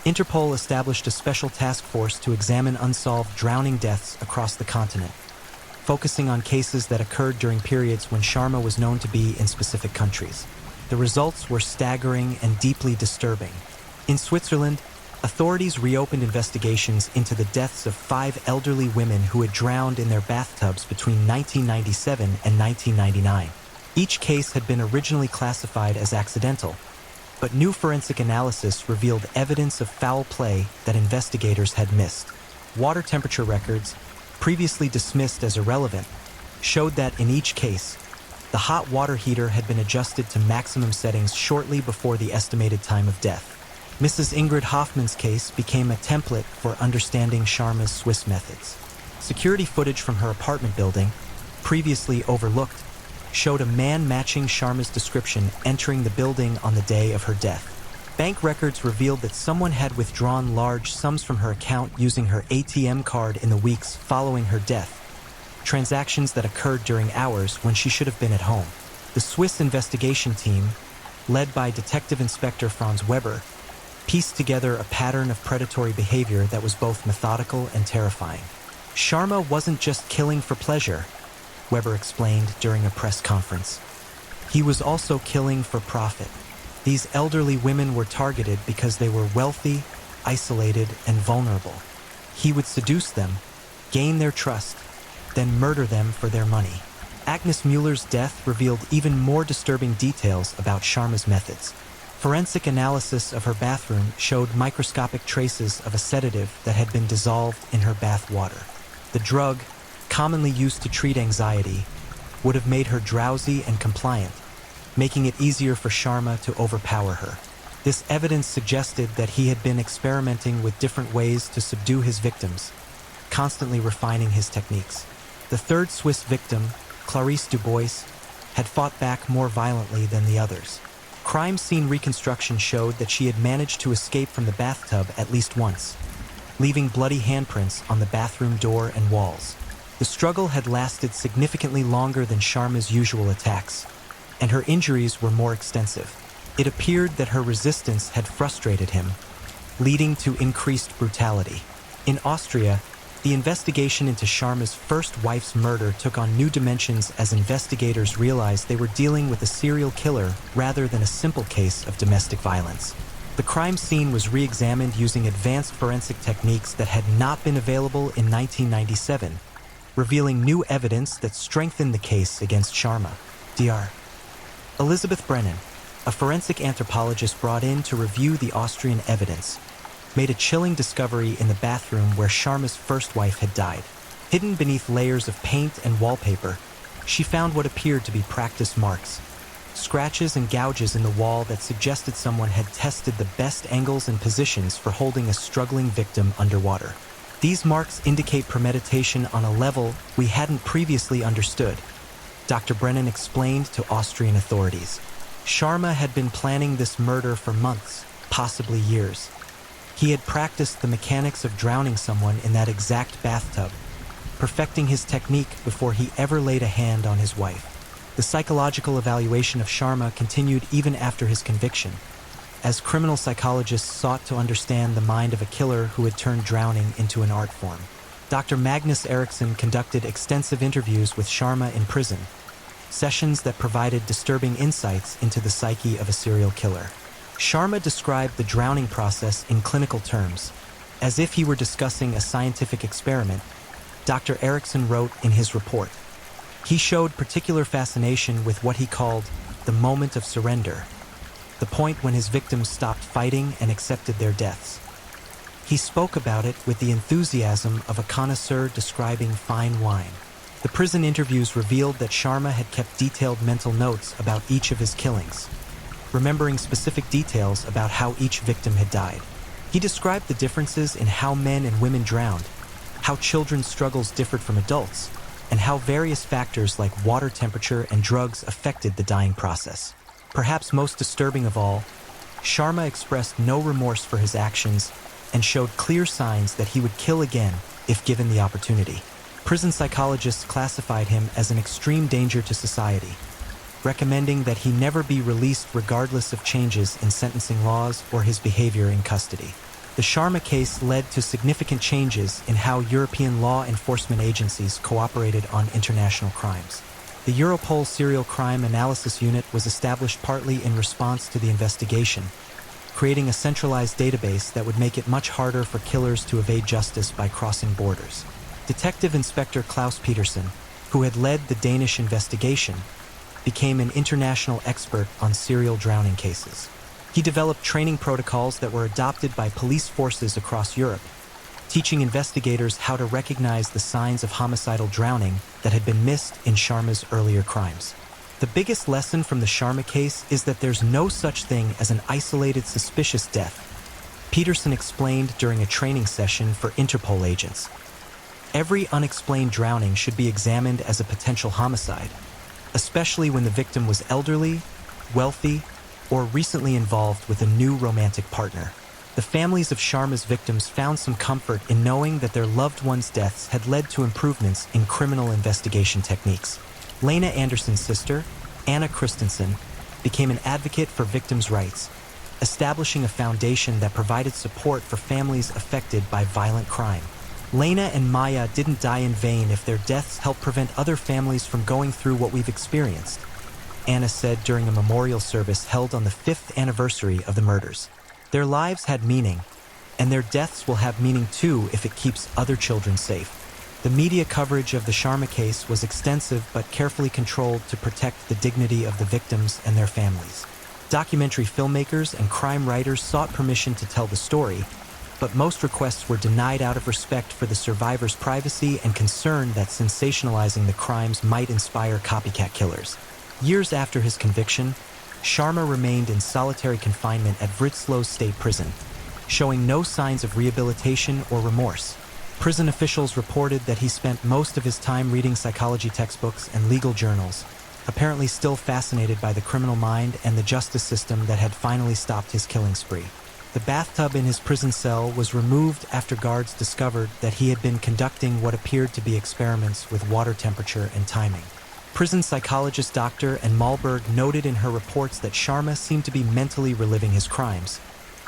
Interpol established a special task force to examine unsolved drowning deaths across the continent, focusing on cases that occurred during periods when Sharma was known to be in specific countries. The results were staggering and deeply disturbing. In Switzerland, authorities reopened investigations into the deaths of 5 elderly women who had drowned in their bathtubs between 1997 and 1999. Each case had been originally classified as accidental, but new forensic analysis revealed evidence of foul play that investigators had missed. Water temperature records, previously dismissed as irrelevant, showed that in each case, the hot water heater had been adjusted to maximum settings shortly before the estimated time of death. Mrs. Ingrid Hoffman's case became a template for understanding Sharma's Swiss methods. Security footage from her apartment building, previously overlooked, showed a man matching Sharma's description entering the building on the day of her death. Bank records revealed that someone had withdrawn large sums from her account using her ATM card in the weeks following her death, transactions that occurred during hours when she should have been at home. The Swiss investigation team, led by Detective Inspector Franz Weber, pieced together a pattern of predatory behavior that was both methodical and terrifying. Sharma wasn't just killing for pleasure, Weber explained during a press conference. He was also killing for profit. These elderly women were targeted because they were wealthy, isolated, and vulnerable. He would seduce them, gain their trust, then murder them for their money. Agnes Mueller's death revealed even more disturbing details about Sharma's methods. Forensic analysis of her bathroom showed microscopic traces of a sedative that had been dissolved in her bath water. The drug, commonly used to treat anxiety, would have made her drowsy and compliant, making it easier for Sharma to overpower her. This evidence suggested that he had been experimenting with different ways to subdue his victims, constantly refining his techniques. The third Swiss victim, Clarice Dubois, had fought back more violently than the others. Crime scene reconstruction showed that she had managed to escape from the bathtub at least once, leaving bloody handprints on the bathroom door and walls. The struggle had lasted significantly longer than Sharma's usual attacks, and her injuries were more extensive. It appeared that her resistance had frustrated him, leading to increased brutality. In Austria, the investigation into Sharma's first wife's murder took on new dimensions as investigators realized they were dealing with a serial killer rather than a simple case of domestic violence. The crime scene was re-examined using advanced forensic techniques that had not been available in 1997, revealing new evidence that strengthened the case against Sharma. Dr. Elizabeth Brennan, a forensic anthropologist brought in to review the Austrian evidence, made a chilling discovery in the bathroom where Sharma's first wife had died. Hidden beneath layers of paint and wallpaper, she found what appeared to be practice marks, scratches and gouges in the wall that suggested someone had tested the best angles and positions for holding a struggling victim underwater. These marks indicate premeditation on a level we hadn't previously understood, Dr. Brennan explained to Austrian authorities. Sharma had been planning this murder for months, possibly years. He had practiced the mechanics of drowning someone in that exact bathtub, perfecting his technique before he ever laid a hand on his wife. The psychological evaluation of Sharma continued even after his conviction, as criminal psychologists sought to understand the mind of a killer who had turned drowning into an art form. Dr. Magnus Eriksson conducted extensive interviews with Sharma in prison, sessions that provided disturbing insights into the psyche of a serial killer. Sharma described the drowning process in clinical terms, as if he were discussing a scientific experiment. Dr. Eriksson wrote in his report. He showed particular fascination with what he called the moment of surrender, the point when his victims stopped fighting and accepted their deaths. He spoke about it with the enthusiasm of a connoisseur describing fine wine. The prison interviews revealed that Sharma had kept detailed mental notes about each of his killings, remembering specific details about how each victim had died. He described the differences in how men and women drowned, how children's struggles differed from adults, and how various factors like water temperature and drugs affected the dying process. Perhaps most disturbing of all, Sharma expressed no remorse for his actions and showed clear signs that he would kill again if given the opportunity. Prison psychologists classified him as an extreme danger to society, recommending that he never be released regardless of changes in sentencing laws or his behavior in custody. The Sharma case led to significant changes in how European law enforcement agencies cooperated on international crimes. The Europol Serial Crime Analysis Unit was established partly in response to the investigation, creating a centralized database that would make it much harder for killers to evade justice by crossing borders. Detective Inspector Klaus Petersen, who had led the Danish investigation, became an international expert on serial drowning cases. He developed training protocols that were adopted by police forces across Europe, teaching investigators how to recognize the signs of homicidal drowning that had been missed in Sharma's earlier crimes. The biggest lesson from the Sharma case is that there's no such thing as an isolated suspicious death, Petersen explained during a training session for Interpol agents. Every unexplained drowning should be examined as a potential homicide, especially when the victim was elderly, wealthy, or recently involved with a new romantic partner. The families of Sharma's victims found some comfort in knowing that their loved ones' deaths had led to improvements in criminal investigation techniques. Lena Anderson's sister, Anna Christensen, became an advocate for victims' rights, establishing a foundation that provided support for families affected by violent crime. Lena and Maya didn't die in vain if their deaths helped prevent other families from going through what we've experienced, Anna said during a memorial service held on the 5th anniversary of the murders. Their lives had meaning, and their deaths will have meaning too if it keeps other children safe. The media coverage of the Sharma case was extensive but carefully controlled to protect the dignity of the victims and their families. Documentary filmmakers and crime writers sought permission to tell the story, but most requests were denied out of respect for the survivors' privacy and concern that sensationalizing the crimes might inspire copycat killers. Years after his conviction, Sharma remained in solitary confinement at Vritzlow State Prison, showing no signs of rehabilitation or remorse. Prison officials reported that he spent most of his time reading psychology textbooks and legal journals, apparently still fascinated by the criminal mind and the justice system that had finally stopped his killing spree. The bathtub in his prison cell was removed after guards discovered that he had been conducting what appeared to be experiments with water temperature and timing. Prison psychologist Dr. Anne Malberg noted in her reports that Sharma seemed to be mentally reliving his crimes,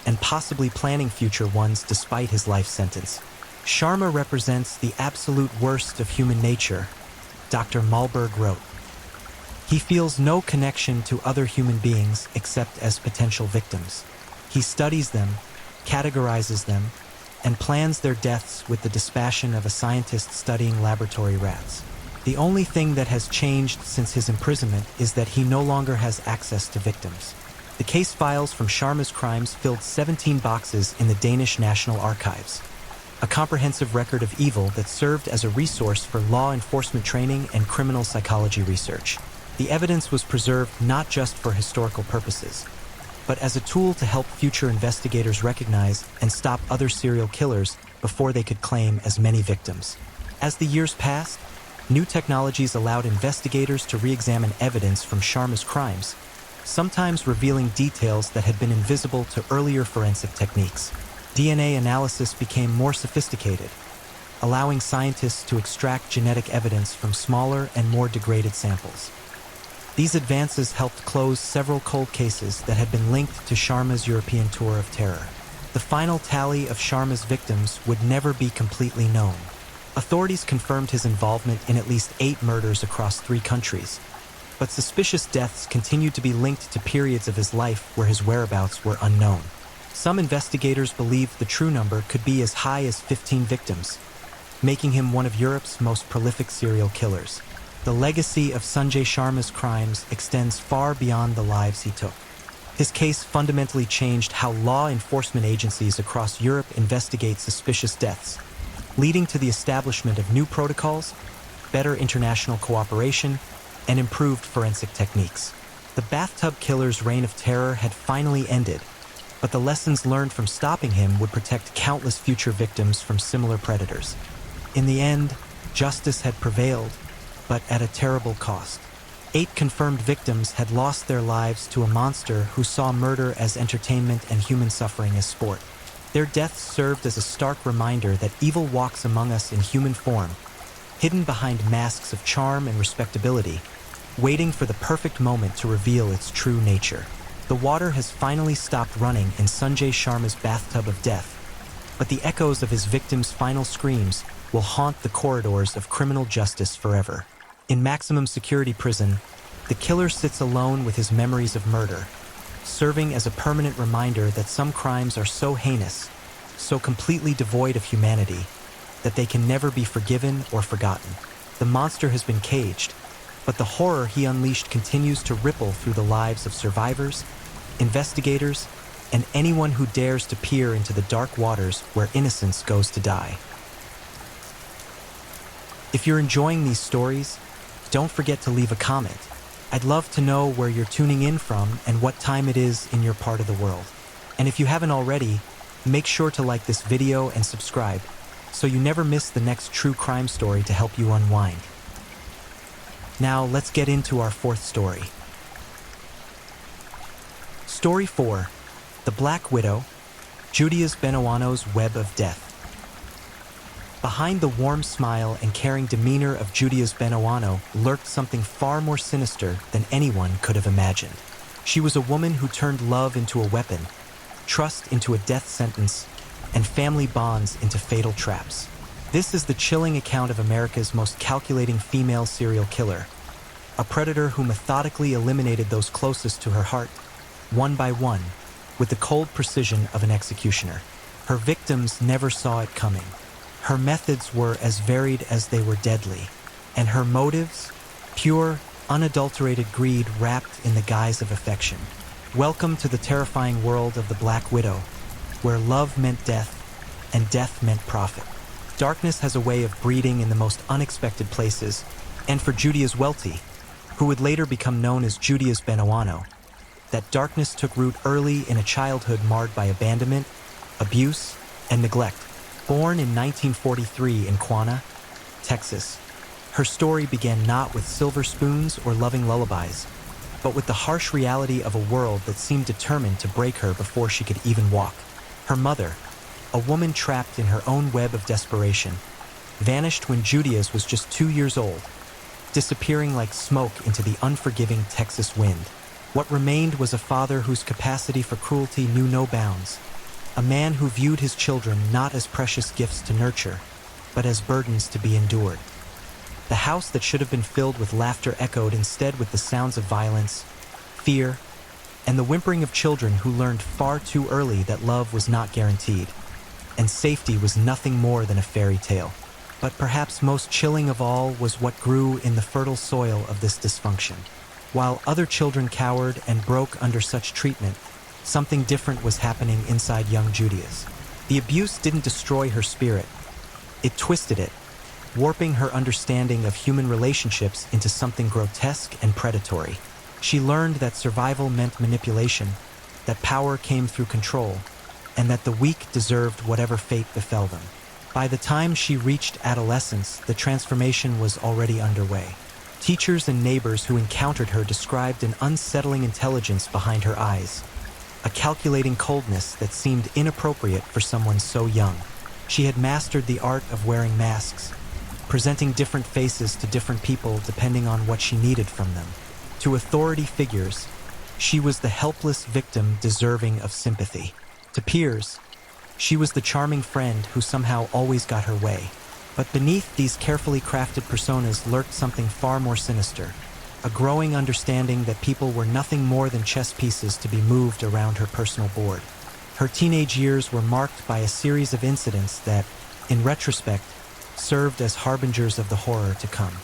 and possibly planning future ones despite his life sentence. Sharma represents the absolute worst of human nature, Dr. Malberg wrote. He feels no connection to other human beings except as potential victims. He studies them, categorizes them, and plans their deaths with the dispassion of a scientist studying laboratory rats. The only thing that has changed since his imprisonment is that he no longer has access to victims. The case files from Sharma's crimes filled 17 boxes in the Danish National Archives, a comprehensive record of evil that served as a resource for law enforcement training and criminal psychology research. The evidence was preserved not just for historical purposes, but as a tool to help future investigators recognize and stop other serial killers before they could claim as many victims. As the years passed, new technologies allowed investigators to re-examine evidence from Sharma's crimes, sometimes revealing details that had been invisible to earlier forensic techniques. DNA analysis became more sophisticated, allowing scientists to extract genetic evidence from smaller and more degraded samples. These advances helped close several cold cases that had been linked to Sharma's European tour of terror. The final tally of Sharma's victims would never be completely known. Authorities confirmed his involvement in at least 8 murders across 3 countries, but suspicious deaths continued to be linked to periods of his life where his whereabouts were unknown. Some investigators believed the true number could be as high as 15 victims, making him one of Europe's most prolific serial killers. The legacy of Sanjay Sharma's crimes extends far beyond the lives he took. His case fundamentally changed how law enforcement agencies across Europe investigate suspicious deaths, leading to the establishment of new protocols, better international cooperation, and improved forensic techniques. The bathtub killer's reign of terror had finally ended, but the lessons learned from stopping him would protect countless future victims from similar predators. In the end, justice had prevailed, but at a terrible cost. 8 confirmed victims had lost their lives to a monster who saw murder as entertainment and human suffering as sport. Their deaths served as a stark reminder that evil walks among us in human form, hidden behind masks of charm and respectability, waiting for the perfect moment to reveal its true nature. The water has finally stopped running in Sanjay Sharma's bathtub of death, but the echoes of his victims' final screams will haunt the corridors of criminal justice forever. In maximum security prison, the killer sits alone with his memories of murder, serving as a permanent reminder that some crimes are so heinous, so completely devoid of humanity, that they can never be forgiven or forgotten. The monster has been caged, but the horror he unleashed continues to ripple through the lives of survivors, investigators, and anyone who dares to peer into the dark waters where innocence goes to die. If you're enjoying these stories, don't forget to leave a comment. I'd love to know where you're tuning in from and what time it is in your part of the world. And if you haven't already, make sure to like this video and subscribe so you never miss the next true crime story to help you unwind. Now let's get into our 4th story. Story 4. The Black Widow, Judias Benoano's Web of Death. Behind the warm smile and caring demeanor of Judias Benoano lurked something far more sinister than anyone could have imagined. She was a woman who turned love into a weapon, trust into a death sentence, and family bonds into fatal traps. This is the chilling account of America's most calculating female serial killer, a predator who methodically eliminated those closest to her heart, one by one, with the cold precision of an executioner. Her victims never saw it coming. Her methods were as varied as they were deadly, and her motives, pure, unadulterated greed wrapped in the guise of affection. Welcome to the terrifying world of the Black Widow, where love meant death and death meant profit. Darkness has a way of breeding in the most unexpected places, and for Judias Welty, who would later become known as Judias Benoano, that darkness took root early in a childhood marred by abandonment, abuse, and neglect. Born in 1943 in Quanah, Texas, her story began not with silver spoons or loving lullabies, but with the harsh reality of a world that seemed determined to break her before she could even walk. Her mother, a woman trapped in her own web of desperation, vanished when Judias was just 2 years old, disappearing like smoke into the unforgiving Texas wind. What remained was a father whose capacity for cruelty knew no bounds, a man who viewed his children not as precious gifts to nurture, but as burdens to be endured. The house that should have been filled with laughter echoed instead with the sounds of violence, fear, and the whimpering of children who learned far too early that love was not guaranteed, and safety was nothing more than a fairy tale. But perhaps most chilling of all was what grew in the fertile soil of this dysfunction. While other children cowered and broke under such treatment, something different was happening inside young Judias. The abuse didn't destroy her spirit. It twisted it, warping her understanding of human relationships into something grotesque and predatory. She learned that survival meant manipulation, that power came through control, and that the weak deserved whatever fate befell them. By the time she reached adolescence, the transformation was already underway. Teachers and neighbors who encountered her described an unsettling intelligence behind her eyes, a calculating coldness that seemed inappropriate for someone so young. She had mastered the art of wearing masks, presenting different faces to different people depending on what she needed from them. To authority figures, she was the helpless victim deserving of sympathy. To peers, she was the charming friend who somehow always got her way. But beneath these carefully crafted personas lurked something far more sinister, a growing understanding that people were nothing more than chess pieces to be moved around her personal board. Her teenage years were marked by a series of incidents that, in retrospect, served as harbingers of the horror to come.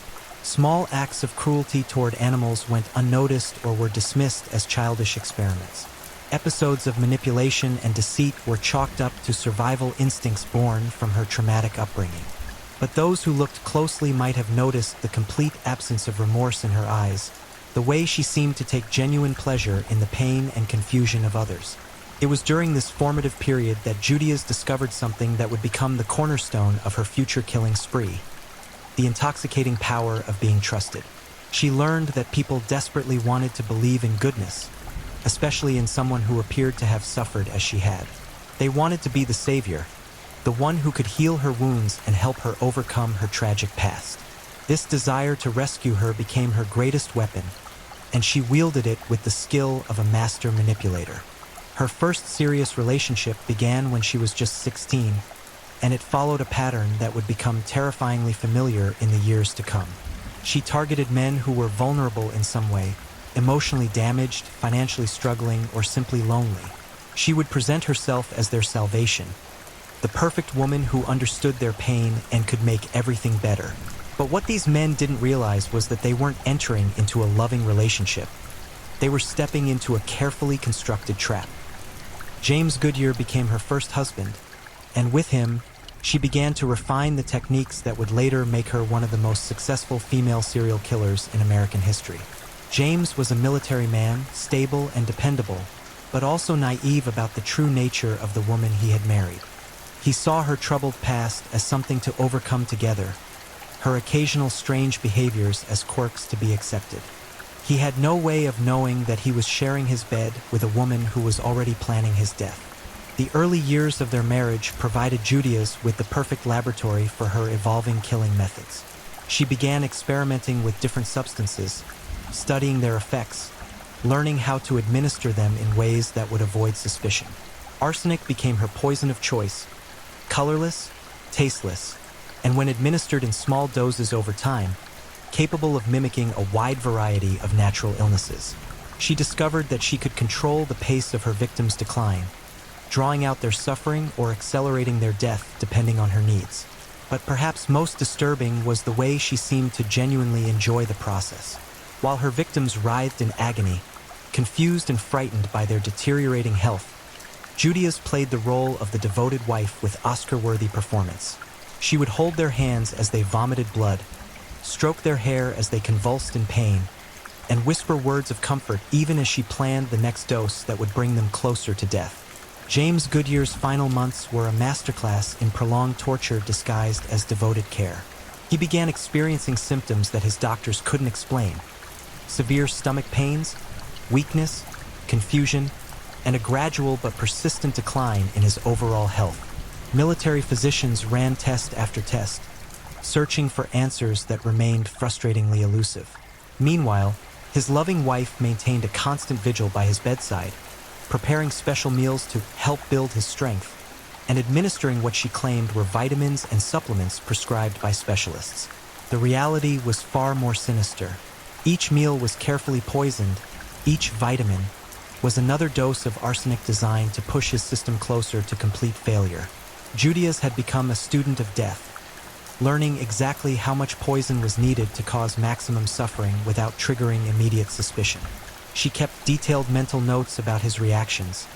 Small acts of cruelty toward animals went unnoticed or were dismissed as childish experiments. Episodes of manipulation and deceit were chalked up to survival instincts born from her traumatic upbringing. But those who looked closely might have noticed the complete absence of remorse in her eyes, the way she seemed to take genuine pleasure in the pain and confusion of others. It was during this formative period that Judias discovered something that would become the cornerstone of her future killing spree: the intoxicating power of being trusted. She learned that people desperately wanted to believe in goodness, especially in someone who appeared to have suffered as she had. They wanted to be the savior, the one who could heal her wounds and help her overcome her tragic past. This desire to rescue her became her greatest weapon, and she wielded it with the skill of a master manipulator. Her first serious relationship began when she was just 16, and it followed a pattern that would become terrifyingly familiar in the years to come. She targeted men who were vulnerable in some way, emotionally damaged, financially struggling, or simply lonely. She would present herself as their salvation, the perfect woman who understood their pain and could make everything better. But what these men didn't realize was that they weren't entering into a loving relationship. They were stepping into a carefully constructed trap. James Goodyear became her first husband, and with him, she began to refine the techniques that would later make her one of the most successful female serial killers in American history. James was a military man, stable and dependable, but also naive about the true nature of the woman he had married. He saw her troubled past as something to overcome together, her occasional strange behaviors as quirks to be accepted. He had no way of knowing that he was sharing his bed with a woman who was already planning his death. The early years of their marriage provided Judias with the perfect laboratory for her evolving killing methods. She began experimenting with different substances, studying their effects, learning how to administer them in ways that would avoid suspicion. Arsenic became her poison of choice, colorless, tasteless, and when administered in small doses over time, capable of mimicking a wide variety of natural illnesses. She discovered that she could control the pace of her victims' decline, drawing out their suffering or accelerating their death depending on her needs. But perhaps most disturbing was the way she seemed to genuinely enjoy the process. While her victims writhed in agony, confused and frightened by their deteriorating health, Judias played the role of the devoted wife with Oscar-worthy performance. She would hold their hands as they vomited blood, stroke their hair as they convulsed in pain, and whisper words of comfort even as she planned the next dose that would bring them closer to death. James Goodyear's final months were a masterclass in prolonged torture disguised as devoted care. He began experiencing symptoms that his doctors couldn't explain: severe stomach pains, weakness, confusion, and a gradual but persistent decline in his overall health. Military physicians ran test after test, searching for answers that remained frustratingly elusive. Meanwhile, his loving wife maintained a constant vigil by his bedside, preparing special meals to help build his strength, and administering what she claimed were vitamins and supplements prescribed by specialists. The reality was far more sinister. Each meal was carefully poisoned. Each vitamin was another dose of arsenic designed to push his system closer to complete failure. Judias had become a student of death, learning exactly how much poison was needed to cause maximum suffering without triggering immediate suspicion. She kept detailed mental notes about his reactions,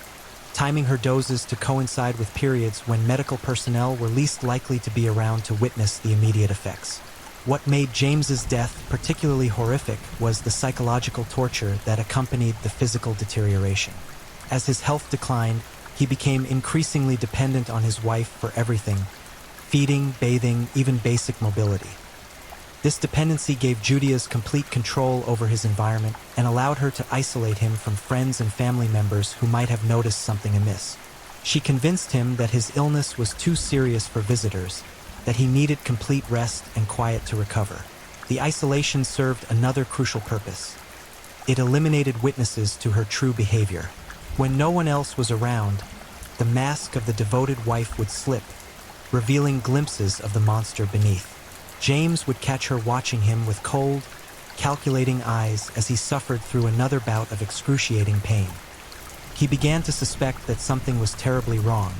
timing her doses to coincide with periods when medical personnel were least likely to be around to witness the immediate effects. What made James's death particularly horrific was the psychological torture that accompanied the physical deterioration. As his health declined, he became increasingly dependent on his wife for everything: feeding, bathing, even basic mobility. This dependency gave Judia's complete control over his environment and allowed her to isolate him from friends and family members who might have noticed something amiss. She convinced him that his illness was too serious for visitors, that he needed complete rest and quiet to recover. The isolation served another crucial purpose. It eliminated witnesses to her true behavior. When no one else was around, the mask of the devoted wife would slip, revealing glimpses of the monster beneath. James would catch her watching him with cold, calculating eyes as he suffered through another bout of excruciating pain. He began to suspect that something was terribly wrong,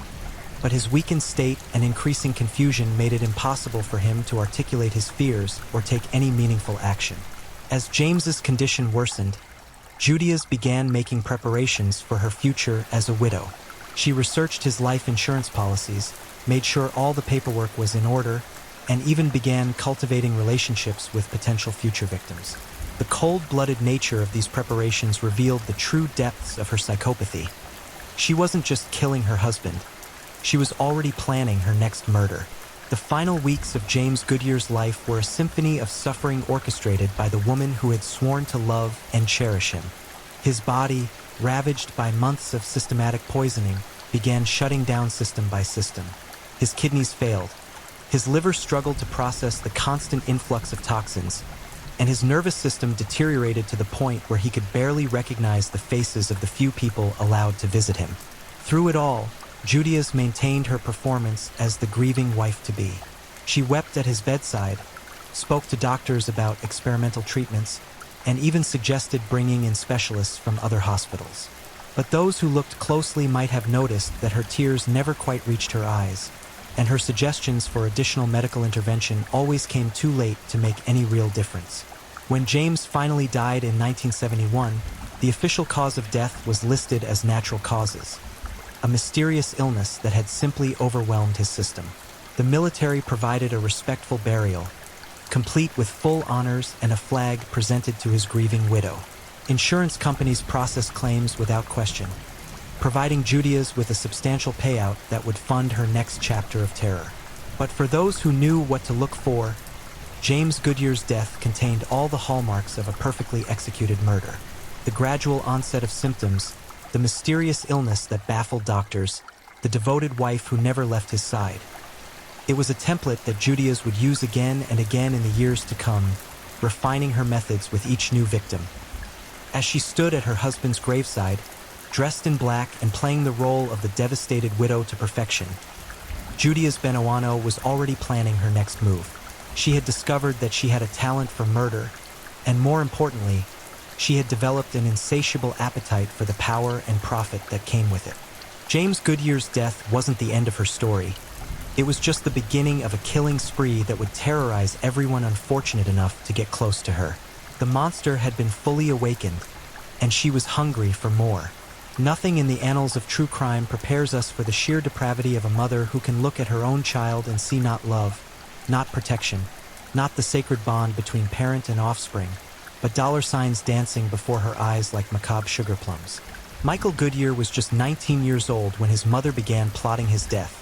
but his weakened state and increasing confusion made it impossible for him to articulate his fears or take any meaningful action. As James's condition worsened, Judias began making preparations for her future as a widow. She researched his life insurance policies, made sure all the paperwork was in order, and even began cultivating relationships with potential future victims. The cold-blooded nature of these preparations revealed the true depths of her psychopathy. She wasn't just killing her husband. She was already planning her next murder. The final weeks of James Goodyear's life were a symphony of suffering orchestrated by the woman who had sworn to love and cherish him. His body, ravaged by months of systematic poisoning, began shutting down system by system. His kidneys failed. His liver struggled to process the constant influx of toxins, and his nervous system deteriorated to the point where he could barely recognize the faces of the few people allowed to visit him. Through it all, Judias maintained her performance as the grieving wife-to-be. She wept at his bedside, spoke to doctors about experimental treatments, and even suggested bringing in specialists from other hospitals. But those who looked closely might have noticed that her tears never quite reached her eyes, and her suggestions for additional medical intervention always came too late to make any real difference. When James finally died in 1971, the official cause of death was listed as natural causes, a mysterious illness that had simply overwhelmed his system. The military provided a respectful burial, complete with full honors and a flag presented to his grieving widow. Insurance companies processed claims without question, providing Judias with a substantial payout that would fund her next chapter of terror. But for those who knew what to look for, James Goodyear's death contained all the hallmarks of a perfectly executed murder. The gradual onset of symptoms, the mysterious illness that baffled doctors, the devoted wife who never left his side. It was a template that Judias would use again and again in the years to come, refining her methods with each new victim. As she stood at her husband's graveside, dressed in black and playing the role of the devastated widow to perfection, Judias Benoano was already planning her next move. She had discovered that she had a talent for murder, and more importantly, she had developed an insatiable appetite for the power and profit that came with it. James Goodyear's death wasn't the end of her story. It was just the beginning of a killing spree that would terrorize everyone unfortunate enough to get close to her. The monster had been fully awakened, and she was hungry for more. Nothing in the annals of true crime prepares us for the sheer depravity of a mother who can look at her own child and see not love, not protection, not the sacred bond between parent and offspring, but dollar signs dancing before her eyes like macabre sugar plums. Michael Goodyear was just 19 years old when his mother began plotting his death.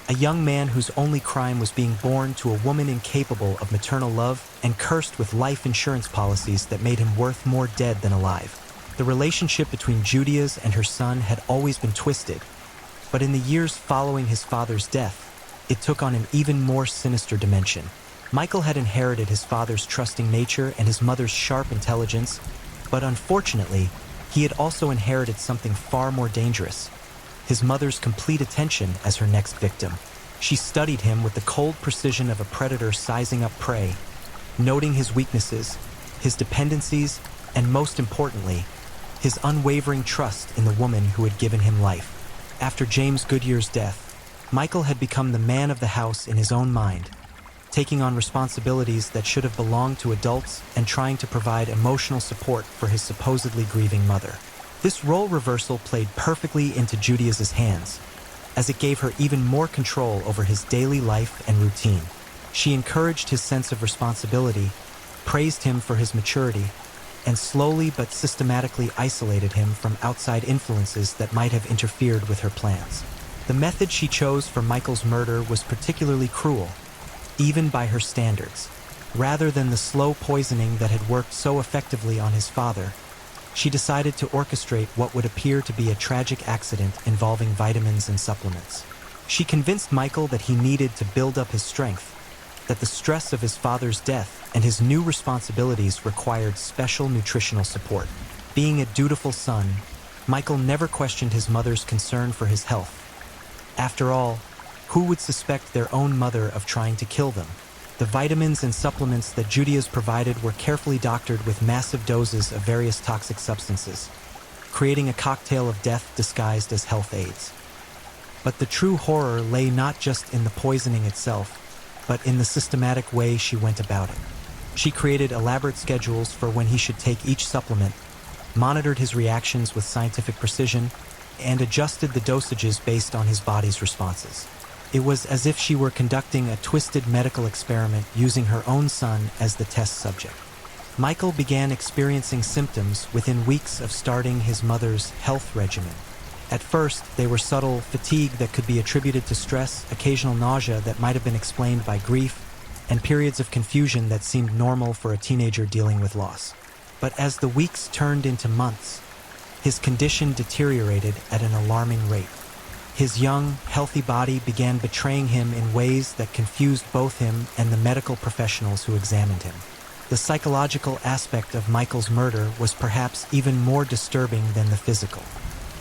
A young man whose only crime was being born to a woman incapable of maternal love and cursed with life insurance policies that made him worth more dead than alive. The relationship between Judias and her son had always been twisted, but in the years following his father's death, it took on an even more sinister dimension. Michael had inherited his father's trusting nature and his mother's sharp intelligence, but unfortunately, he had also inherited something far more dangerous: his mother's complete attention as her next victim. She studied him with the cold precision of a predator sizing up prey, noting his weaknesses, his dependencies, and most importantly, his unwavering trust in the woman who had given him life. After James Goodyear's death, Michael had become the man of the house in his own mind, taking on responsibilities that should have belonged to adults and trying to provide emotional support for his supposedly grieving mother. This role reversal played perfectly into Judias's hands, as it gave her even more control over his daily life and routine. She encouraged his sense of responsibility, praised him for his maturity, and slowly but systematically isolated him from outside influences that might have interfered with her plans. The method she chose for Michael's murder was particularly cruel, even by her standards. Rather than the slow poisoning that had worked so effectively on his father, she decided to orchestrate what would appear to be a tragic accident involving vitamins and supplements. She convinced Michael that he needed to build up his strength, that the stress of his father's death and his new responsibilities required special nutritional support. Being a dutiful son, Michael never questioned his mother's concern for his health. After all, who would suspect their own mother of trying to kill them? The vitamins and supplements that Judia's provided were carefully doctored with massive doses of various toxic substances, creating a cocktail of death disguised as health aids. But the true horror lay not just in the poisoning itself, but in the systematic way she went about it. She created elaborate schedules for when he should take each supplement, monitored his reactions with scientific precision, and adjusted the dosages based on his body's responses. It was as if she were conducting a twisted medical experiment using her own son as the test subject. Michael began experiencing symptoms within weeks of starting his mother's health regimen. At first, they were subtle fatigue that could be attributed to stress, occasional nausea that might have been explained by grief, and periods of confusion that seemed normal for a teenager dealing with loss. But as the weeks turned into months, his condition deteriorated at an alarming rate. His young, healthy body began betraying him in ways that confused both him and the medical professionals who examined him. The psychological aspect of Michael's murder was perhaps even more disturbing than the physical.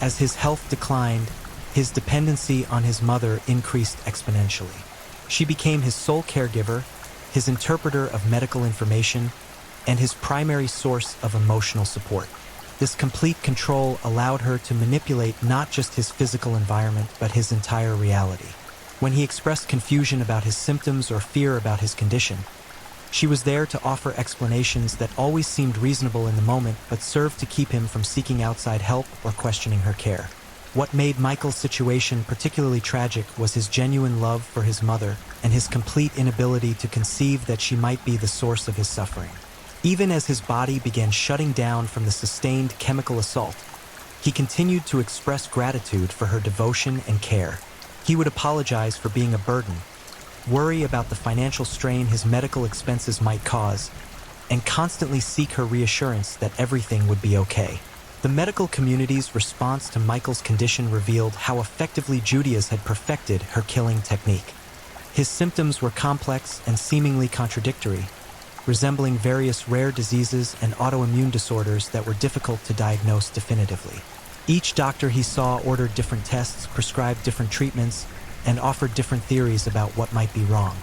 As his health declined, his dependency on his mother increased exponentially. She became his sole caregiver, his interpreter of medical information, and his primary source of emotional support. This complete control allowed her to manipulate not just his physical environment, but his entire reality. When he expressed confusion about his symptoms or fear about his condition, she was there to offer explanations that always seemed reasonable in the moment, but served to keep him from seeking outside help or questioning her care. What made Michael's situation particularly tragic was his genuine love for his mother and his complete inability to conceive that she might be the source of his suffering. Even as his body began shutting down from the sustained chemical assault, he continued to express gratitude for her devotion and care. He would apologize for being a burden, worry about the financial strain his medical expenses might cause, and constantly seek her reassurance that everything would be okay. The medical community's response to Michael's condition revealed how effectively Judia's had perfected her killing technique. His symptoms were complex and seemingly contradictory, resembling various rare diseases and autoimmune disorders that were difficult to diagnose definitively. Each doctor he saw ordered different tests, prescribed different treatments, and offered different theories about what might be wrong.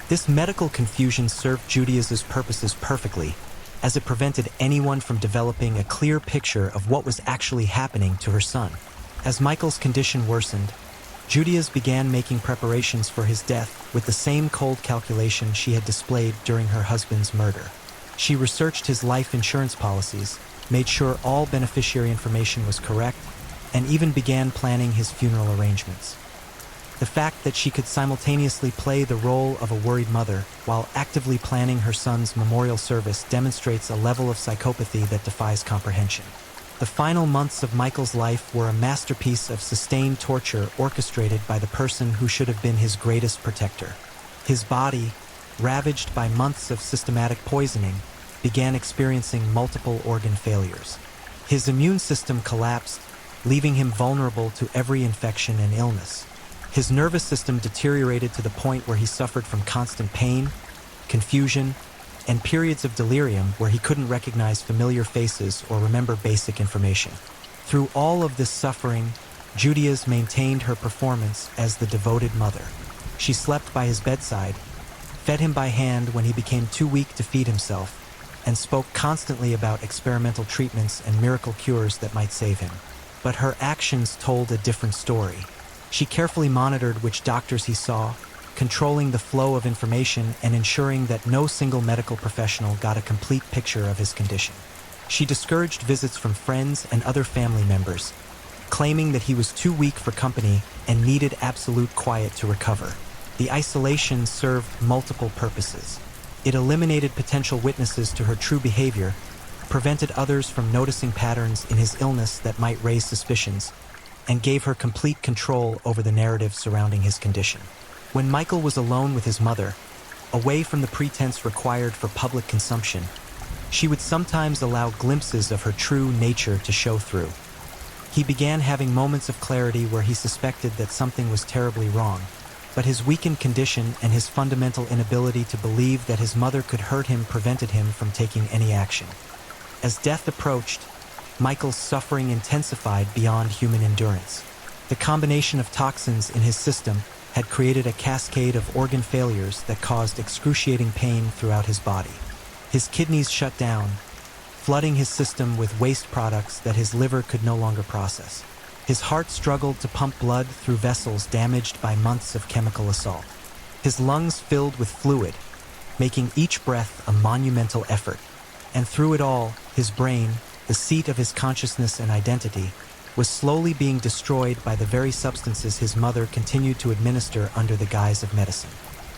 This medical confusion served Judia's purposes perfectly, as it prevented anyone from developing a clear picture of what was actually happening to her son. As Michael's condition worsened, Judia's began making preparations for his death with the same cold calculation she had displayed during her husband's murder. She researched his life insurance policies, made sure all beneficiary information was correct, and even began planning his funeral arrangements. The fact that she could simultaneously play the role of a worried mother while actively planning her son's memorial service demonstrates a level of psychopathy that defies comprehension. The final months of Michael's life were a masterpiece of sustained torture orchestrated by the person who should have been his greatest protector. His body, ravaged by months of systematic poisoning, began experiencing multiple organ failures. His immune system collapsed, leaving him vulnerable to every infection and illness. His nervous system deteriorated to the point where he suffered from constant pain, confusion, and periods of delirium where he couldn't recognize familiar faces or remember basic information. Through all of this suffering, Judia's maintained her performance as the devoted mother. She slept by his bedside, fed him by hand when he became too weak to feed himself, and spoke constantly about experimental treatments and miracle cures that might save him. But her actions told a different story. She carefully monitored which doctors he saw, controlling the flow of information and ensuring that no single medical professional got a complete picture of his condition. She discouraged visits from friends and other family members, claiming that he was too weak for company and needed absolute quiet to recover. The isolation served multiple purposes. It eliminated potential witnesses to her true behavior, prevented others from noticing patterns in his illness that might raise suspicions, and gave her complete control over the narrative surrounding his condition. When Michael was alone with his mother, away from the pretense required for public consumption. She would sometimes allow glimpses of her true nature to show through. He began having moments of clarity where he suspected that something was terribly wrong, but his weakened condition and his fundamental inability to believe that his mother could hurt him prevented him from taking any action. As death approached, Michael's suffering intensified beyond human endurance. The combination of toxins in his system had created a cascade of organ failures that caused excruciating pain throughout his body. His kidneys shut down, flooding his system with waste products that his liver could no longer process. His heart struggled to pump blood through vessels damaged by months of chemical assault. His lungs filled with fluid, making each breath a monumental effort. And through it all, his brain, the seat of his consciousness and identity, was slowly being destroyed by the very substances his mother continued to administer under the guise of medicine.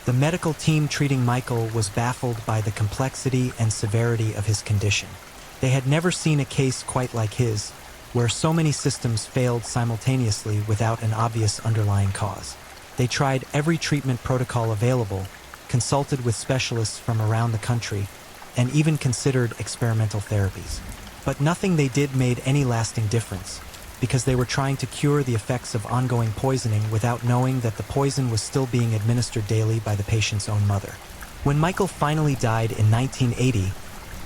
The medical team treating Michael was baffled by the complexity and severity of his condition. They had never seen a case quite like his, where so many systems failed simultaneously without an obvious underlying cause. They tried every treatment protocol available, consulted with specialists from around the country, and even considered experimental therapies. But nothing they did made any lasting difference, because they were trying to cure the effects of ongoing poisoning without knowing that the poison was still being administered daily by the patient's own mother. When Michael finally died in 1980,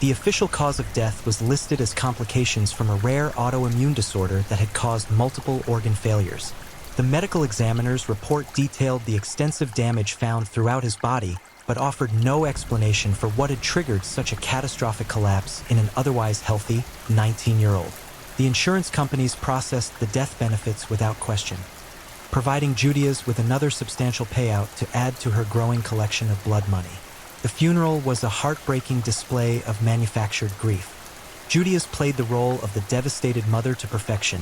the official cause of death was listed as complications from a rare autoimmune disorder that had caused multiple organ failures. The medical examiner's report detailed the extensive damage found throughout his body, but offered no explanation for what had triggered such a catastrophic collapse in an otherwise healthy 19-year-old. The insurance companies processed the death benefits without question, providing Judia's with another substantial payout to add to her growing collection of blood money. The funeral was a heartbreaking display of manufactured grief. Judia's played the role of the devastated mother to perfection,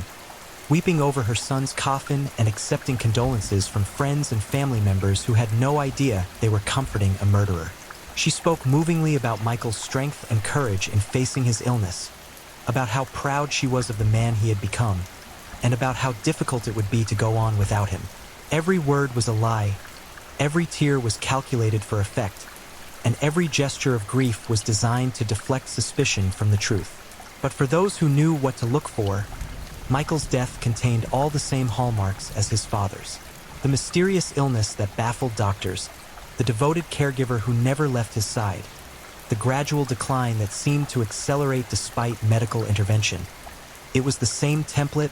weeping over her son's coffin and accepting condolences from friends and family members who had no idea they were comforting a murderer. She spoke movingly about Michael's strength and courage in facing his illness, about how proud she was of the man he had become, and about how difficult it would be to go on without him. Every word was a lie, every tear was calculated for effect, and every gesture of grief was designed to deflect suspicion from the truth. But for those who knew what to look for, Michael's death contained all the same hallmarks as his father's. The mysterious illness that baffled doctors, the devoted caregiver who never left his side, the gradual decline that seemed to accelerate despite medical intervention. It was the same template,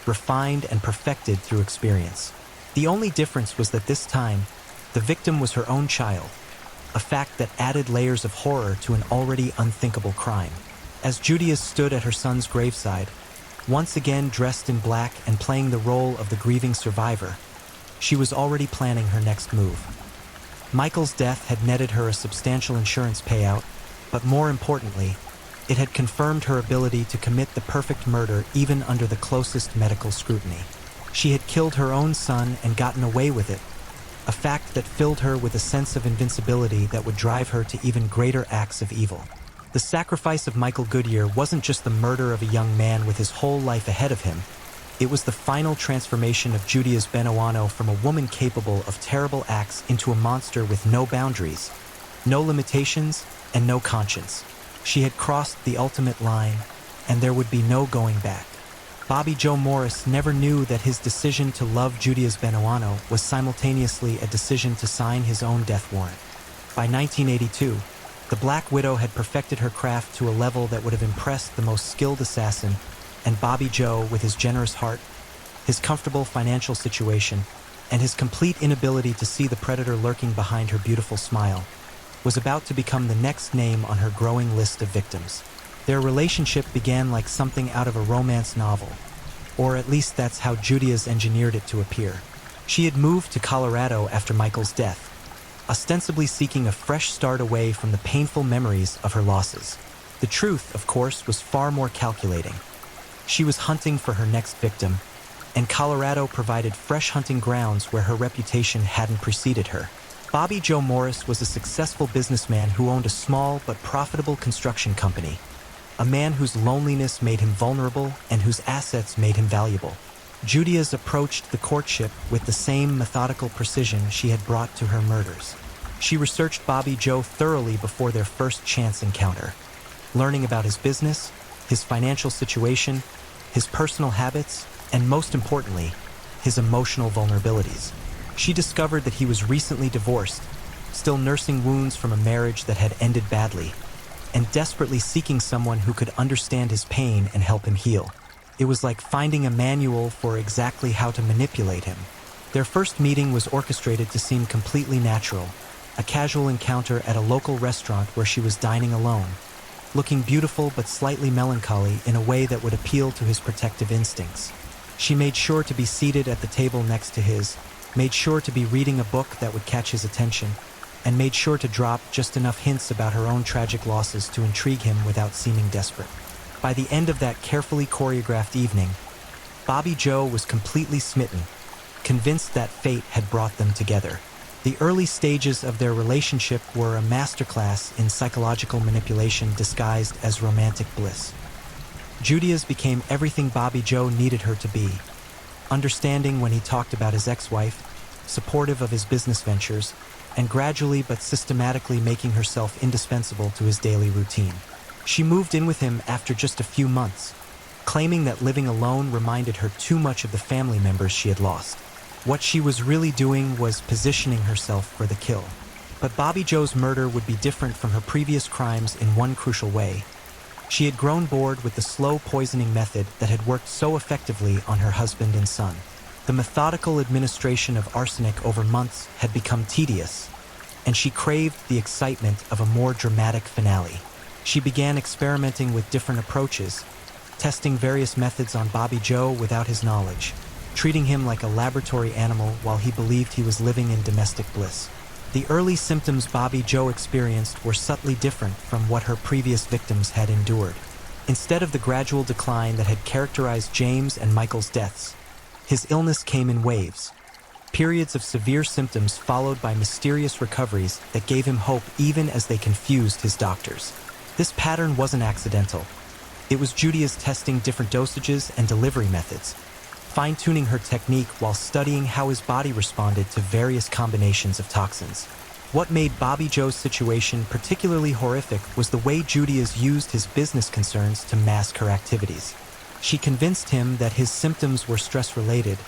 refined and perfected through experience. The only difference was that this time, the victim was her own child, a fact that added layers of horror to an already unthinkable crime. As Judia stood at her son's graveside, once again dressed in black and playing the role of the grieving survivor, she was already planning her next move. Michael's death had netted her a substantial insurance payout, but more importantly, it had confirmed her ability to commit the perfect murder even under the closest medical scrutiny. She had killed her own son and gotten away with it, a fact that filled her with a sense of invincibility that would drive her to even greater acts of evil. The sacrifice of Michael Goodyear wasn't just the murder of a young man with his whole life ahead of him. It was the final transformation of Judia's Benoano from a woman capable of terrible acts into a monster with no boundaries, no limitations, and no conscience. She had crossed the ultimate line, and there would be no going back. Bobby Joe Morris never knew that his decision to love Judia's Benoano was simultaneously a decision to sign his own death warrant. By 1982, the Black Widow had perfected her craft to a level that would have impressed the most skilled assassin, and Bobby Joe, with his generous heart, his comfortable financial situation, and his complete inability to see the predator lurking behind her beautiful smile, was about to become the next name on her growing list of victims. Their relationship began like something out of a romance novel, or at least that's how Judia's engineered it to appear. She had moved to Colorado after Michael's death, ostensibly seeking a fresh start away from the painful memories of her losses. The truth, of course, was far more calculating. She was hunting for her next victim, and Colorado provided fresh hunting grounds where her reputation hadn't preceded her. Bobby Joe Morris was a successful businessman who owned a small but profitable construction company, a man whose loneliness made him vulnerable and whose assets made him valuable. Judia's approached the courtship with the same methodical precision she had brought to her murders. She researched Bobby Joe thoroughly before their first chance encounter, learning about his business, his financial situation, his personal habits, and most importantly, his emotional vulnerabilities. She discovered that he was recently divorced, still nursing wounds from a marriage that had ended badly, and desperately seeking someone who could understand his pain and help him heal. It was like finding a manual for exactly how to manipulate him. Their first meeting was orchestrated to seem completely natural, a casual encounter at a local restaurant where she was dining alone, looking beautiful but slightly melancholy in a way that would appeal to his protective instincts. She made sure to be seated at the table next to his, made sure to be reading a book that would catch his attention, and made sure to drop just enough hints about her own tragic losses to intrigue him without seeming desperate. By the end of that carefully choreographed evening, Bobby Joe was completely smitten, convinced that fate had brought them together. The early stages of their relationship were a masterclass in psychological manipulation disguised as romantic bliss. Judias became everything Bobby Joe needed her to be, understanding when he talked about his ex-wife, supportive of his business ventures, and gradually but systematically making herself indispensable to his daily routine. She moved in with him after just a few months, claiming that living alone reminded her too much of the family members she had lost. What she was really doing was positioning herself for the kill. But Bobby Joe's murder would be different from her previous crimes in one crucial way. She had grown bored with the slow poisoning method that had worked so effectively on her husband and son. The methodical administration of arsenic over months had become tedious, and she craved the excitement of a more dramatic finale. She began experimenting with different approaches, testing various methods on Bobby Joe without his knowledge, treating him like a laboratory animal while he believed he was living in domestic bliss. The early symptoms Bobby Joe experienced were subtly different from what her previous victims had endured. Instead of the gradual decline that had characterized James and Michael's deaths, his illness came in waves, periods of severe symptoms followed by mysterious recoveries that gave him hope even as they confused his doctors. This pattern wasn't accidental. It was Judia's testing different dosages and delivery methods, fine-tuning her technique while studying how his body responded to various combinations of toxins. What made Bobby Joe's situation particularly horrific was the way Judia's used his business concerns to mask her activities. She convinced him that his symptoms were stress-related,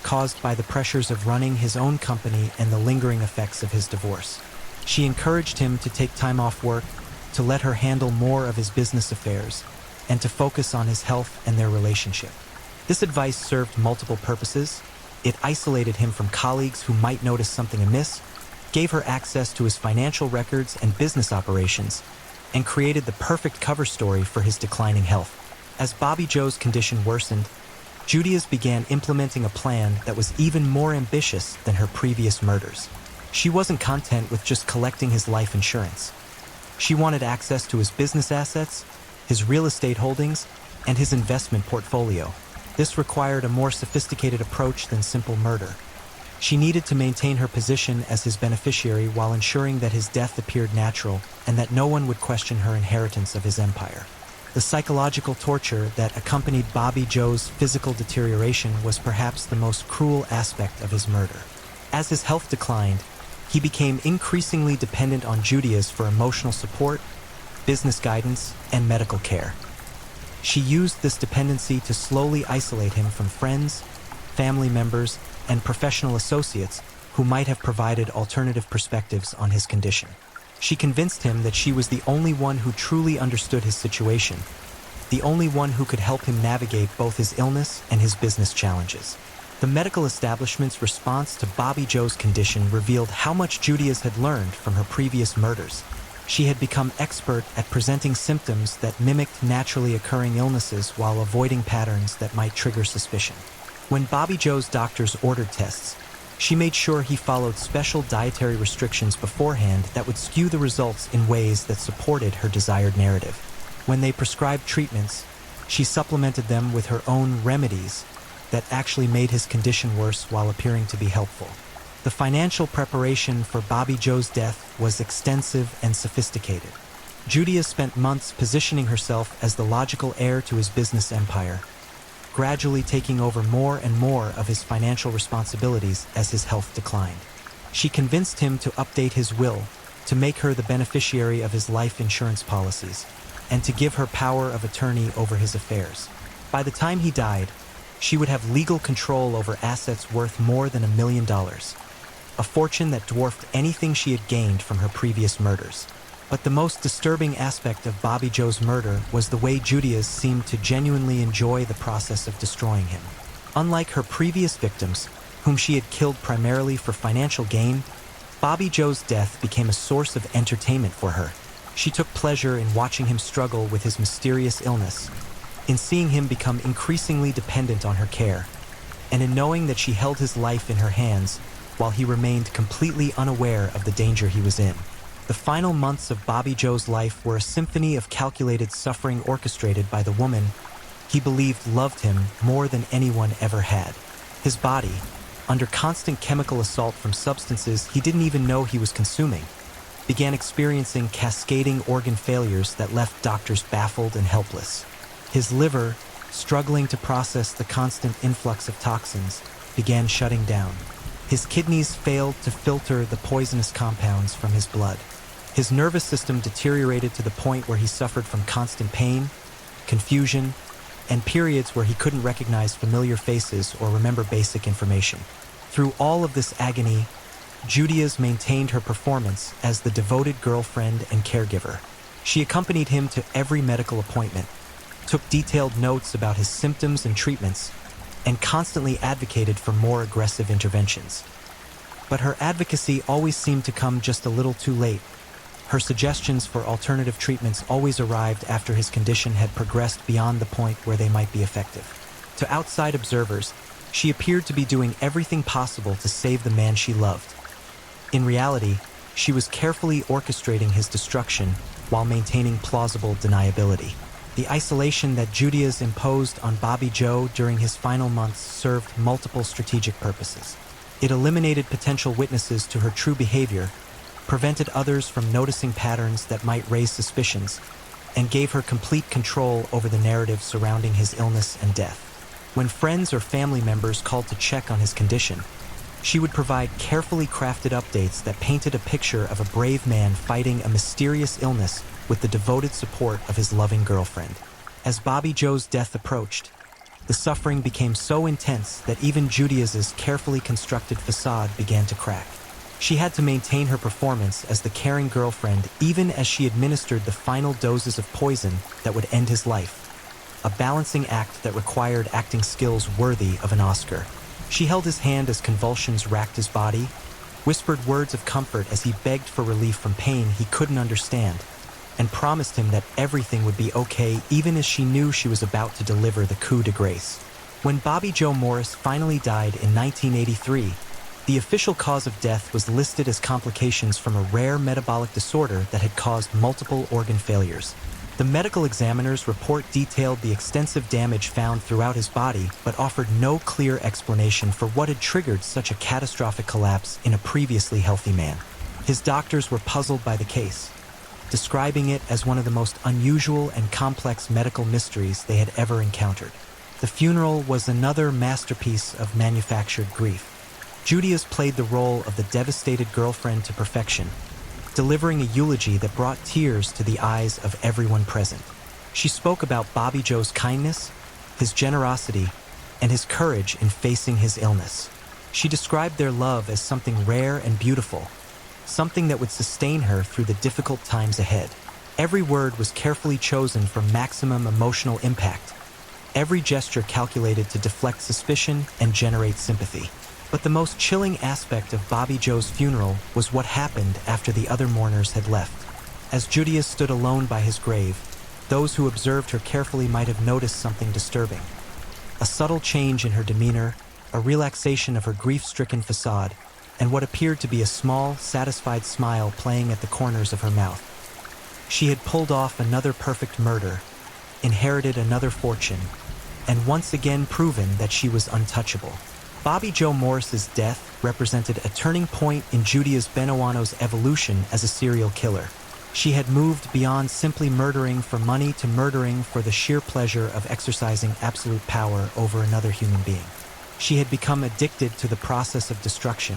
caused by the pressures of running his own company and the lingering effects of his divorce. She encouraged him to take time off work, to let her handle more of his business affairs, and to focus on his health and their relationship. This advice served multiple purposes. It isolated him from colleagues who might notice something amiss, gave her access to his financial records and business operations, and created the perfect cover story for his declining health. As Bobby Joe's condition worsened, Judias began implementing a plan that was even more ambitious than her previous murders. She wasn't content with just collecting his life insurance. She wanted access to his business assets, his real estate holdings, and his investment portfolio. This required a more sophisticated approach than simple murder. She needed to maintain her position as his beneficiary while ensuring that his death appeared natural and that no one would question her inheritance of his empire. The psychological torture that accompanied Bobby Joe's physical deterioration was perhaps the most cruel aspect of his murder. As his health declined, he became increasingly dependent on Judias for emotional support, business guidance, and medical care. She used this dependency to slowly isolate him from friends, family members, and professional associates who might have provided alternative perspectives on his condition. She convinced him that she was the only one who truly understood his situation, the only one who could help him navigate both his illness and his business challenges. The medical establishment's response to Bobby Joe's condition revealed how much Judias had learned from her previous murders. She had become expert at presenting symptoms that mimicked naturally occurring illnesses while avoiding patterns that might trigger suspicion. When Bobby Joe's doctors ordered tests, she made sure he followed special dietary restrictions beforehand that would skew the results in ways that supported her desired narrative. When they prescribed treatments, she supplemented them with her own remedies that actually made his condition worse while appearing to be helpful. The financial preparation for Bobby Joe's death was extensive and sophisticated. Judia spent months positioning herself as the logical heir to his business empire, gradually taking over more and more of his financial responsibilities as his health declined. She convinced him to update his will, to make her the beneficiary of his life insurance policies, and to give her power of attorney over his affairs. By the time he died, she would have legal control over assets worth more than $1 million, a fortune that dwarfed anything she had gained from her previous murders. But the most disturbing aspect of Bobby Joe's murder was the way Judias seemed to genuinely enjoy the process of destroying him. Unlike her previous victims, whom she had killed primarily for financial gain, Bobby Joe's death became a source of entertainment for her. She took pleasure in watching him struggle with his mysterious illness, in seeing him become increasingly dependent on her care, and in knowing that she held his life in her hands while he remained completely unaware of the danger he was in. The final months of Bobby Joe's life were a symphony of calculated suffering orchestrated by the woman he believed loved him more than anyone ever had. His body, under constant chemical assault from substances he didn't even know he was consuming, began experiencing cascading organ failures that left doctors baffled and helpless. His liver, struggling to process the constant influx of toxins, began shutting down. His kidneys failed to filter the poisonous compounds from his blood. His nervous system deteriorated to the point where he suffered from constant pain, confusion, and periods where he couldn't recognize familiar faces or remember basic information. Through all of this agony, Judias maintained her performance as the devoted girlfriend and caregiver. She accompanied him to every medical appointment, took detailed notes about his symptoms and treatments, and constantly advocated for more aggressive interventions. But her advocacy always seemed to come just a little too late. Her suggestions for alternative treatments always arrived after his condition had progressed beyond the point where they might be effective. To outside observers, she appeared to be doing everything possible to save the man she loved. In reality, she was carefully orchestrating his destruction while maintaining plausible deniability. The isolation that Judias imposed on Bobby Joe during his final months served multiple strategic purposes. It eliminated potential witnesses to her true behavior, prevented others from noticing patterns that might raise suspicions, and gave her complete control over the narrative surrounding his illness and death. When friends or family members called to check on his condition, she would provide carefully crafted updates that painted a picture of a brave man fighting a mysterious illness with the devoted support of his loving girlfriend. As Bobby Joe's death approached, the suffering became so intense that even Judias's carefully constructed facade began to crack. She had to maintain her performance as the caring girlfriend even as she administered the final doses of poison that would end his life, a balancing act that required acting skills worthy of an Oscar. She held his hand as convulsions racked his body, whispered words of comfort as he begged for relief from pain he couldn't understand, and promised him that everything would be okay even as she knew she was about to deliver the coup de grace. When Bobby Joe Morris finally died in 1983, the official cause of death was listed as complications from a rare metabolic disorder that had caused multiple organ failures. The medical examiner's report detailed the extensive damage found throughout his body, but offered no clear explanation for what had triggered such a catastrophic collapse in a previously healthy man. His doctors were puzzled by the case, describing it as one of the most unusual and complex medical mysteries they had ever encountered. The funeral was another masterpiece of manufactured grief. Judias played the role of the devastated girlfriend to perfection, delivering a eulogy that brought tears to the eyes of everyone present. She spoke about Bobby Joe's kindness, his generosity, and his courage in facing his illness. She described their love as something rare and beautiful, something that would sustain her through the difficult times ahead. Every word was carefully chosen for maximum emotional impact, every gesture calculated to deflect suspicion and generate sympathy. But the most chilling aspect of Bobby Joe's funeral was what happened after the other mourners had left. As Judias stood alone by his grave, those who observed her carefully might have noticed something disturbing. A subtle change in her demeanor, a relaxation of her grief-stricken facade, and what appeared to be a small, satisfied smile playing at the corners of her mouth. She had pulled off another perfect murder, inherited another fortune, and once again proven that she was untouchable. Bobby Joe Morris's death represented a turning point in Judias Benuano's evolution as a serial killer. She had moved beyond simply murdering for money to murdering for the sheer pleasure of exercising absolute power over another human being. She had become addicted to the process of destruction,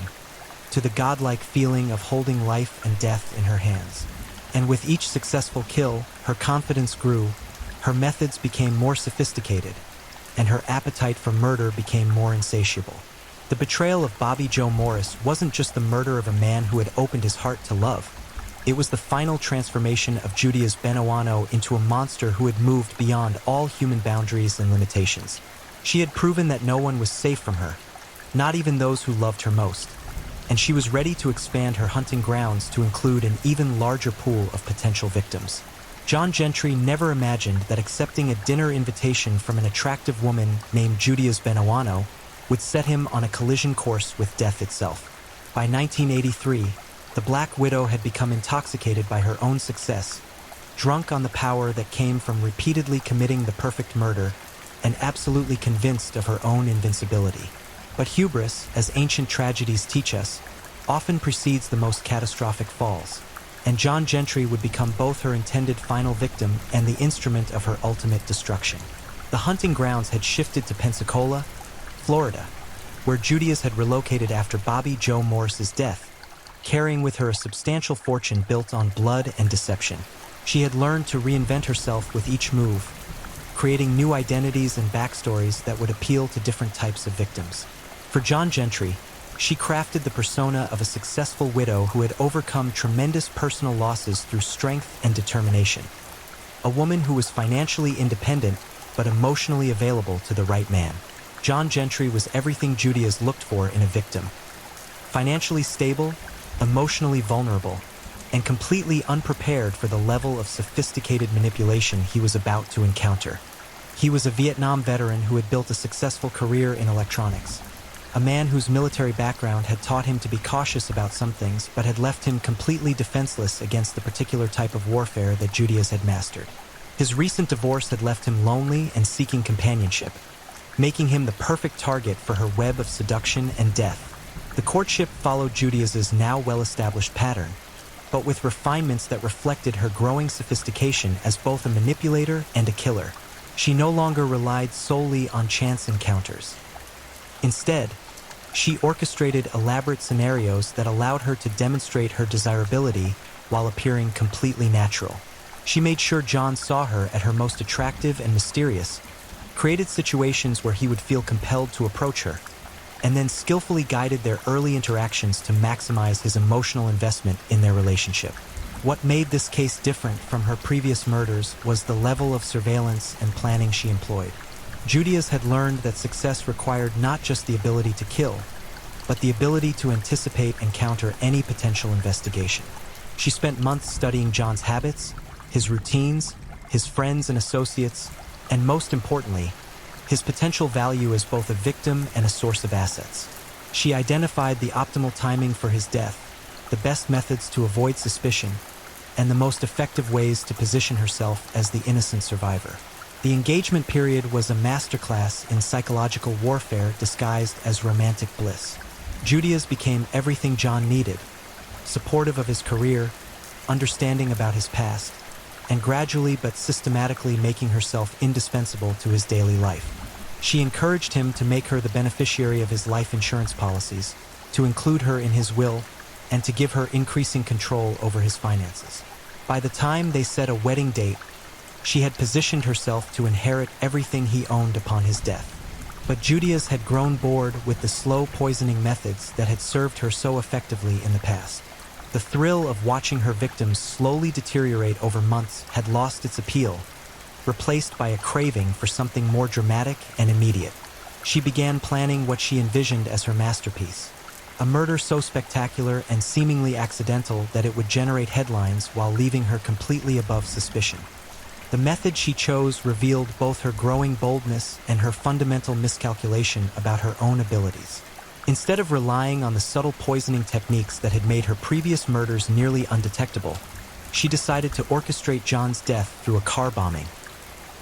to the godlike feeling of holding life and death in her hands. And with each successful kill, her confidence grew, her methods became more sophisticated, and her appetite for murder became more insatiable. The betrayal of Bobby Joe Morris wasn't just the murder of a man who had opened his heart to love. It was the final transformation of Judia's Benuano into a monster who had moved beyond all human boundaries and limitations. She had proven that no one was safe from her, not even those who loved her most, and she was ready to expand her hunting grounds to include an even larger pool of potential victims. John Gentry never imagined that accepting a dinner invitation from an attractive woman named Judia's Benuano would set him on a collision course with death itself. By 1983, the Black Widow had become intoxicated by her own success, drunk on the power that came from repeatedly committing the perfect murder, and absolutely convinced of her own invincibility. But hubris, as ancient tragedies teach us, often precedes the most catastrophic falls, and John Gentry would become both her intended final victim and the instrument of her ultimate destruction. The hunting grounds had shifted to Pensacola, Florida, where Judia's had relocated after Bobby Joe Morris's death, carrying with her a substantial fortune built on blood and deception. She had learned to reinvent herself with each move, creating new identities and backstories that would appeal to different types of victims. For John Gentry, she crafted the persona of a successful widow who had overcome tremendous personal losses through strength and determination. A woman who was financially independent but emotionally available to the right man. John Gentry was everything Judia's looked for in a victim. Financially stable, emotionally vulnerable, and completely unprepared for the level of sophisticated manipulation he was about to encounter. He was a Vietnam veteran who had built a successful career in electronics. A man whose military background had taught him to be cautious about some things but had left him completely defenseless against the particular type of warfare that Judia's had mastered. His recent divorce had left him lonely and seeking companionship, making him the perfect target for her web of seduction and death. The courtship followed Judia's now well-established pattern, but with refinements that reflected her growing sophistication as both a manipulator and a killer. She no longer relied solely on chance encounters. Instead, she orchestrated elaborate scenarios that allowed her to demonstrate her desirability while appearing completely natural. She made sure John saw her at her most attractive and mysterious, created situations where he would feel compelled to approach her, and then skillfully guided their early interactions to maximize his emotional investment in their relationship. What made this case different from her previous murders was the level of surveillance and planning she employed. Judia's had learned that success required not just the ability to kill, but the ability to anticipate and counter any potential investigation. She spent months studying John's habits, his routines, his friends and associates, and most importantly, his potential value as both a victim and a source of assets. She identified the optimal timing for his death, the best methods to avoid suspicion, and the most effective ways to position herself as the innocent survivor. The engagement period was a masterclass in psychological warfare disguised as romantic bliss. Judia's became everything John needed, supportive of his career, understanding about his past, and gradually but systematically making herself indispensable to his daily life. She encouraged him to make her the beneficiary of his life insurance policies, to include her in his will, and to give her increasing control over his finances. By the time they set a wedding date, she had positioned herself to inherit everything he owned upon his death. But Judia's had grown bored with the slow poisoning methods that had served her so effectively in the past. The thrill of watching her victims slowly deteriorate over months had lost its appeal, replaced by a craving for something more dramatic and immediate. She began planning what she envisioned as her masterpiece, a murder so spectacular and seemingly accidental that it would generate headlines while leaving her completely above suspicion. The method she chose revealed both her growing boldness and her fundamental miscalculation about her own abilities. Instead of relying on the subtle poisoning techniques that had made her previous murders nearly undetectable, she decided to orchestrate John's death through a car bombing,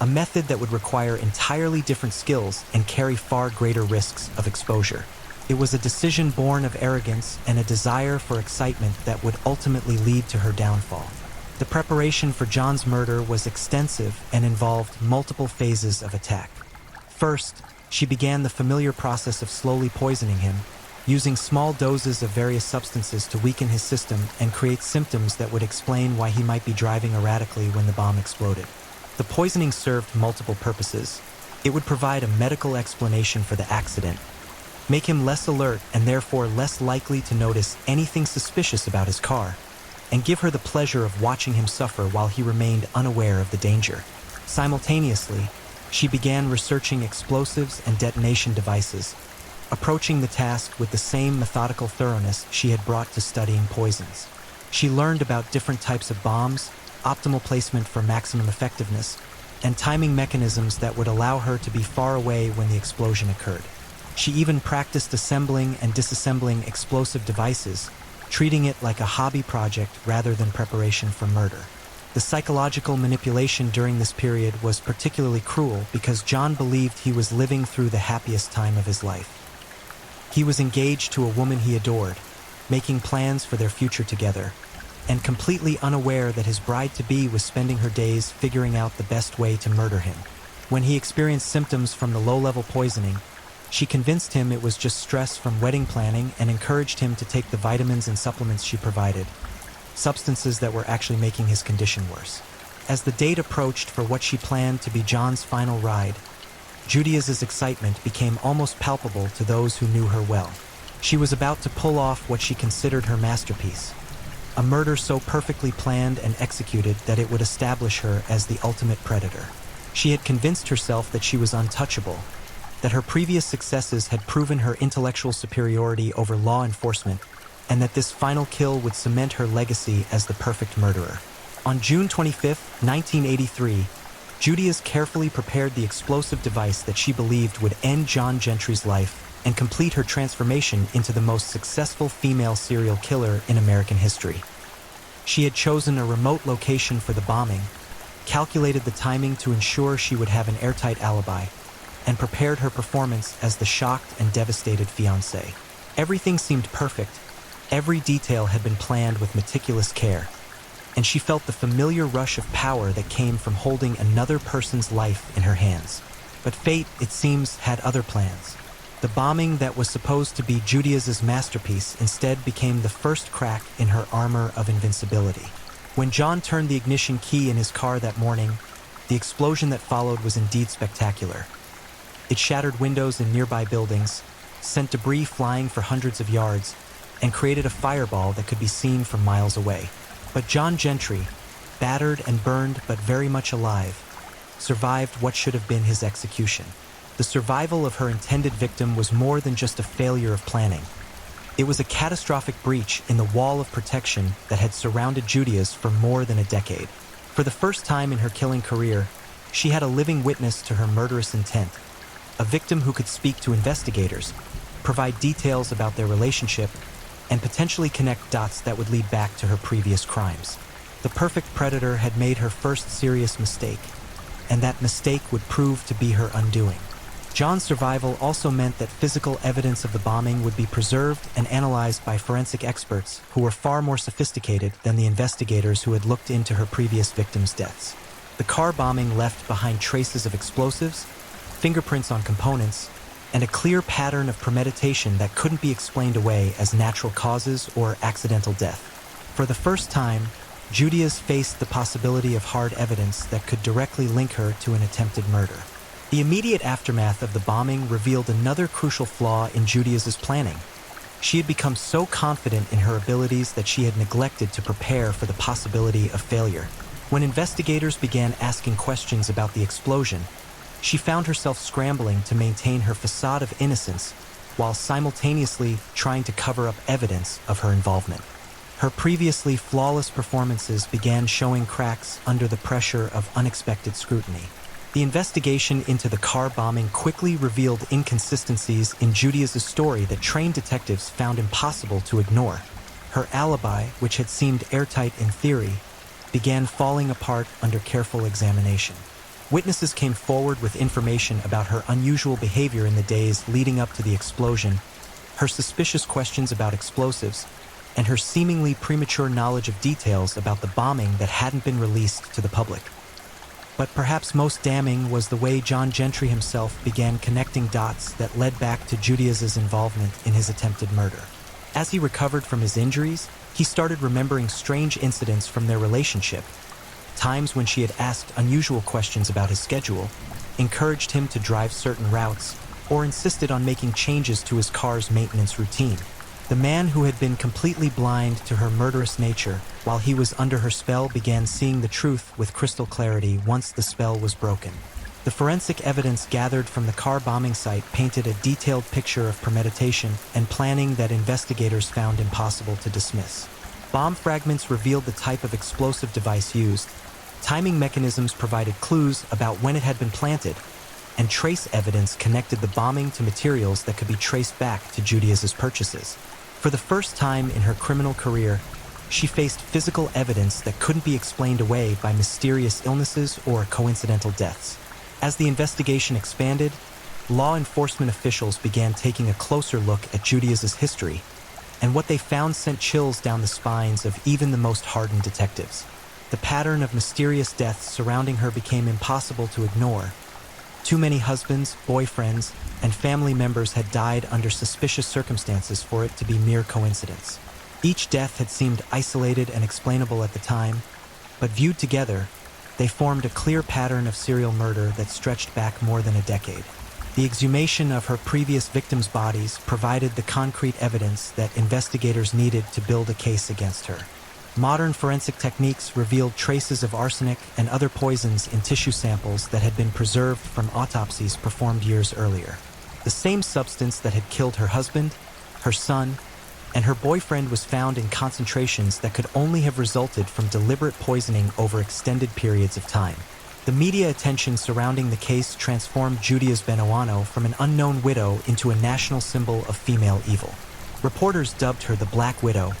a method that would require entirely different skills and carry far greater risks of exposure. It was a decision born of arrogance and a desire for excitement that would ultimately lead to her downfall. The preparation for John's murder was extensive and involved multiple phases of attack. First, she began the familiar process of slowly poisoning him, using small doses of various substances to weaken his system and create symptoms that would explain why he might be driving erratically when the bomb exploded. The poisoning served multiple purposes. It would provide a medical explanation for the accident, make him less alert and therefore less likely to notice anything suspicious about his car, and give her the pleasure of watching him suffer while he remained unaware of the danger. Simultaneously, she began researching explosives and detonation devices, approaching the task with the same methodical thoroughness she had brought to studying poisons. She learned about different types of bombs, optimal placement for maximum effectiveness, and timing mechanisms that would allow her to be far away when the explosion occurred. She even practiced assembling and disassembling explosive devices, treating it like a hobby project rather than preparation for murder. The psychological manipulation during this period was particularly cruel because John believed he was living through the happiest time of his life. He was engaged to a woman he adored, making plans for their future together, and completely unaware that his bride-to-be was spending her days figuring out the best way to murder him. When he experienced symptoms from the low-level poisoning, she convinced him it was just stress from wedding planning and encouraged him to take the vitamins and supplements she provided, substances that were actually making his condition worse. As the date approached for what she planned to be John's final ride, Judia's excitement became almost palpable to those who knew her well. She was about to pull off what she considered her masterpiece, a murder so perfectly planned and executed that it would establish her as the ultimate predator. She had convinced herself that she was untouchable, that her previous successes had proven her intellectual superiority over law enforcement, and that this final kill would cement her legacy as the perfect murderer. On June 25, 1983, Judia's carefully prepared the explosive device that she believed would end John Gentry's life and complete her transformation into the most successful female serial killer in American history. She had chosen a remote location for the bombing, calculated the timing to ensure she would have an airtight alibi, and prepared her performance as the shocked and devastated fiancé. Everything seemed perfect. Every detail had been planned with meticulous care, and she felt the familiar rush of power that came from holding another person's life in her hands. But fate, it seems, had other plans. The bombing that was supposed to be Judia's masterpiece instead became the first crack in her armor of invincibility. When John turned the ignition key in his car that morning, the explosion that followed was indeed spectacular. It shattered windows in nearby buildings, sent debris flying for hundreds of yards, and created a fireball that could be seen from miles away. But John Gentry, battered and burned but very much alive, survived what should have been his execution. The survival of her intended victim was more than just a failure of planning. It was a catastrophic breach in the wall of protection that had surrounded Judia's for more than a decade. For the first time in her killing career, she had a living witness to her murderous intent, a victim who could speak to investigators, provide details about their relationship, and potentially connect dots that would lead back to her previous crimes. The perfect predator had made her first serious mistake, and that mistake would prove to be her undoing. John's survival also meant that physical evidence of the bombing would be preserved and analyzed by forensic experts who were far more sophisticated than the investigators who had looked into her previous victims' deaths. The car bombing left behind traces of explosives, fingerprints on components, and a clear pattern of premeditation that couldn't be explained away as natural causes or accidental death. For the first time, Judia's faced the possibility of hard evidence that could directly link her to an attempted murder. The immediate aftermath of the bombing revealed another crucial flaw in Judia's planning. She had become so confident in her abilities that she had neglected to prepare for the possibility of failure. When investigators began asking questions about the explosion, she found herself scrambling to maintain her facade of innocence while simultaneously trying to cover up evidence of her involvement. Her previously flawless performances began showing cracks under the pressure of unexpected scrutiny. The investigation into the car bombing quickly revealed inconsistencies in Judia's story that trained detectives found impossible to ignore. Her alibi, which had seemed airtight in theory, began falling apart under careful examination. Witnesses came forward with information about her unusual behavior in the days leading up to the explosion, her suspicious questions about explosives, and her seemingly premature knowledge of details about the bombing that hadn't been released to the public. But perhaps most damning was the way John Gentry himself began connecting dots that led back to Judia's involvement in his attempted murder. As he recovered from his injuries, he started remembering strange incidents from their relationship, times when she had asked unusual questions about his schedule, encouraged him to drive certain routes, or insisted on making changes to his car's maintenance routine. The man who had been completely blind to her murderous nature while he was under her spell began seeing the truth with crystal clarity once the spell was broken. The forensic evidence gathered from the car bombing site painted a detailed picture of premeditation and planning that investigators found impossible to dismiss. Bomb fragments revealed the type of explosive device used, timing mechanisms provided clues about when it had been planted, and trace evidence connected the bombing to materials that could be traced back to Judia's purchases. For the first time in her criminal career, she faced physical evidence that couldn't be explained away by mysterious illnesses or coincidental deaths. As the investigation expanded, law enforcement officials began taking a closer look at Judia's history, and what they found sent chills down the spines of even the most hardened detectives. The pattern of mysterious deaths surrounding her became impossible to ignore. Too many husbands, boyfriends, and family members had died under suspicious circumstances for it to be mere coincidence. Each death had seemed isolated and explainable at the time, but viewed together, they formed a clear pattern of serial murder that stretched back more than a decade. The exhumation of her previous victims' bodies provided the concrete evidence that investigators needed to build a case against her. Modern forensic techniques revealed traces of arsenic and other poisons in tissue samples that had been preserved from autopsies performed years earlier. The same substance that had killed her husband, her son, and her boyfriend was found in concentrations that could only have resulted from deliberate poisoning over extended periods of time. The media attention surrounding the case transformed Judia's Benoano from an unknown widow into a national symbol of female evil. Reporters dubbed her the Black Widow,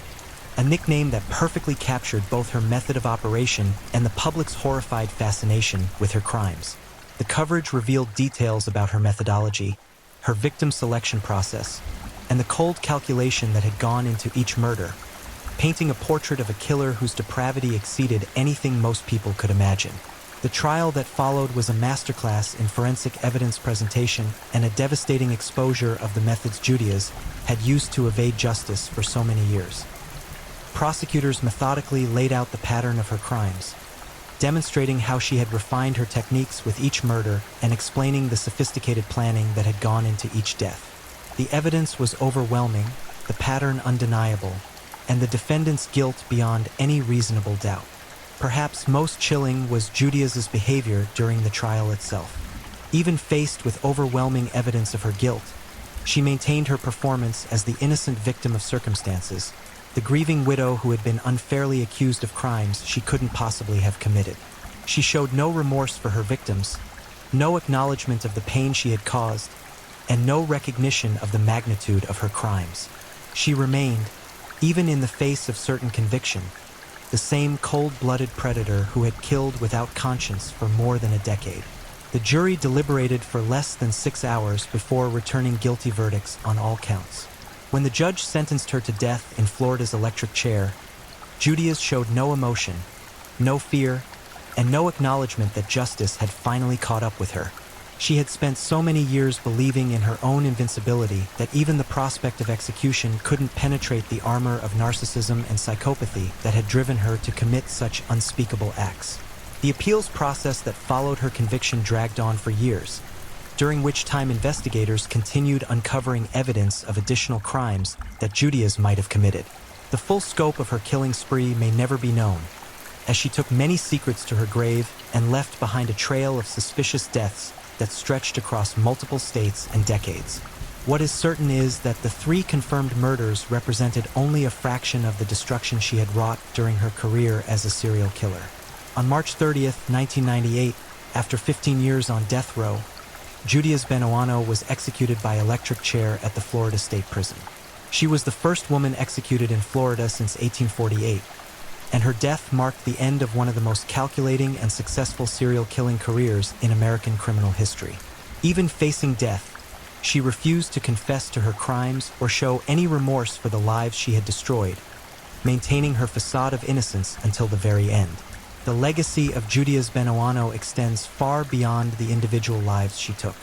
a nickname that perfectly captured both her method of operation and the public's horrified fascination with her crimes. The coverage revealed details about her methodology, her victim selection process, and the cold calculation that had gone into each murder, painting a portrait of a killer whose depravity exceeded anything most people could imagine. The trial that followed was a masterclass in forensic evidence presentation and a devastating exposure of the methods Judia's had used to evade justice for so many years. Prosecutors methodically laid out the pattern of her crimes, demonstrating how she had refined her techniques with each murder and explaining the sophisticated planning that had gone into each death. The evidence was overwhelming, the pattern undeniable, and the defendant's guilt beyond any reasonable doubt. Perhaps most chilling was Judia's behavior during the trial itself. Even faced with overwhelming evidence of her guilt, she maintained her performance as the innocent victim of circumstances, the grieving widow who had been unfairly accused of crimes she couldn't possibly have committed. She showed no remorse for her victims, no acknowledgement of the pain she had caused, and no recognition of the magnitude of her crimes. She remained, even in the face of certain conviction, the same cold-blooded predator who had killed without conscience for more than a decade. The jury deliberated for less than 6 hours before returning guilty verdicts on all counts. When the judge sentenced her to death in Florida's electric chair, Judia's showed no emotion, no fear, and no acknowledgement that justice had finally caught up with her. She had spent so many years believing in her own invincibility that even the prospect of execution couldn't penetrate the armor of narcissism and psychopathy that had driven her to commit such unspeakable acts. The appeals process that followed her conviction dragged on for years, during which time investigators continued uncovering evidence of additional crimes that Judia's might have committed. The full scope of her killing spree may never be known, as she took many secrets to her grave and left behind a trail of suspicious deaths that stretched across multiple states and decades. What is certain is that the 3 confirmed murders represented only a fraction of the destruction she had wrought during her career as a serial killer. On March 30th, 1998, after 15 years on death row, Judia's Benoano was executed by electric chair at the Florida State Prison. She was the first woman executed in Florida since 1848, and her death marked the end of one of the most calculating and successful serial killing careers in American criminal history. Even facing death, she refused to confess to her crimes or show any remorse for the lives she had destroyed, maintaining her facade of innocence until the very end. The legacy of Judia's Benoano extends far beyond the individual lives she took.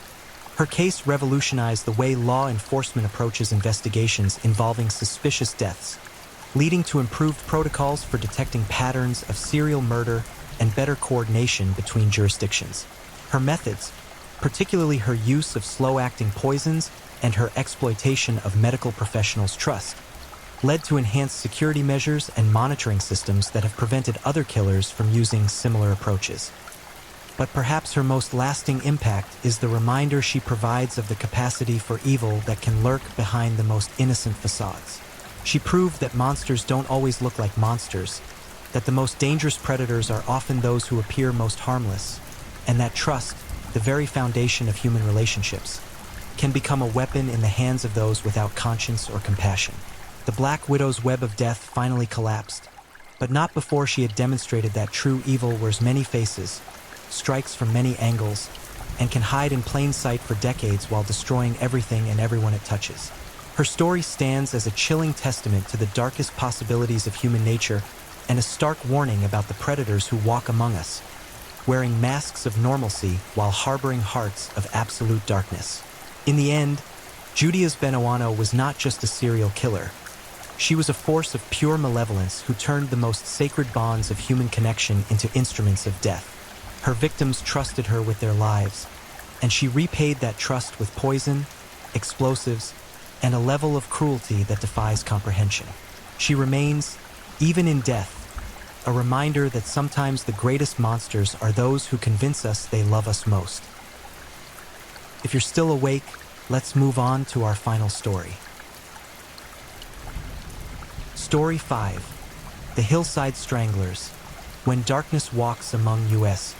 Her case revolutionized the way law enforcement approaches investigations involving suspicious deaths, leading to improved protocols for detecting patterns of serial murder and better coordination between jurisdictions. Her methods, particularly her use of slow-acting poisons and her exploitation of medical professionals' trust, led to enhanced security measures and monitoring systems that have prevented other killers from using similar approaches. But perhaps her most lasting impact is the reminder she provides of the capacity for evil that can lurk behind the most innocent facades. She proved that monsters don't always look like monsters, that the most dangerous predators are often those who appear most harmless, and that trust, the very foundation of human relationships, can become a weapon in the hands of those without conscience or compassion. The Black Widow's web of death finally collapsed, but not before she had demonstrated that true evil wears many faces, strikes from many angles, and can hide in plain sight for decades while destroying everything and everyone it touches. Her story stands as a chilling testament to the darkest possibilities of human nature and a stark warning about the predators who walk among us, wearing masks of normalcy while harboring hearts of absolute darkness. In the end, Judia's Benoano was not just a serial killer. She was a force of pure malevolence who turned the most sacred bonds of human connection into instruments of death. Her victims trusted her with their lives, and she repaid that trust with poison, explosives, and a level of cruelty that defies comprehension. She remains, even in death, a reminder that sometimes the greatest monsters are those who convince us they love us most. If you're still awake, let's move on to our final story. Story 5. The Hillside Stranglers. When Darkness Walks Among U.S.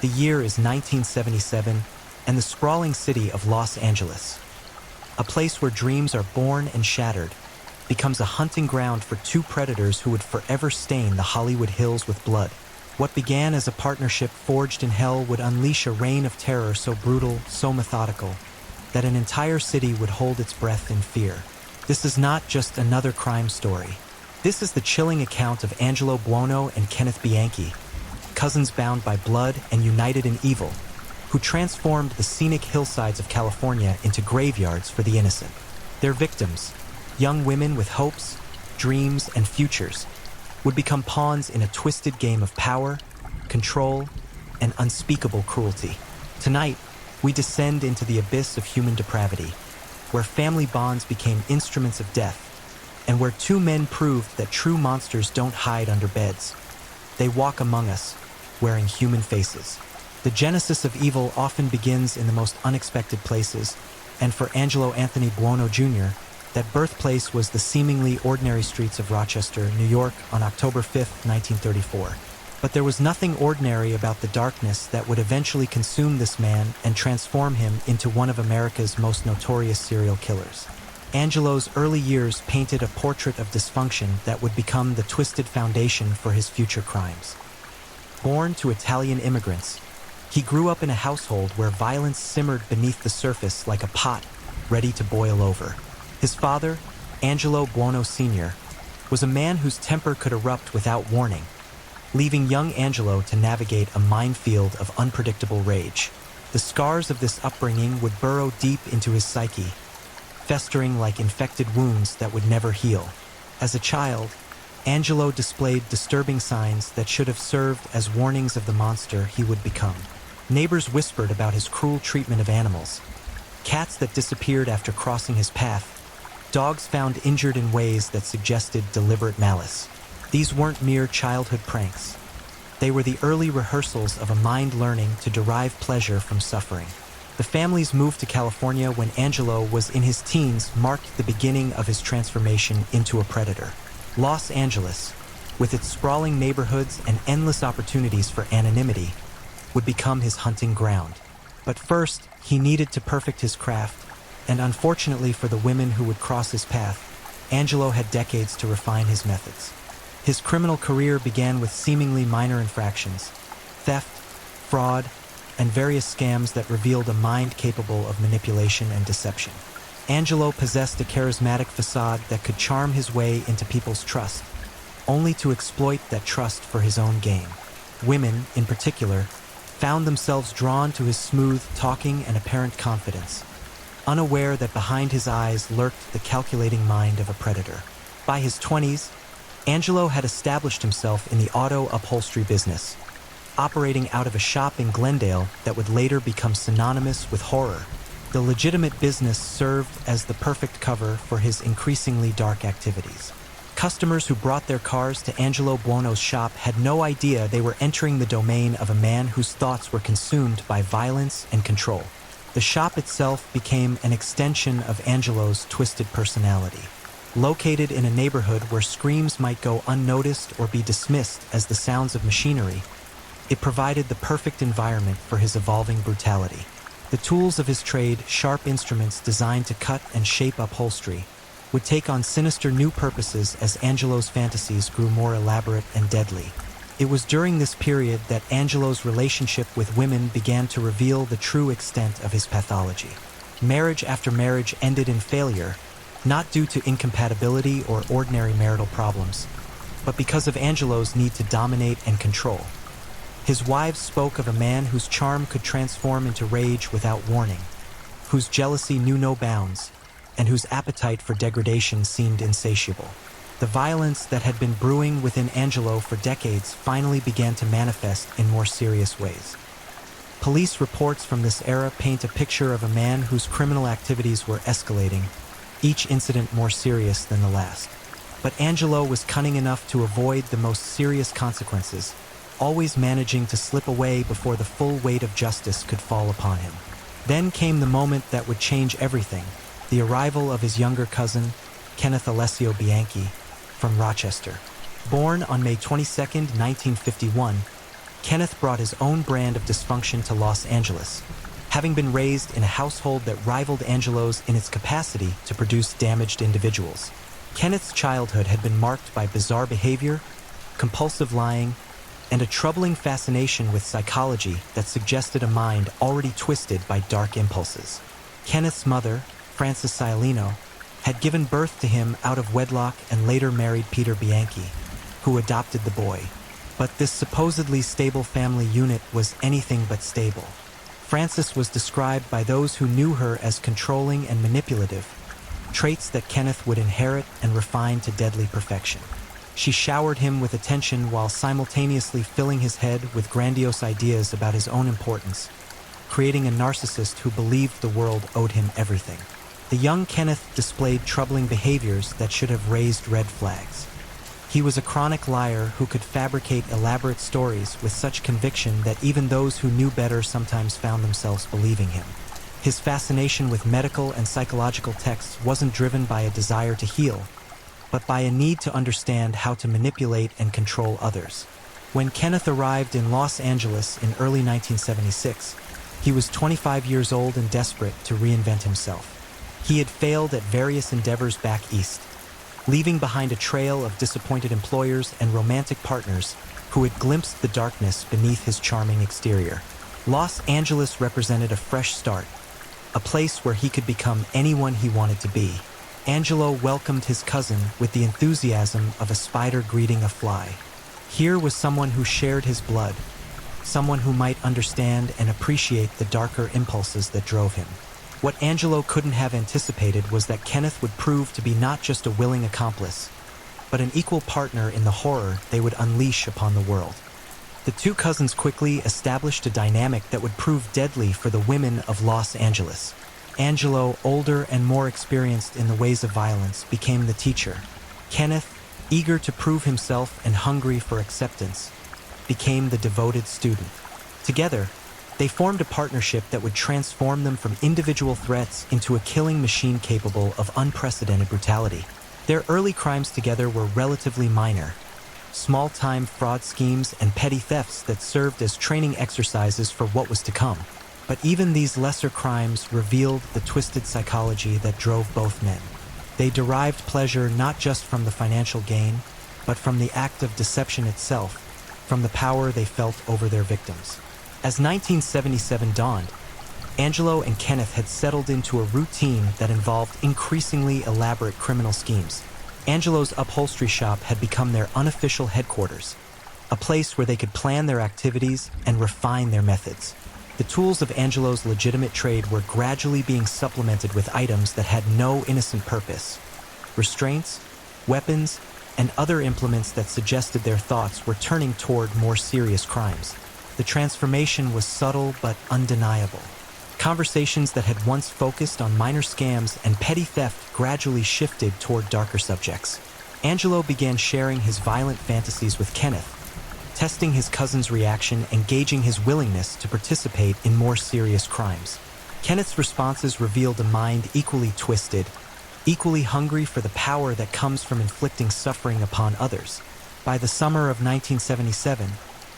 The year is 1977, and the sprawling city of Los Angeles, a place where dreams are born and shattered, becomes a hunting ground for two predators who would forever stain the Hollywood hills with blood. What began as a partnership forged in hell would unleash a reign of terror so brutal, so methodical, that an entire city would hold its breath in fear. This is not just another crime story. This is the chilling account of Angelo Buono and Kenneth Bianchi, cousins bound by blood and united in evil, who transformed the scenic hillsides of California into graveyards for the innocent. Their victims, young women with hopes, dreams, and futures, would become pawns in a twisted game of power, control, and unspeakable cruelty. Tonight, we descend into the abyss of human depravity, where family bonds became instruments of death, and where two men proved that true monsters don't hide under beds. They walk among us, wearing human faces. The genesis of evil often begins in the most unexpected places, and for Angelo Anthony Buono Jr., that birthplace was the seemingly ordinary streets of Rochester, New York, on October 5, 1934. But there was nothing ordinary about the darkness that would eventually consume this man and transform him into one of America's most notorious serial killers. Angelo's early years painted a portrait of dysfunction that would become the twisted foundation for his future crimes. Born to Italian immigrants, he grew up in a household where violence simmered beneath the surface like a pot ready to boil over. His father, Angelo Buono Sr., was a man whose temper could erupt without warning, leaving young Angelo to navigate a minefield of unpredictable rage. The scars of this upbringing would burrow deep into his psyche, festering like infected wounds that would never heal. As a child, Angelo displayed disturbing signs that should have served as warnings of the monster he would become. Neighbors whispered about his cruel treatment of animals, cats that disappeared after crossing his path, dogs found injured in ways that suggested deliberate malice. These weren't mere childhood pranks. They were the early rehearsals of a mind learning to derive pleasure from suffering. The family's move to California when Angelo was in his teens marked the beginning of his transformation into a predator. Los Angeles, with its sprawling neighborhoods and endless opportunities for anonymity, would become his hunting ground. But first, he needed to perfect his craft, and unfortunately for the women who would cross his path, Angelo had decades to refine his methods. His criminal career began with seemingly minor infractions, theft, fraud, and various scams that revealed a mind capable of manipulation and deception. Angelo possessed a charismatic facade that could charm his way into people's trust, only to exploit that trust for his own gain. Women, in particular, found themselves drawn to his smooth talking and apparent confidence, unaware that behind his eyes lurked the calculating mind of a predator. By his 20s, Angelo had established himself in the auto upholstery business, operating out of a shop in Glendale that would later become synonymous with horror. The legitimate business served as the perfect cover for his increasingly dark activities. Customers who brought their cars to Angelo Buono's shop had no idea they were entering the domain of a man whose thoughts were consumed by violence and control. The shop itself became an extension of Angelo's twisted personality. Located in a neighborhood where screams might go unnoticed or be dismissed as the sounds of machinery, it provided the perfect environment for his evolving brutality. The tools of his trade, sharp instruments designed to cut and shape upholstery, would take on sinister new purposes as Angelo's fantasies grew more elaborate and deadly. It was during this period that Angelo's relationship with women began to reveal the true extent of his pathology. Marriage after marriage ended in failure, not due to incompatibility or ordinary marital problems, but because of Angelo's need to dominate and control. His wives spoke of a man whose charm could transform into rage without warning, whose jealousy knew no bounds, and whose appetite for degradation seemed insatiable. The violence that had been brewing within Angelo for decades finally began to manifest in more serious ways. Police reports from this era paint a picture of a man whose criminal activities were escalating, each incident more serious than the last. But Angelo was cunning enough to avoid the most serious consequences, always managing to slip away before the full weight of justice could fall upon him. Then came the moment that would change everything: the arrival of his younger cousin, Kenneth Alessio Bianchi, from Rochester. Born on May 22, 1951, Kenneth brought his own brand of dysfunction to Los Angeles, having been raised in a household that rivaled Angelo's in its capacity to produce damaged individuals. Kenneth's childhood had been marked by bizarre behavior, compulsive lying, and a troubling fascination with psychology that suggested a mind already twisted by dark impulses. Kenneth's mother, Frances Cialino, had given birth to him out of wedlock and later married Peter Bianchi, who adopted the boy. But this supposedly stable family unit was anything but stable. Frances was described by those who knew her as controlling and manipulative, traits that Kenneth would inherit and refine to deadly perfection. She showered him with attention while simultaneously filling his head with grandiose ideas about his own importance, creating a narcissist who believed the world owed him everything. The young Kenneth displayed troubling behaviors that should have raised red flags. He was a chronic liar who could fabricate elaborate stories with such conviction that even those who knew better sometimes found themselves believing him. His fascination with medical and psychological texts wasn't driven by a desire to heal, but by a need to understand how to manipulate and control others. When Kenneth arrived in Los Angeles in early 1976, he was 25 years old and desperate to reinvent himself. He had failed at various endeavors back east, leaving behind a trail of disappointed employers and romantic partners who had glimpsed the darkness beneath his charming exterior. Los Angeles represented a fresh start, a place where he could become anyone he wanted to be. Angelo welcomed his cousin with the enthusiasm of a spider greeting a fly. Here was someone who shared his blood, someone who might understand and appreciate the darker impulses that drove him. What Angelo couldn't have anticipated was that Kenneth would prove to be not just a willing accomplice, but an equal partner in the horror they would unleash upon the world. The two cousins quickly established a dynamic that would prove deadly for the women of Los Angeles. Angelo, older and more experienced in the ways of violence, became the teacher. Kenneth, eager to prove himself and hungry for acceptance, became the devoted student. Together, they formed a partnership that would transform them from individual threats into a killing machine capable of unprecedented brutality. Their early crimes together were relatively minor, small-time fraud schemes and petty thefts that served as training exercises for what was to come. But even these lesser crimes revealed the twisted psychology that drove both men. They derived pleasure not just from the financial gain, but from the act of deception itself, from the power they felt over their victims. As 1977 dawned, Angelo and Kenneth had settled into a routine that involved increasingly elaborate criminal schemes. Angelo's upholstery shop had become their unofficial headquarters, a place where they could plan their activities and refine their methods. The tools of Angelo's legitimate trade were gradually being supplemented with items that had no innocent purpose. Restraints, weapons, and other implements that suggested their thoughts were turning toward more serious crimes. The transformation was subtle but undeniable. Conversations that had once focused on minor scams and petty theft gradually shifted toward darker subjects. Angelo began sharing his violent fantasies with Kenneth, testing his cousin's reaction and gauging his willingness to participate in more serious crimes. Kenneth's responses revealed a mind equally twisted, equally hungry for the power that comes from inflicting suffering upon others. By the summer of 1977,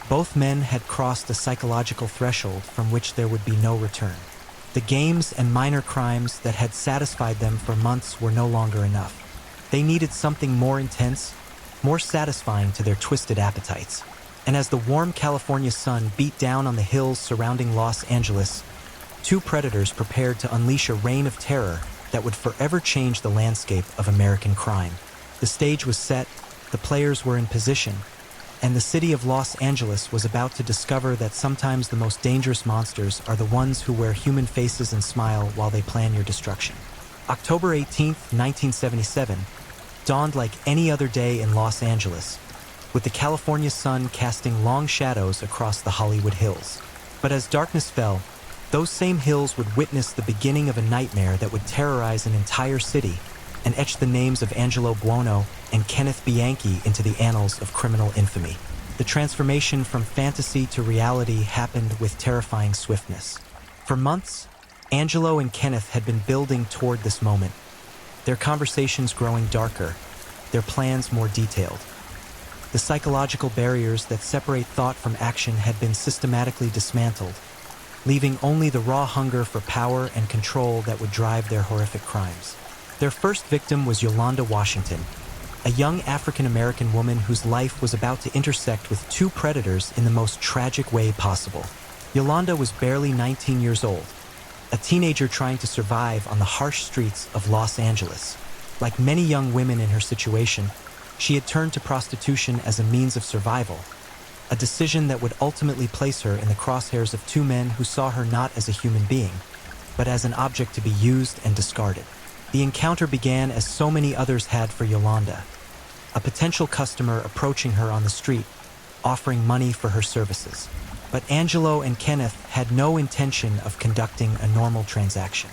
both men had crossed a psychological threshold from which there would be no return. The games and minor crimes that had satisfied them for months were no longer enough. They needed something more intense, more satisfying to their twisted appetites. And as the warm California sun beat down on the hills surrounding Los Angeles, two predators prepared to unleash a reign of terror that would forever change the landscape of American crime. The stage was set, the players were in position, and the city of Los Angeles was about to discover that sometimes the most dangerous monsters are the ones who wear human faces and smile while they plan your destruction. October 18, 1977, dawned like any other day in Los Angeles, with the California sun casting long shadows across the Hollywood Hills. But as darkness fell, those same hills would witness the beginning of a nightmare that would terrorize an entire city and etch the names of Angelo Buono and Kenneth Bianchi into the annals of criminal infamy. The transformation from fantasy to reality happened with terrifying swiftness. For months, Angelo and Kenneth had been building toward this moment, their conversations growing darker, their plans more detailed. The psychological barriers that separate thought from action had been systematically dismantled, leaving only the raw hunger for power and control that would drive their horrific crimes. Their first victim was Yolanda Washington, a young African-American woman whose life was about to intersect with two predators in the most tragic way possible. Yolanda was barely 19 years old, a teenager trying to survive on the harsh streets of Los Angeles. Like many young women in her situation, she had turned to prostitution as a means of survival, a decision that would ultimately place her in the crosshairs of two men who saw her not as a human being, but as an object to be used and discarded. The encounter began as so many others had for Yolanda, a potential customer approaching her on the street, offering money for her services. But Angelo and Kenneth had no intention of conducting a normal transaction.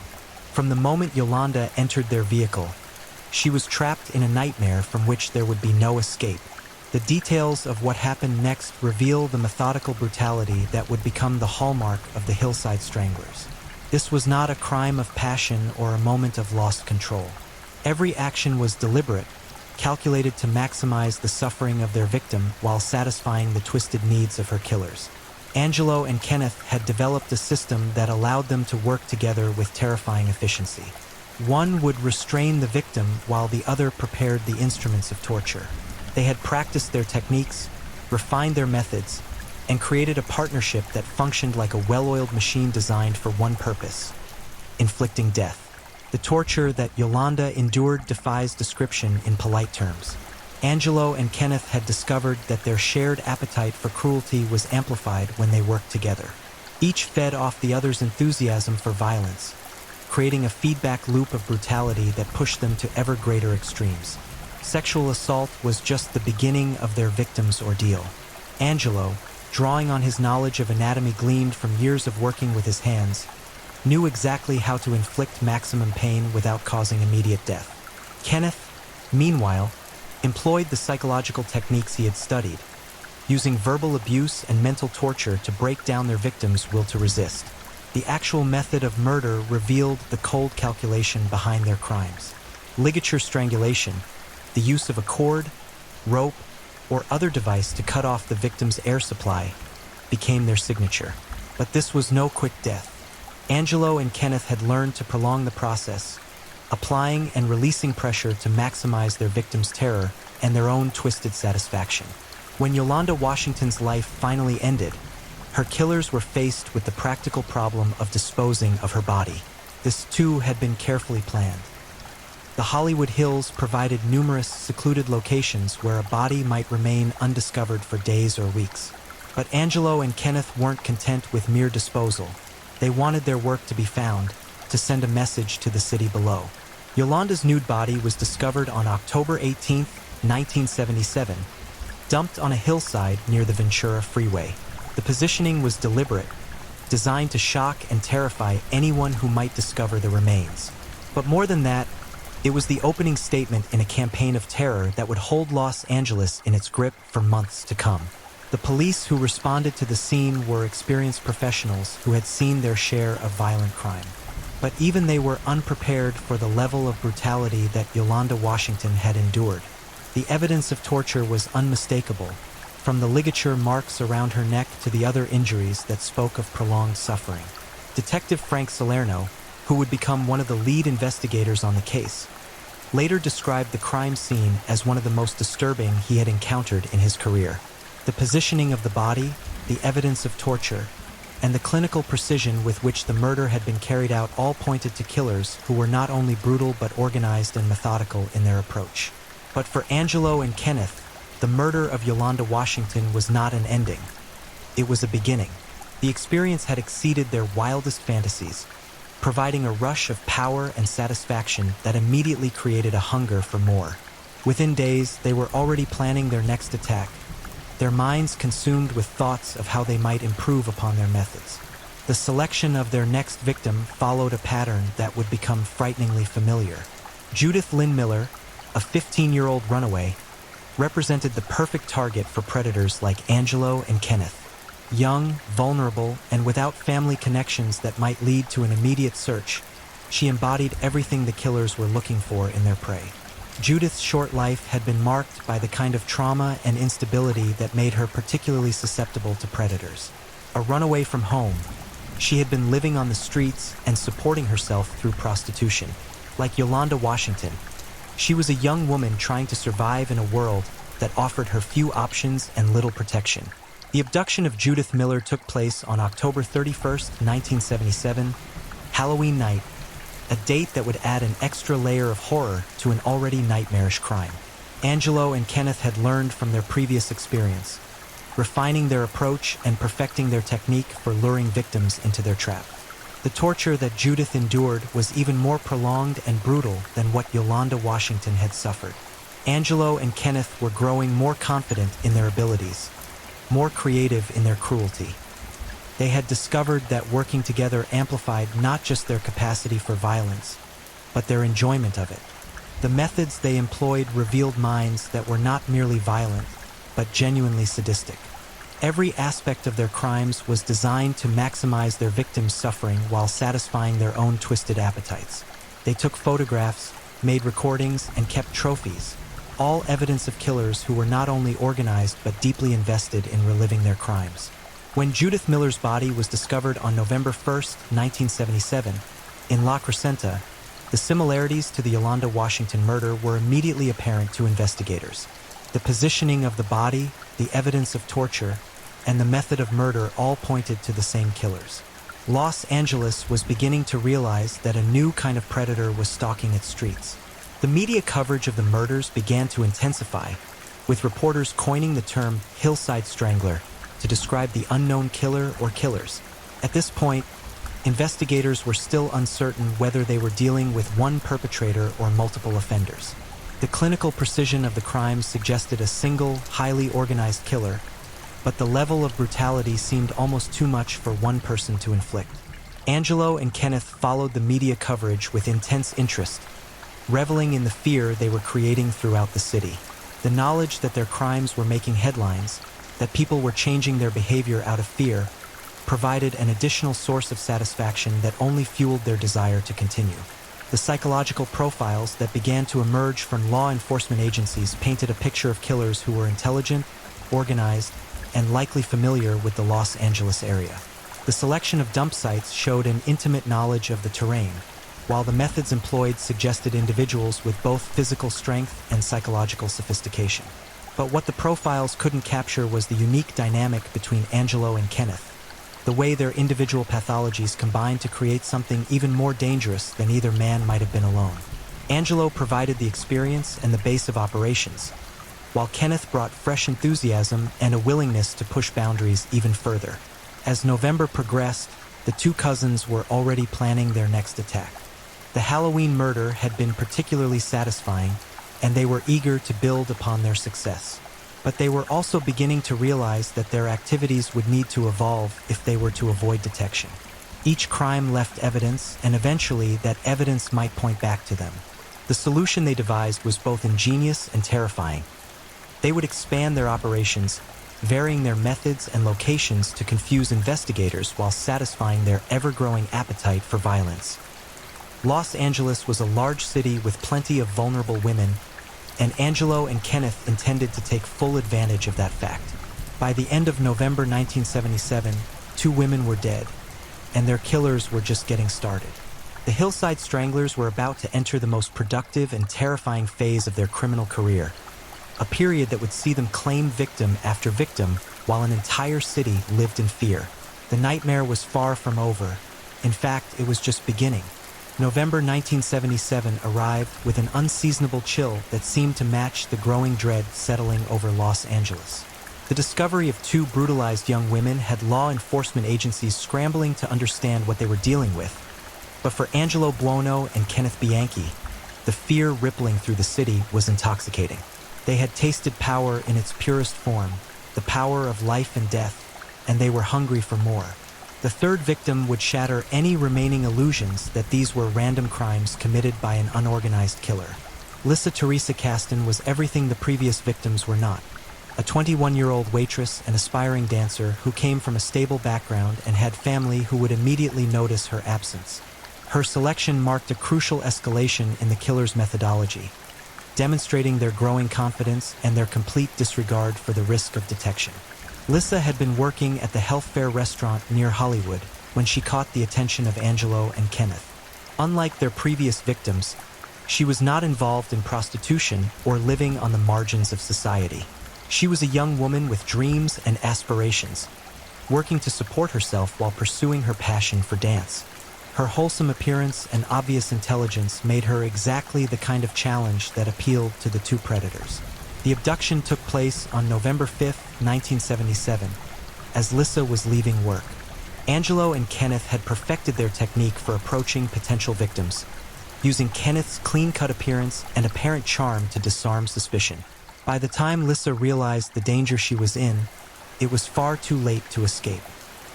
From the moment Yolanda entered their vehicle, she was trapped in a nightmare from which there would be no escape. The details of what happened next reveal the methodical brutality that would become the hallmark of the Hillside Stranglers. This was not a crime of passion or a moment of lost control. Every action was deliberate, calculated to maximize the suffering of their victim while satisfying the twisted needs of her killers. Angelo and Kenneth had developed a system that allowed them to work together with terrifying efficiency. One would restrain the victim while the other prepared the instruments of torture. They had practiced their techniques, refined their methods, and created a partnership that functioned like a well-oiled machine designed for one purpose: inflicting death. The torture that Yolanda endured defies description in polite terms. Angelo and Kenneth had discovered that their shared appetite for cruelty was amplified when they worked together. Each fed off the other's enthusiasm for violence, creating a feedback loop of brutality that pushed them to ever greater extremes. Sexual assault was just the beginning of their victim's ordeal. Angelo, drawing on his knowledge of anatomy gleaned from years of working with his hands, knew exactly how to inflict maximum pain without causing immediate death. Kenneth, meanwhile, employed the psychological techniques he had studied, using verbal abuse and mental torture to break down their victims' will to resist. The actual method of murder revealed the cold calculation behind their crimes. Ligature strangulation, the use of a cord, rope, or other device to cut off the victim's air supply, became their signature. But this was no quick death. Angelo and Kenneth had learned to prolong the process, applying and releasing pressure to maximize their victim's terror and their own twisted satisfaction. When Yolanda Washington's life finally ended, her killers were faced with the practical problem of disposing of her body. This too had been carefully planned. The Hollywood Hills provided numerous secluded locations where a body might remain undiscovered for days or weeks. But Angelo and Kenneth weren't content with mere disposal. They wanted their work to be found, to send a message to the city below. Yolanda's nude body was discovered on October 18, 1977, dumped on a hillside near the Ventura Freeway. The positioning was deliberate, designed to shock and terrify anyone who might discover the remains. But more than that, it was the opening statement in a campaign of terror that would hold Los Angeles in its grip for months to come. The police who responded to the scene were experienced professionals who had seen their share of violent crime. But even they were unprepared for the level of brutality that Yolanda Washington had endured. The evidence of torture was unmistakable, from the ligature marks around her neck to the other injuries that spoke of prolonged suffering. Detective Frank Salerno, who would become one of the lead investigators on the case, later described the crime scene as one of the most disturbing he had encountered in his career. The positioning of the body, the evidence of torture, and the clinical precision with which the murder had been carried out all pointed to killers who were not only brutal but organized and methodical in their approach. But for Angelo and Kenneth, the murder of Yolanda Washington was not an ending. It was a beginning. The experience had exceeded their wildest fantasies, providing a rush of power and satisfaction that immediately created a hunger for more. Within days, they were already planning their next attack, their minds consumed with thoughts of how they might improve upon their methods. The selection of their next victim followed a pattern that would become frighteningly familiar. Judith Lynn Miller, a 15-year-old runaway, represented the perfect target for predators like Angelo and Kenneth. Young, vulnerable, and without family connections that might lead to an immediate search, she embodied everything the killers were looking for in their prey. Judith's short life had been marked by the kind of trauma and instability that made her particularly susceptible to predators. A runaway from home, she had been living on the streets and supporting herself through prostitution. Like Yolanda Washington, she was a young woman trying to survive in a world that offered her few options and little protection. The abduction of Judith Miller took place on October 31st, 1977, Halloween night, a date that would add an extra layer of horror to an already nightmarish crime. Angelo and Kenneth had learned from their previous experience, refining their approach and perfecting their technique for luring victims into their trap. The torture that Judith endured was even more prolonged and brutal than what Yolanda Washington had suffered. Angelo and Kenneth were growing more confident in their abilities, more creative in their cruelty. They had discovered that working together amplified not just their capacity for violence, but their enjoyment of it. The methods they employed revealed minds that were not merely violent, but genuinely sadistic. Every aspect of their crimes was designed to maximize their victims' suffering while satisfying their own twisted appetites. They took photographs, made recordings, and kept trophies, all evidence of killers who were not only organized but deeply invested in reliving their crimes. When Judith Miller's body was discovered on November 1st, 1977, in La Crescenta, the similarities to the Yolanda Washington murder were immediately apparent to investigators. The positioning of the body, the evidence of torture, and the method of murder all pointed to the same killers. Los Angeles was beginning to realize that a new kind of predator was stalking its streets. The media coverage of the murders began to intensify, with reporters coining the term hillside strangler to describe the unknown killer or killers. At this point, investigators were still uncertain whether they were dealing with one perpetrator or multiple offenders. The clinical precision of the crimes suggested a single, highly organized killer, but the level of brutality seemed almost too much for one person to inflict. Angelo and Kenneth followed the media coverage with intense interest, reveling in the fear they were creating throughout the city. The knowledge that their crimes were making headlines, that people were changing their behavior out of fear, provided an additional source of satisfaction that only fueled their desire to continue. The psychological profiles that began to emerge from law enforcement agencies painted a picture of killers who were intelligent, organized, and likely familiar with the Los Angeles area. The selection of dump sites showed an intimate knowledge of the terrain, while the methods employed suggested individuals with both physical strength and psychological sophistication. But what the profiles couldn't capture was the unique dynamic between Angelo and Kenneth, the way their individual pathologies combined to create something even more dangerous than either man might have been alone. Angelo provided the experience and the base of operations, while Kenneth brought fresh enthusiasm and a willingness to push boundaries even further. As November progressed, the two cousins were already planning their next attack. The Halloween murder had been particularly satisfying, and they were eager to build upon their success. But they were also beginning to realize that their activities would need to evolve if they were to avoid detection. Each crime left evidence, and eventually that evidence might point back to them. The solution they devised was both ingenious and terrifying. They would expand their operations, varying their methods and locations to confuse investigators while satisfying their ever-growing appetite for violence. Los Angeles was a large city with plenty of vulnerable women, and Angelo and Kenneth intended to take full advantage of that fact. By the end of November 1977, 2 women were dead, and their killers were just getting started. The Hillside Stranglers were about to enter the most productive and terrifying phase of their criminal career, a period that would see them claim victim after victim while an entire city lived in fear. The nightmare was far from over. In fact, it was just beginning. November 1977 arrived with an unseasonable chill that seemed to match the growing dread settling over Los Angeles. The discovery of 2 brutalized young women had law enforcement agencies scrambling to understand what they were dealing with. But for Angelo Buono and Kenneth Bianchi, the fear rippling through the city was intoxicating. They had tasted power in its purest form, the power of life and death, and they were hungry for more. The third victim would shatter any remaining illusions that these were random crimes committed by an unorganized killer. Lisa Teresa Caston was everything the previous victims were not. A 21-year-old waitress and aspiring dancer who came from a stable background and had family who would immediately notice her absence. Her selection marked a crucial escalation in the killer's methodology, demonstrating their growing confidence and their complete disregard for the risk of detection. Lisa had been working at the Health Fair restaurant near Hollywood when she caught the attention of Angelo and Kenneth. Unlike their previous victims, she was not involved in prostitution or living on the margins of society. She was a young woman with dreams and aspirations, working to support herself while pursuing her passion for dance. Her wholesome appearance and obvious intelligence made her exactly the kind of challenge that appealed to the 2 predators. The abduction took place on November 5, 1977, as Lisa was leaving work. Angelo and Kenneth had perfected their technique for approaching potential victims, using Kenneth's clean-cut appearance and apparent charm to disarm suspicion. By the time Lisa realized the danger she was in, it was far too late to escape.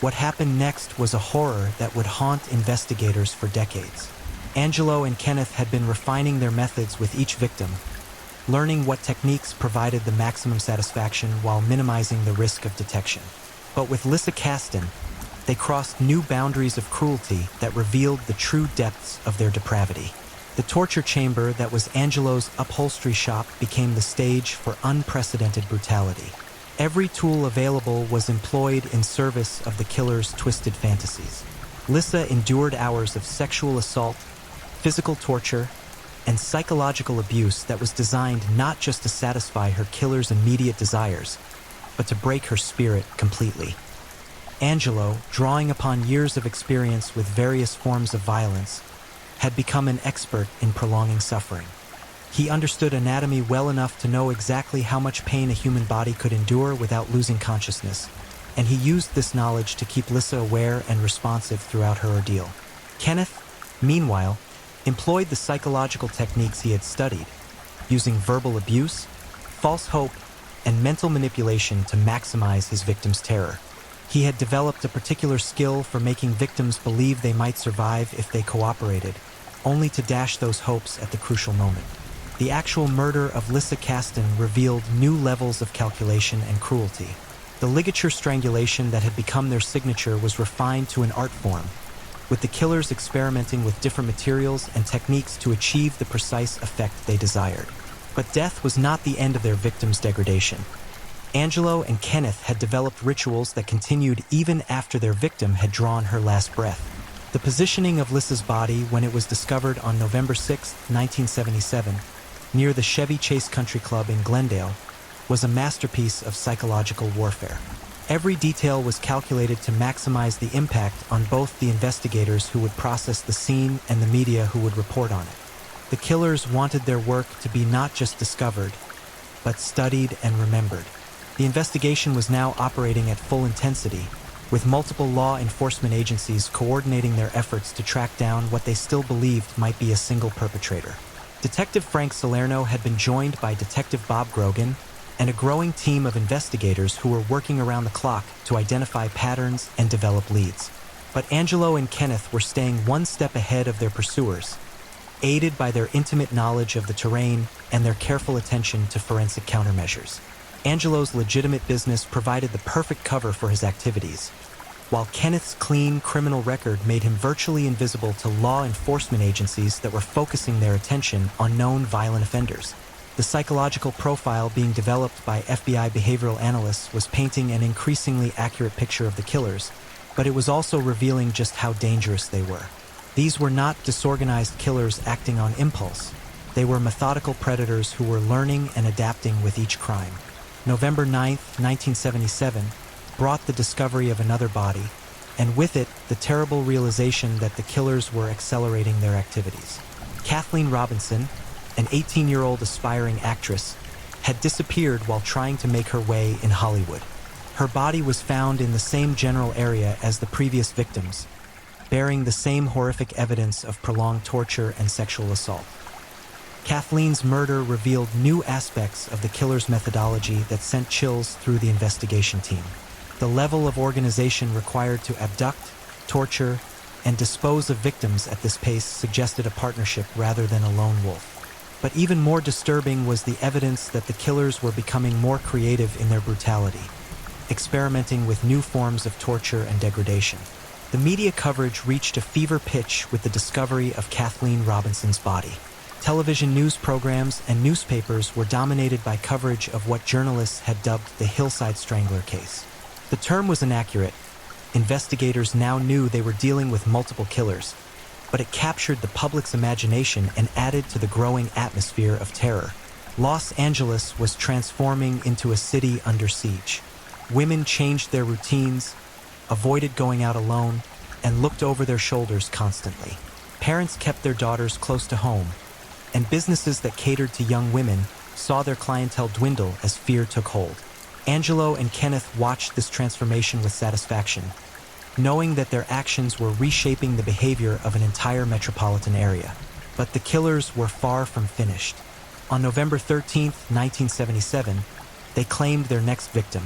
What happened next was a horror that would haunt investigators for decades. Angelo and Kenneth had been refining their methods with each victim, learning what techniques provided the maximum satisfaction while minimizing the risk of detection. But with Lisa Caston, they crossed new boundaries of cruelty that revealed the true depths of their depravity. The torture chamber that was Angelo's upholstery shop became the stage for unprecedented brutality. Every tool available was employed in service of the killer's twisted fantasies. Lisa endured hours of sexual assault, physical torture, and psychological abuse that was designed not just to satisfy her killer's immediate desires, but to break her spirit completely. Angelo, drawing upon years of experience with various forms of violence, had become an expert in prolonging suffering. He understood anatomy well enough to know exactly how much pain a human body could endure without losing consciousness, and he used this knowledge to keep Lisa aware and responsive throughout her ordeal. Kenneth, meanwhile, employed the psychological techniques he had studied, using verbal abuse, false hope, and mental manipulation to maximize his victims' terror. He had developed a particular skill for making victims believe they might survive if they cooperated, only to dash those hopes at the crucial moment. The actual murder of Lisa Caston revealed new levels of calculation and cruelty. The ligature strangulation that had become their signature was refined to an art form, with the killers experimenting with different materials and techniques to achieve the precise effect they desired. But death was not the end of their victims' degradation. Angelo and Kenneth had developed rituals that continued even after their victim had drawn her last breath. The positioning of Lisa's body when it was discovered on November 6, 1977, near the Chevy Chase Country Club in Glendale, was a masterpiece of psychological warfare. Every detail was calculated to maximize the impact on both the investigators who would process the scene and the media who would report on it. The killers wanted their work to be not just discovered, but studied and remembered. The investigation was now operating at full intensity, with multiple law enforcement agencies coordinating their efforts to track down what they still believed might be a single perpetrator. Detective Frank Salerno had been joined by Detective Bob Grogan and a growing team of investigators who were working around the clock to identify patterns and develop leads. But Angelo and Kenneth were staying one step ahead of their pursuers, aided by their intimate knowledge of the terrain and their careful attention to forensic countermeasures. Angelo's legitimate business provided the perfect cover for his activities, while Kenneth's clean criminal record made him virtually invisible to law enforcement agencies that were focusing their attention on known violent offenders. The psychological profile being developed by FBI behavioral analysts was painting an increasingly accurate picture of the killers, but it was also revealing just how dangerous they were. These were not disorganized killers acting on impulse. They were methodical predators who were learning and adapting with each crime. November 9, 1977, brought the discovery of another body, and with it, the terrible realization that the killers were accelerating their activities. Kathleen Robinson, an 18-year-old aspiring actress, had disappeared while trying to make her way in Hollywood. Her body was found in the same general area as the previous victims, bearing the same horrific evidence of prolonged torture and sexual assault. Kathleen's murder revealed new aspects of the killer's methodology that sent chills through the investigation team. The level of organization required to abduct, torture, and dispose of victims at this pace suggested a partnership rather than a lone wolf. But even more disturbing was the evidence that the killers were becoming more creative in their brutality, experimenting with new forms of torture and degradation. The media coverage reached a fever pitch with the discovery of Kathleen Robinson's body. Television news programs and newspapers were dominated by coverage of what journalists had dubbed the Hillside Strangler case. The term was inaccurate. Investigators now knew they were dealing with multiple killers, but it captured the public's imagination and added to the growing atmosphere of terror. Los Angeles was transforming into a city under siege. Women changed their routines, avoided going out alone, and looked over their shoulders constantly. Parents kept their daughters close to home, and businesses that catered to young women saw their clientele dwindle as fear took hold. Angelo and Kenneth watched this transformation with satisfaction, knowing that their actions were reshaping the behavior of an entire metropolitan area. But the killers were far from finished. On November 13, 1977, they claimed their next victim,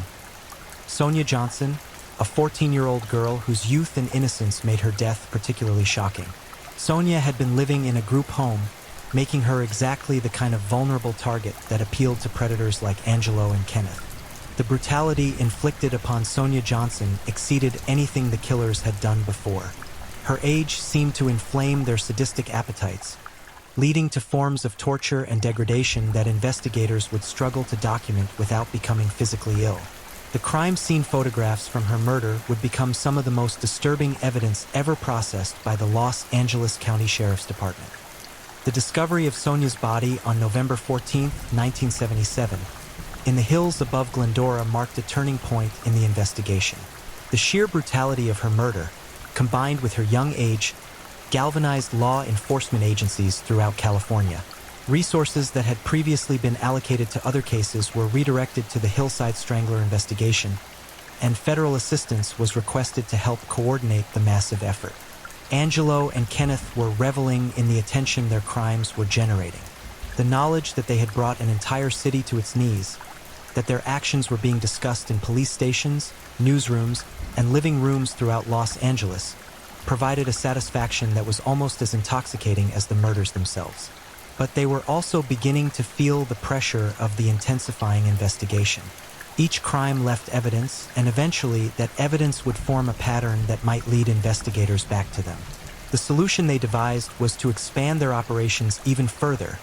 Sonia Johnson, a 14-year-old girl whose youth and innocence made her death particularly shocking. Sonia had been living in a group home, making her exactly the kind of vulnerable target that appealed to predators like Angelo and Kenneth. The brutality inflicted upon Sonia Johnson exceeded anything the killers had done before. Her age seemed to inflame their sadistic appetites, leading to forms of torture and degradation that investigators would struggle to document without becoming physically ill. The crime scene photographs from her murder would become some of the most disturbing evidence ever processed by the Los Angeles County Sheriff's Department. The discovery of Sonia's body on November 14, 1977, in the hills above Glendora marked a turning point in the investigation. The sheer brutality of her murder, combined with her young age, galvanized law enforcement agencies throughout California. Resources that had previously been allocated to other cases were redirected to the Hillside Strangler investigation, and federal assistance was requested to help coordinate the massive effort. Angelo and Kenneth were reveling in the attention their crimes were generating. The knowledge that they had brought an entire city to its knees, that their actions were being discussed in police stations, newsrooms, and living rooms throughout Los Angeles, provided a satisfaction that was almost as intoxicating as the murders themselves. But they were also beginning to feel the pressure of the intensifying investigation. Each crime left evidence, and eventually that evidence would form a pattern that might lead investigators back to them. The solution they devised was to expand their operations even further,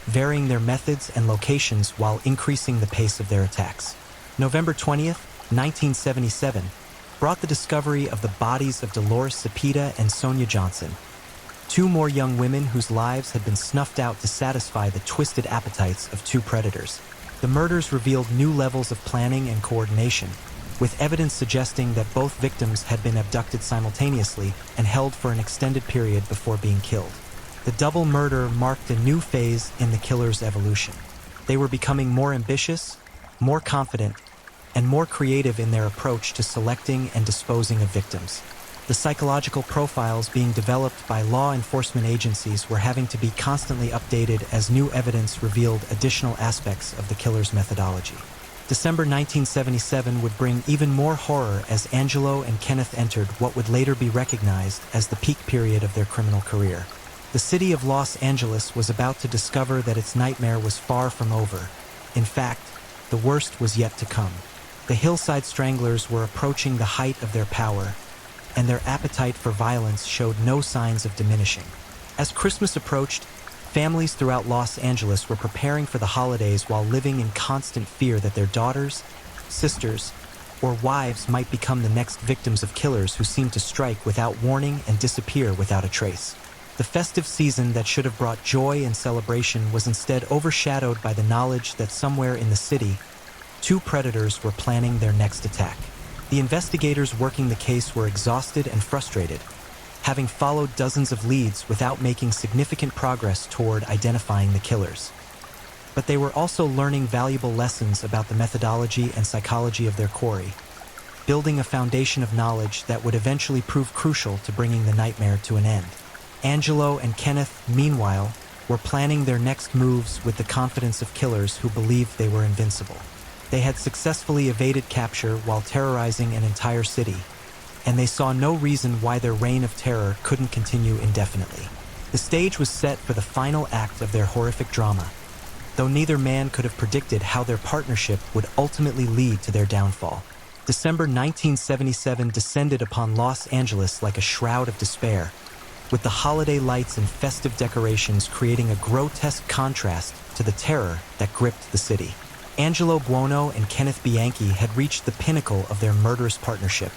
varying their methods and locations while increasing the pace of their attacks. November 20th, 1977, brought the discovery of the bodies of Dolores Cepeda and Sonia Johnson, two more young women whose lives had been snuffed out to satisfy the twisted appetites of two predators. The murders revealed new levels of planning and coordination, with evidence suggesting that both victims had been abducted simultaneously and held for an extended period before being killed. The double murder marked a new phase in the killer's evolution. They were becoming more ambitious, more confident, and more creative in their approach to selecting and disposing of victims. The psychological profiles being developed by law enforcement agencies were having to be constantly updated as new evidence revealed additional aspects of the killer's methodology. December 1977 would bring even more horror as Angelo and Kenneth entered what would later be recognized as the peak period of their criminal career. The city of Los Angeles was about to discover that its nightmare was far from over. In fact, the worst was yet to come. The Hillside Stranglers were approaching the height of their power, and their appetite for violence showed no signs of diminishing. As Christmas approached, families throughout Los Angeles were preparing for the holidays while living in constant fear that their daughters, sisters, or wives might become the next victims of killers who seemed to strike without warning and disappear without a trace. The festive season that should have brought joy and celebration was instead overshadowed by the knowledge that somewhere in the city, two predators were planning their next attack. The investigators working the case were exhausted and frustrated, having followed dozens of leads without making significant progress toward identifying the killers. But they were also learning valuable lessons about the methodology and psychology of their quarry, building a foundation of knowledge that would eventually prove crucial to bringing the nightmare to an end. Angelo and Kenneth, meanwhile, were planning their next moves with the confidence of killers who believed they were invincible. They had successfully evaded capture while terrorizing an entire city, and they saw no reason why their reign of terror couldn't continue indefinitely. The stage was set for the final act of their horrific drama, though neither man could have predicted how their partnership would ultimately lead to their downfall. December 1977 descended upon Los Angeles like a shroud of despair, with the holiday lights and festive decorations creating a grotesque contrast to the terror that gripped the city. Angelo Buono and Kenneth Bianchi had reached the pinnacle of their murderous partnership,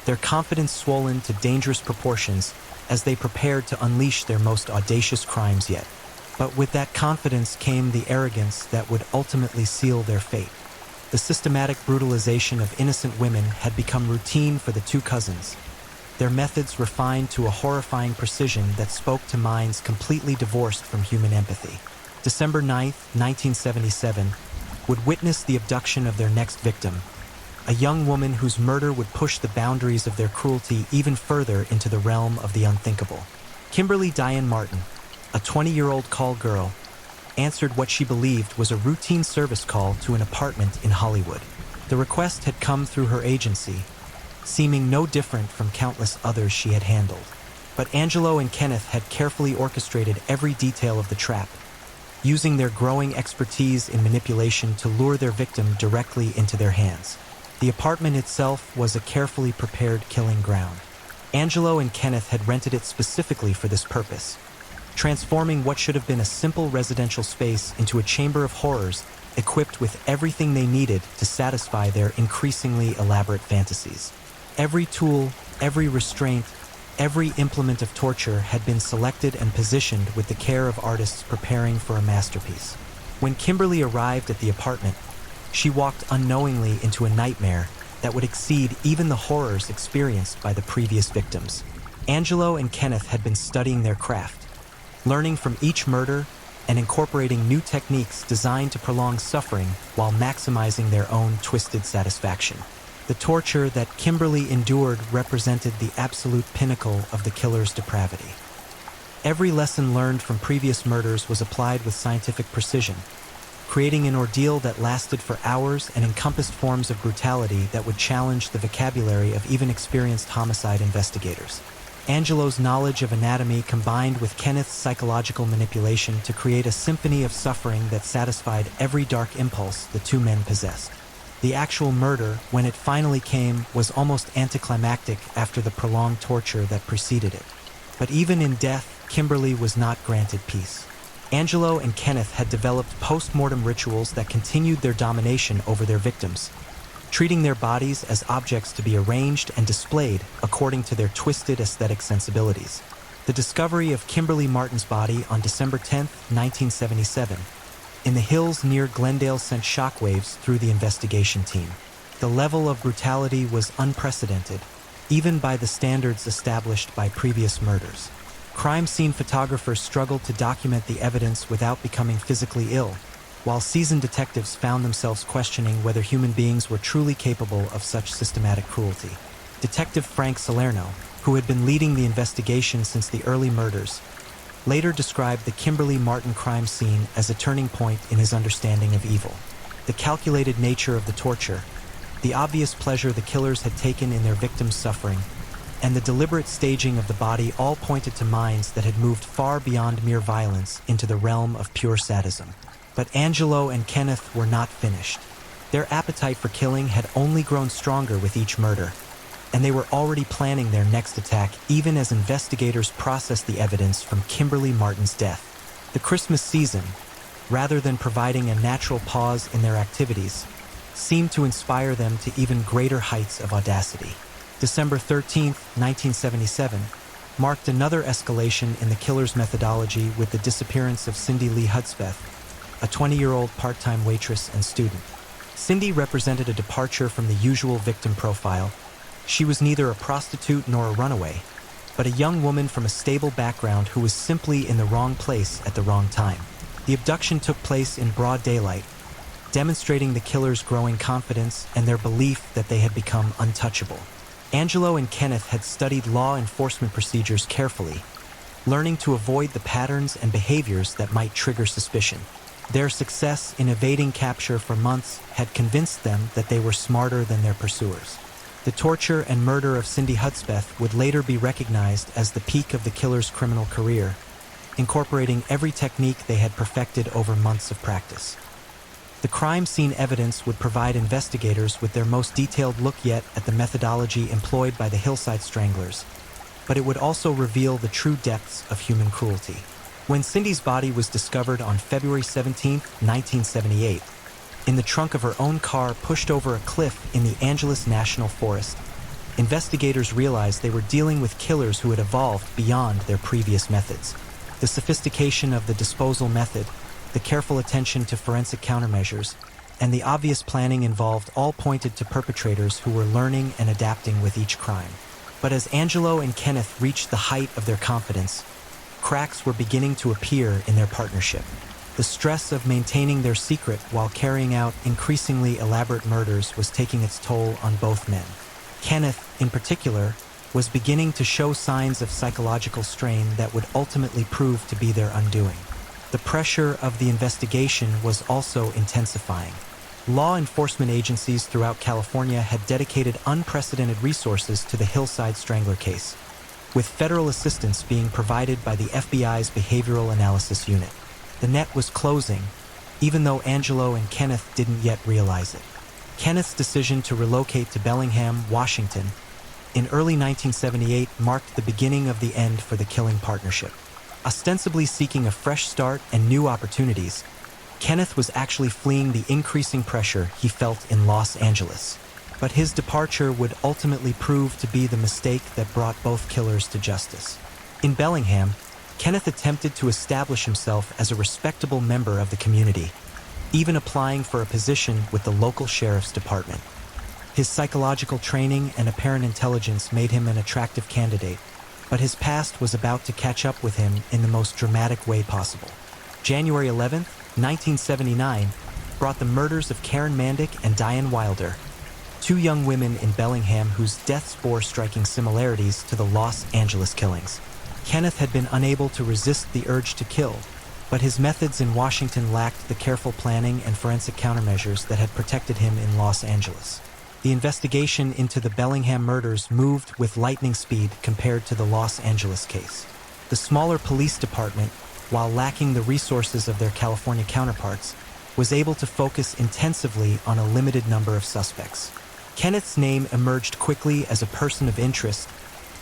their confidence swollen to dangerous proportions as they prepared to unleash their most audacious crimes yet. But with that confidence came the arrogance that would ultimately seal their fate. The systematic brutalization of innocent women had become routine for the two cousins, their methods refined to a horrifying precision that spoke to minds completely divorced from human empathy. December 9, 1977, would witness the abduction of their next victim, a young woman whose murder would push the boundaries of their cruelty even further into the realm of the unthinkable. Kimberly Diane Martin, a 20-year-old call girl, answered what she believed was a routine service call to an apartment in Hollywood. The request had come through her agency, seeming no different from countless others she had handled. But Angelo and Kenneth had carefully orchestrated every detail of the trap, using their growing expertise in manipulation to lure their victim directly into their hands. The apartment itself was a carefully prepared killing ground. Angelo and Kenneth had rented it specifically for this purpose, transforming what should have been a simple residential space into a chamber of horrors equipped with everything they needed to satisfy their increasingly elaborate fantasies. Every tool, every restraint, every implement of torture had been selected and positioned with the care of artists preparing for a masterpiece. When Kimberly arrived at the apartment, she walked unknowingly into a nightmare that would exceed even the horrors experienced by the previous victims. Angelo and Kenneth had been studying their craft, learning from each murder and incorporating new techniques designed to prolong suffering while maximizing their own twisted satisfaction. The torture that Kimberly endured represented the absolute pinnacle of the killer's depravity. Every lesson learned from previous murders was applied with scientific precision, creating an ordeal that lasted for hours and encompassed forms of brutality that would challenge the vocabulary of even experienced homicide investigators. Angelo's knowledge of anatomy combined with Kenneth's psychological manipulation to create a symphony of suffering that satisfied every dark impulse the two men possessed. The actual murder, when it finally came, was almost anticlimactic after the prolonged torture that preceded it. But even in death, Kimberly was not granted peace. Angelo and Kenneth had developed post-mortem rituals that continued their domination over their victims, treating their bodies as objects to be arranged and displayed according to their twisted aesthetic sensibilities. The discovery of Kimberly Martin's body on December 10, 1977, in the hills near Glendale sent shockwaves through the investigation team. The level of brutality was unprecedented, even by the standards established by previous murders. Crime scene photographers struggled to document the evidence without becoming physically ill, while seasoned detectives found themselves questioning whether human beings were truly capable of such systematic cruelty. Detective Frank Salerno, who had been leading the investigation since the early murders, later described the Kimberly Martin crime scene as a turning point in his understanding of evil. The calculated nature of the torture, the obvious pleasure the killers had taken in their victims' suffering, and the deliberate staging of the body all pointed to minds that had moved far beyond mere violence into the realm of pure sadism. But Angelo and Kenneth were not finished. Their appetite for killing had only grown stronger with each murder, and they were already planning their next attack even as investigators processed the evidence from Kimberly Martin's death. The Christmas season, rather than providing a natural pause in their activities, seemed to inspire them to even greater heights of audacity. December 13, 1977, marked another escalation in the killer's methodology with the disappearance of Cindy Lee Hudspeth, a 20-year-old part-time waitress and student. Cindy represented a departure from the usual victim profile. She was neither a prostitute nor a runaway, but a young woman from a stable background who was simply in the wrong place at the wrong time. The abduction took place in broad daylight, demonstrating the killer's growing confidence and their belief that they had become untouchable. Angelo and Kenneth had studied law enforcement procedures carefully, learning to avoid the patterns and behaviors that might trigger suspicion. Their success in evading capture for months had convinced them that they were smarter than their pursuers. The torture and murder of Cindy Hudspeth would later be recognized as the peak of the killer's criminal career, incorporating every technique they had perfected over months of practice. The crime scene evidence would provide investigators with their most detailed look yet at the methodology employed by the Hillside Stranglers, but it would also reveal the true depths of human cruelty. When Cindy's body was discovered on February 17, 1978, in the trunk of her own car pushed over a cliff in the Angeles National Forest, investigators realized they were dealing with killers who had evolved beyond their previous methods. The sophistication of the disposal method, the careful attention to forensic countermeasures, and the obvious planning involved all pointed to perpetrators who were learning and adapting with each crime. But as Angelo and Kenneth reached the height of their confidence, cracks were beginning to appear in their partnership. The stress of maintaining their secret while carrying out increasingly elaborate murders was taking its toll on both men. Kenneth, in particular, was beginning to show signs of psychological strain that would ultimately prove to be their undoing. The pressure of the investigation was also intensifying. Law enforcement agencies throughout California had dedicated unprecedented resources to the Hillside Strangler case, with federal assistance being provided by the FBI's Behavioral Analysis Unit. The net was closing, even though Angelo and Kenneth didn't yet realize it. Kenneth's decision to relocate to Bellingham, Washington, in early 1978 marked the beginning of the end for the killing partnership. Ostensibly seeking a fresh start and new opportunities, Kenneth was actually fleeing the increasing pressure he felt in Los Angeles. But his departure would ultimately prove to be the mistake that brought both killers to justice. In Bellingham, Kenneth attempted to establish himself as a respectable member of the community, even applying for a position with the local sheriff's department. His psychological training and apparent intelligence made him an attractive candidate, but his past was about to catch up with him in the most dramatic way possible. January 11, 1979, brought the murders of Karen Mandick and Diane Wilder, two young women in Bellingham whose deaths bore striking similarities to the Los Angeles killings. Kenneth had been unable to resist the urge to kill, but his methods in Washington lacked the careful planning and forensic countermeasures that had protected him in Los Angeles. The investigation into the Bellingham murders moved with lightning speed compared to the Los Angeles case. The smaller police department, while lacking the resources of their California counterparts, was able to focus intensively on a limited number of suspects. Kenneth's name emerged quickly as a person of interest,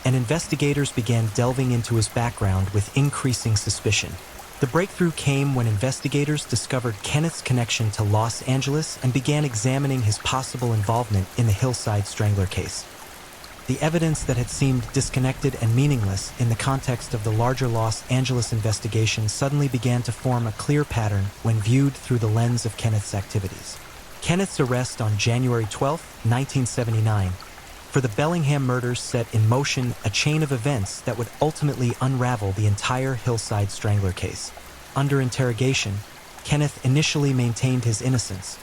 and investigators began delving into his background with increasing suspicion. The breakthrough came when investigators discovered Kenneth's connection to Los Angeles and began examining his possible involvement in the Hillside Strangler case. The evidence that had seemed disconnected and meaningless in the context of the larger Los Angeles investigation suddenly began to form a clear pattern when viewed through the lens of Kenneth's activities. Kenneth's arrest on January 12, 1979, for the Bellingham murders set in motion a chain of events that would ultimately unravel the entire Hillside Strangler case. Under interrogation, Kenneth initially maintained his innocence,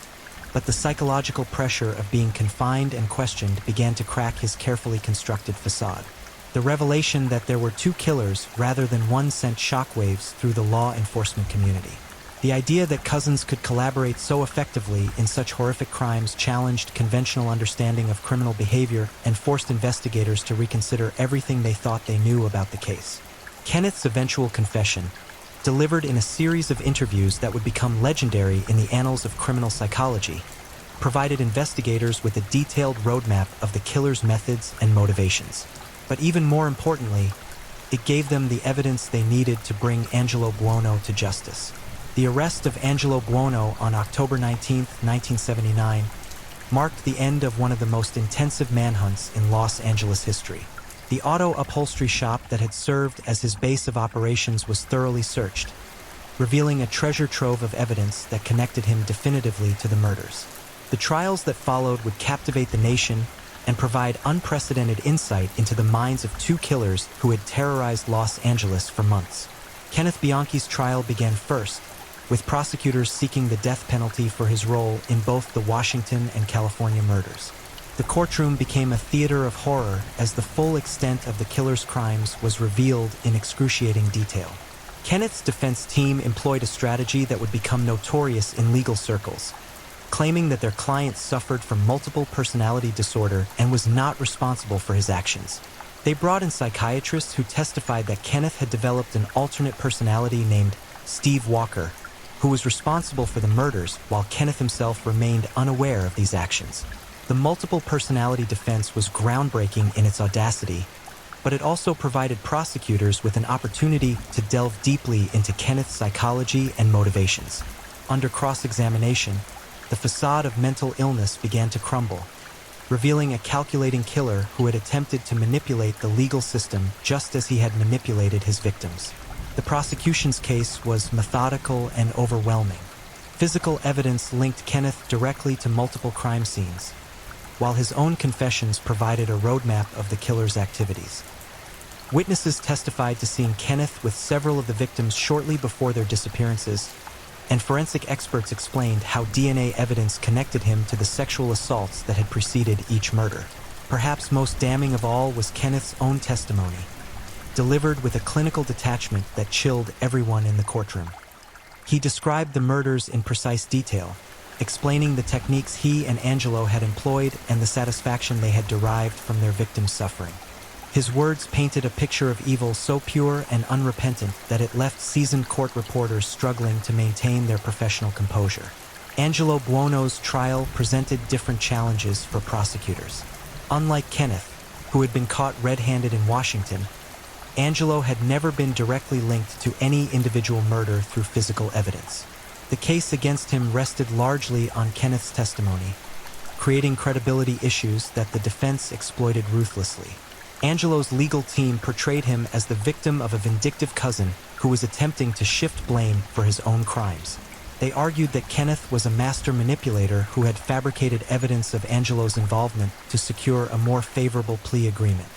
but the psychological pressure of being confined and questioned began to crack his carefully constructed facade. The revelation that there were two killers rather than one sent shockwaves through the law enforcement community. The idea that cousins could collaborate so effectively in such horrific crimes challenged conventional understanding of criminal behavior and forced investigators to reconsider everything they thought they knew about the case. Kenneth's eventual confession, delivered in a series of interviews that would become legendary in the annals of criminal psychology, provided investigators with a detailed roadmap of the killer's methods and motivations. But even more importantly, it gave them the evidence they needed to bring Angelo Buono to justice. The arrest of Angelo Buono on October 19, 1979, marked the end of one of the most intensive manhunts in Los Angeles history. The auto upholstery shop that had served as his base of operations was thoroughly searched, revealing a treasure trove of evidence that connected him definitively to the murders. The trials that followed would captivate the nation and provide unprecedented insight into the minds of two killers who had terrorized Los Angeles for months. Kenneth Bianchi's trial began first, with prosecutors seeking the death penalty for his role in both the Washington and California murders. The courtroom became a theater of horror as the full extent of the killer's crimes was revealed in excruciating detail. Kenneth's defense team employed a strategy that would become notorious in legal circles, claiming that their client suffered from multiple personality disorder and was not responsible for his actions. They brought in psychiatrists who testified that Kenneth had developed an alternate personality named Steve Walker, who was responsible for the murders while Kenneth himself remained unaware of these actions. The multiple personality defense was groundbreaking in its audacity, but it also provided prosecutors with an opportunity to delve deeply into Kenneth's psychology and motivations. Under cross-examination, the facade of mental illness began to crumble, revealing a calculating killer who had attempted to manipulate the legal system just as he had manipulated his victims. The prosecution's case was methodical and overwhelming. Physical evidence linked Kenneth directly to multiple crime scenes, while his own confessions provided a roadmap of the killer's activities. Witnesses testified to seeing Kenneth with several of the victims shortly before their disappearances, and forensic experts explained how DNA evidence connected him to the sexual assaults that had preceded each murder. Perhaps most damning of all was Kenneth's own testimony, delivered with a clinical detachment that chilled everyone in the courtroom. He described the murders in precise detail, explaining the techniques he and Angelo had employed and the satisfaction they had derived from their victims' suffering. His words painted a picture of evil so pure and unrepentant that it left seasoned court reporters struggling to maintain their professional composure. Angelo Buono's trial presented different challenges for prosecutors. Unlike Kenneth, who had been caught red-handed in Washington, Angelo had never been directly linked to any individual murder through physical evidence. The case against him rested largely on Kenneth's testimony, creating credibility issues that the defense exploited ruthlessly. Angelo's legal team portrayed him as the victim of a vindictive cousin who was attempting to shift blame for his own crimes. They argued that Kenneth was a master manipulator who had fabricated evidence of Angelo's involvement to secure a more favorable plea agreement.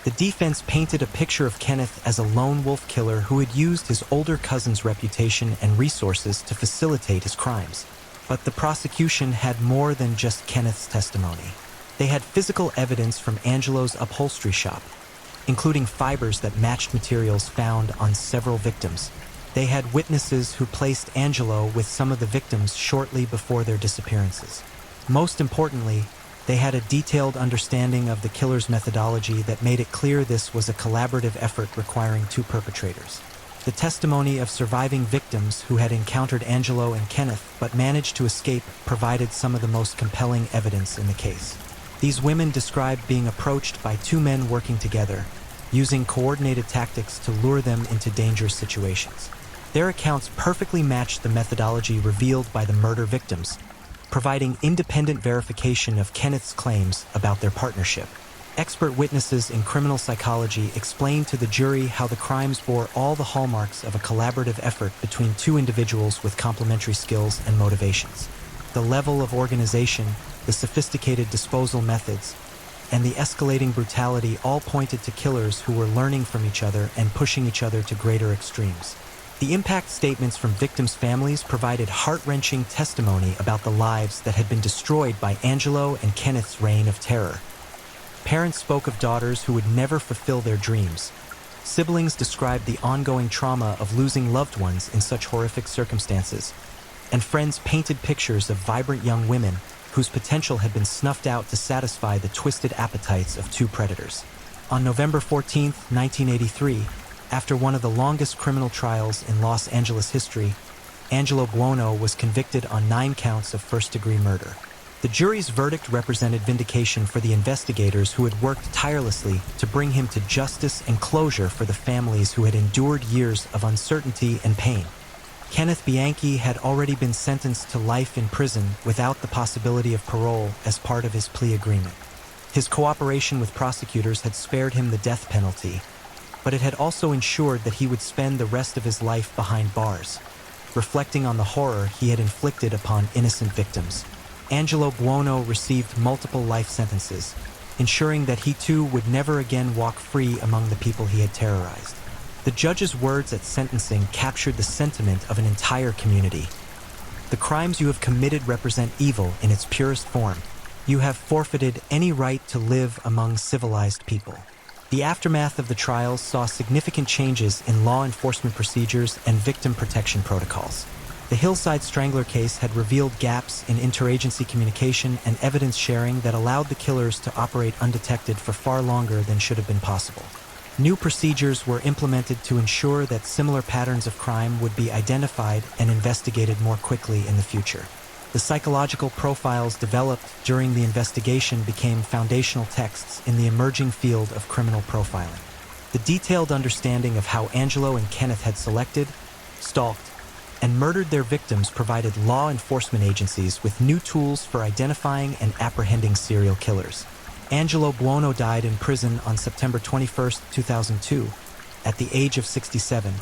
The defense painted a picture of Kenneth as a lone wolf killer who had used his older cousin's reputation and resources to facilitate his crimes. But the prosecution had more than just Kenneth's testimony. They had physical evidence from Angelo's upholstery shop, including fibers that matched materials found on several victims. They had witnesses who placed Angelo with some of the victims shortly before their disappearances. Most importantly, they had a detailed understanding of the killer's methodology that made it clear this was a collaborative effort requiring two perpetrators. The testimony of surviving victims who had encountered Angelo and Kenneth but managed to escape provided some of the most compelling evidence in the case. These women described being approached by two men working together, using coordinated tactics to lure them into dangerous situations. Their accounts perfectly matched the methodology revealed by the murder victims, providing independent verification of Kenneth's claims about their partnership. Expert witnesses in criminal psychology explained to the jury how the crimes bore all the hallmarks of a collaborative effort between two individuals with complementary skills and motivations. The level of organization, the sophisticated disposal methods, and the escalating brutality all pointed to killers who were learning from each other and pushing each other to greater extremes. The impact statements from victims' families provided heart-wrenching testimony about the lives that had been destroyed by Angelo and Kenneth's reign of terror. Parents spoke of daughters who would never fulfill their dreams. Siblings described the ongoing trauma of losing loved ones in such horrific circumstances. And friends painted pictures of vibrant young women whose potential had been snuffed out to satisfy the twisted appetites of two predators. On November 14, 1983, after one of the longest criminal trials in Los Angeles history, Angelo Buono was convicted on 9 counts of first-degree murder. The jury's verdict represented vindication for the investigators who had worked tirelessly to bring him to justice and closure for the families who had endured years of uncertainty and pain. Kenneth Bianchi had already been sentenced to life in prison without the possibility of parole as part of his plea agreement. His cooperation with prosecutors had spared him the death penalty, but it had also ensured that he would spend the rest of his life behind bars, reflecting on the horror he had inflicted upon innocent victims. Angelo Buono received multiple life sentences, ensuring that he too would never again walk free among the people he had terrorized. The judge's words at sentencing captured the sentiment of an entire community. The crimes you have committed represent evil in its purest form. You have forfeited any right to live among civilized people. The aftermath of the trials saw significant changes in law enforcement procedures and victim protection protocols. The Hillside Strangler case had revealed gaps in interagency communication and evidence sharing that allowed the killers to operate undetected for far longer than should have been possible. New procedures were implemented to ensure that similar patterns of crime would be identified and investigated more quickly in the future. The psychological profiles developed during the investigation became foundational texts in the emerging field of criminal profiling. The detailed understanding of how Angelo and Kenneth had selected, stalked, and murdered their victims provided law enforcement agencies with new tools for identifying and apprehending serial killers. Angelo Buono died in prison on September 21, 2002, at the age of 67,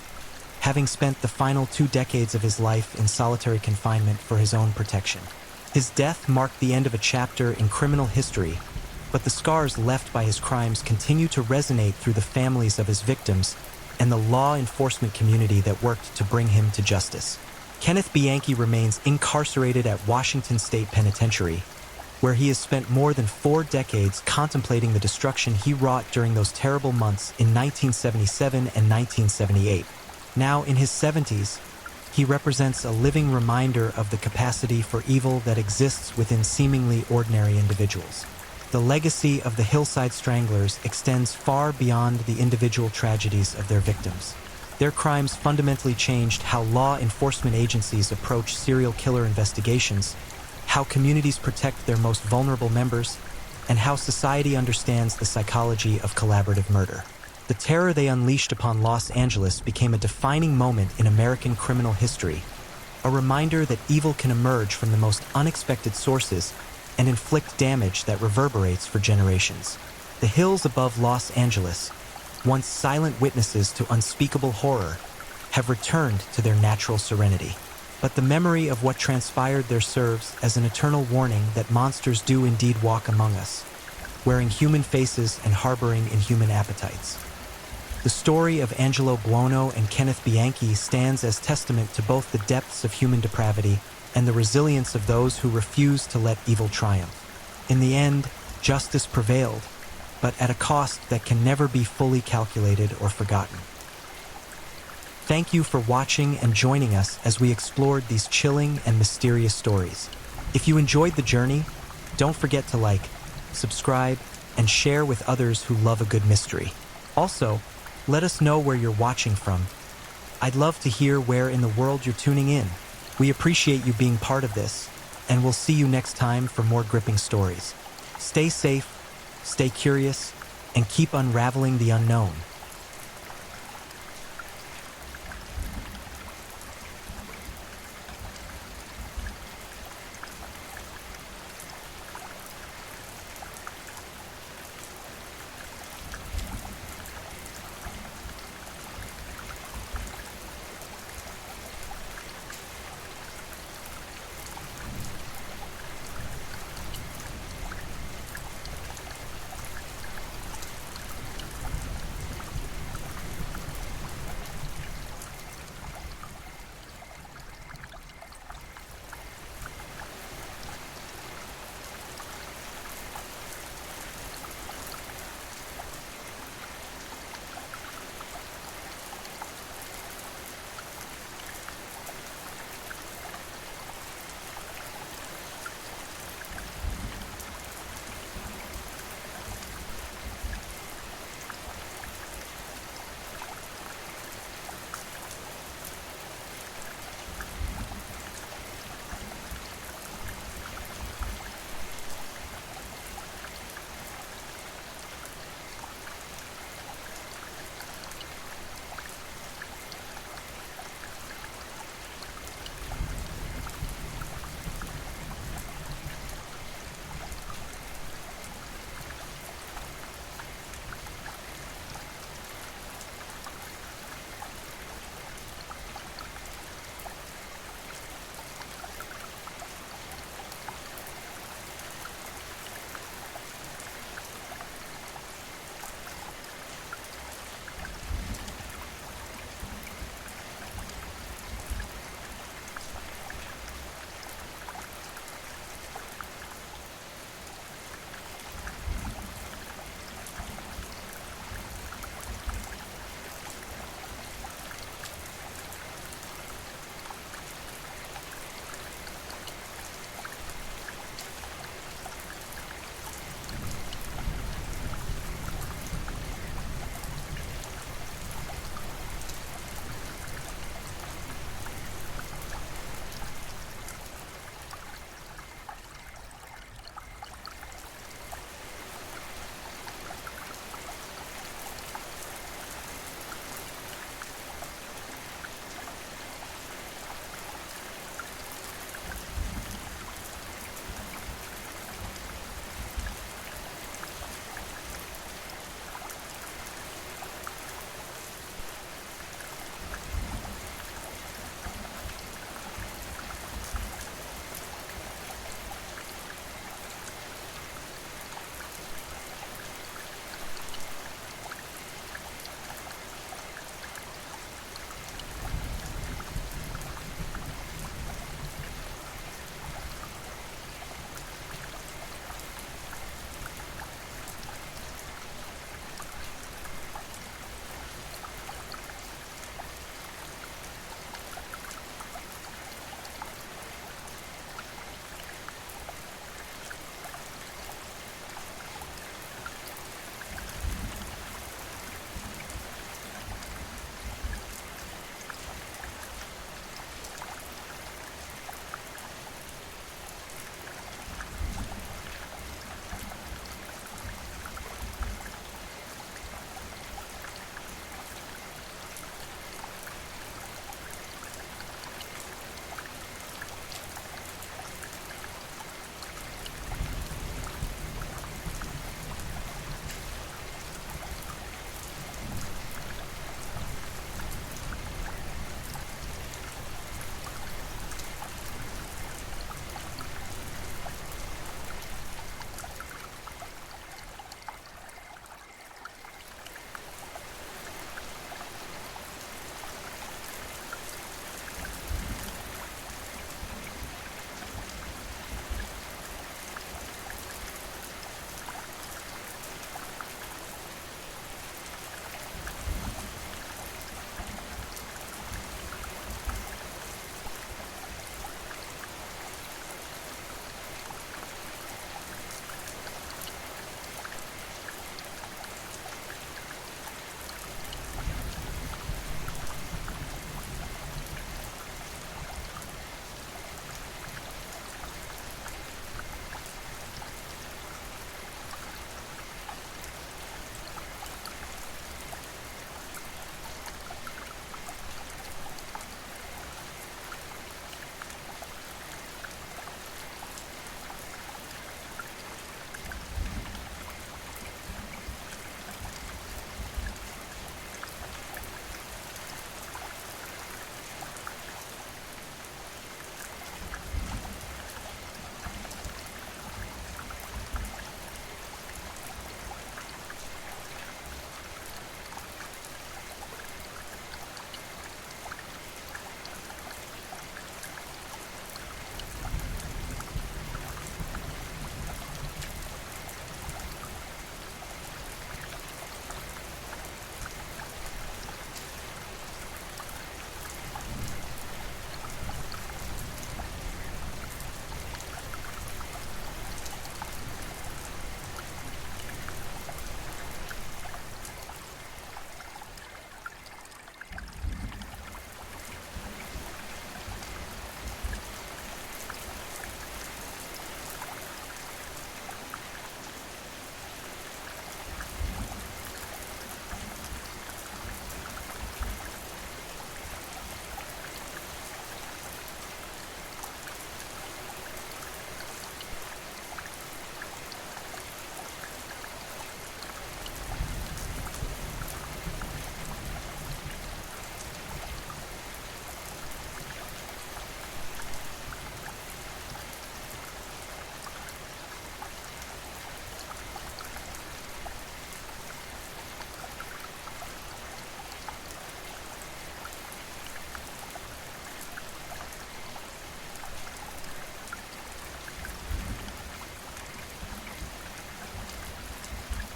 having spent the final 2 decades of his life in solitary confinement for his own protection. His death marked the end of a chapter in criminal history, but the scars left by his crimes continue to resonate through the families of his victims and the law enforcement community that worked to bring him to justice. Kenneth Bianchi remains incarcerated at Washington State Penitentiary, where he has spent more than 4 decades contemplating the destruction he wrought during those terrible months in 1977 and 1978. Now in his 70s, he represents a living reminder of the capacity for evil that exists within seemingly ordinary individuals. The legacy of the Hillside Stranglers extends far beyond the individual tragedies of their victims. Their crimes fundamentally changed how law enforcement agencies approach serial killer investigations, how communities protect their most vulnerable members, and how society understands the psychology of collaborative murder. The terror they unleashed upon Los Angeles became a defining moment in American criminal history, a reminder that evil can emerge from the most unexpected sources and inflict damage that reverberates for generations. The hills above Los Angeles, once silent witnesses to unspeakable horror, have returned to their natural serenity. But the memory of what transpired there serves as an eternal warning that monsters do indeed walk among us, wearing human faces and harboring inhuman appetites. The story of Angelo Buono and Kenneth Bianchi stands as testament to both the depths of human depravity and the resilience of those who refuse to let evil triumph. In the end, justice prevailed, but at a cost that can never be fully calculated or forgotten. Thank you for watching and joining us as we explored these chilling and mysterious stories. If you enjoyed the journey, don't forget to like, subscribe, and share with others who love a good mystery. Also, let us know where you're watching from. I'd love to hear where in the world you're tuning in. We appreciate you being part of this, and we'll see you next time for more gripping stories. Stay safe, stay curious, and keep unraveling the unknown.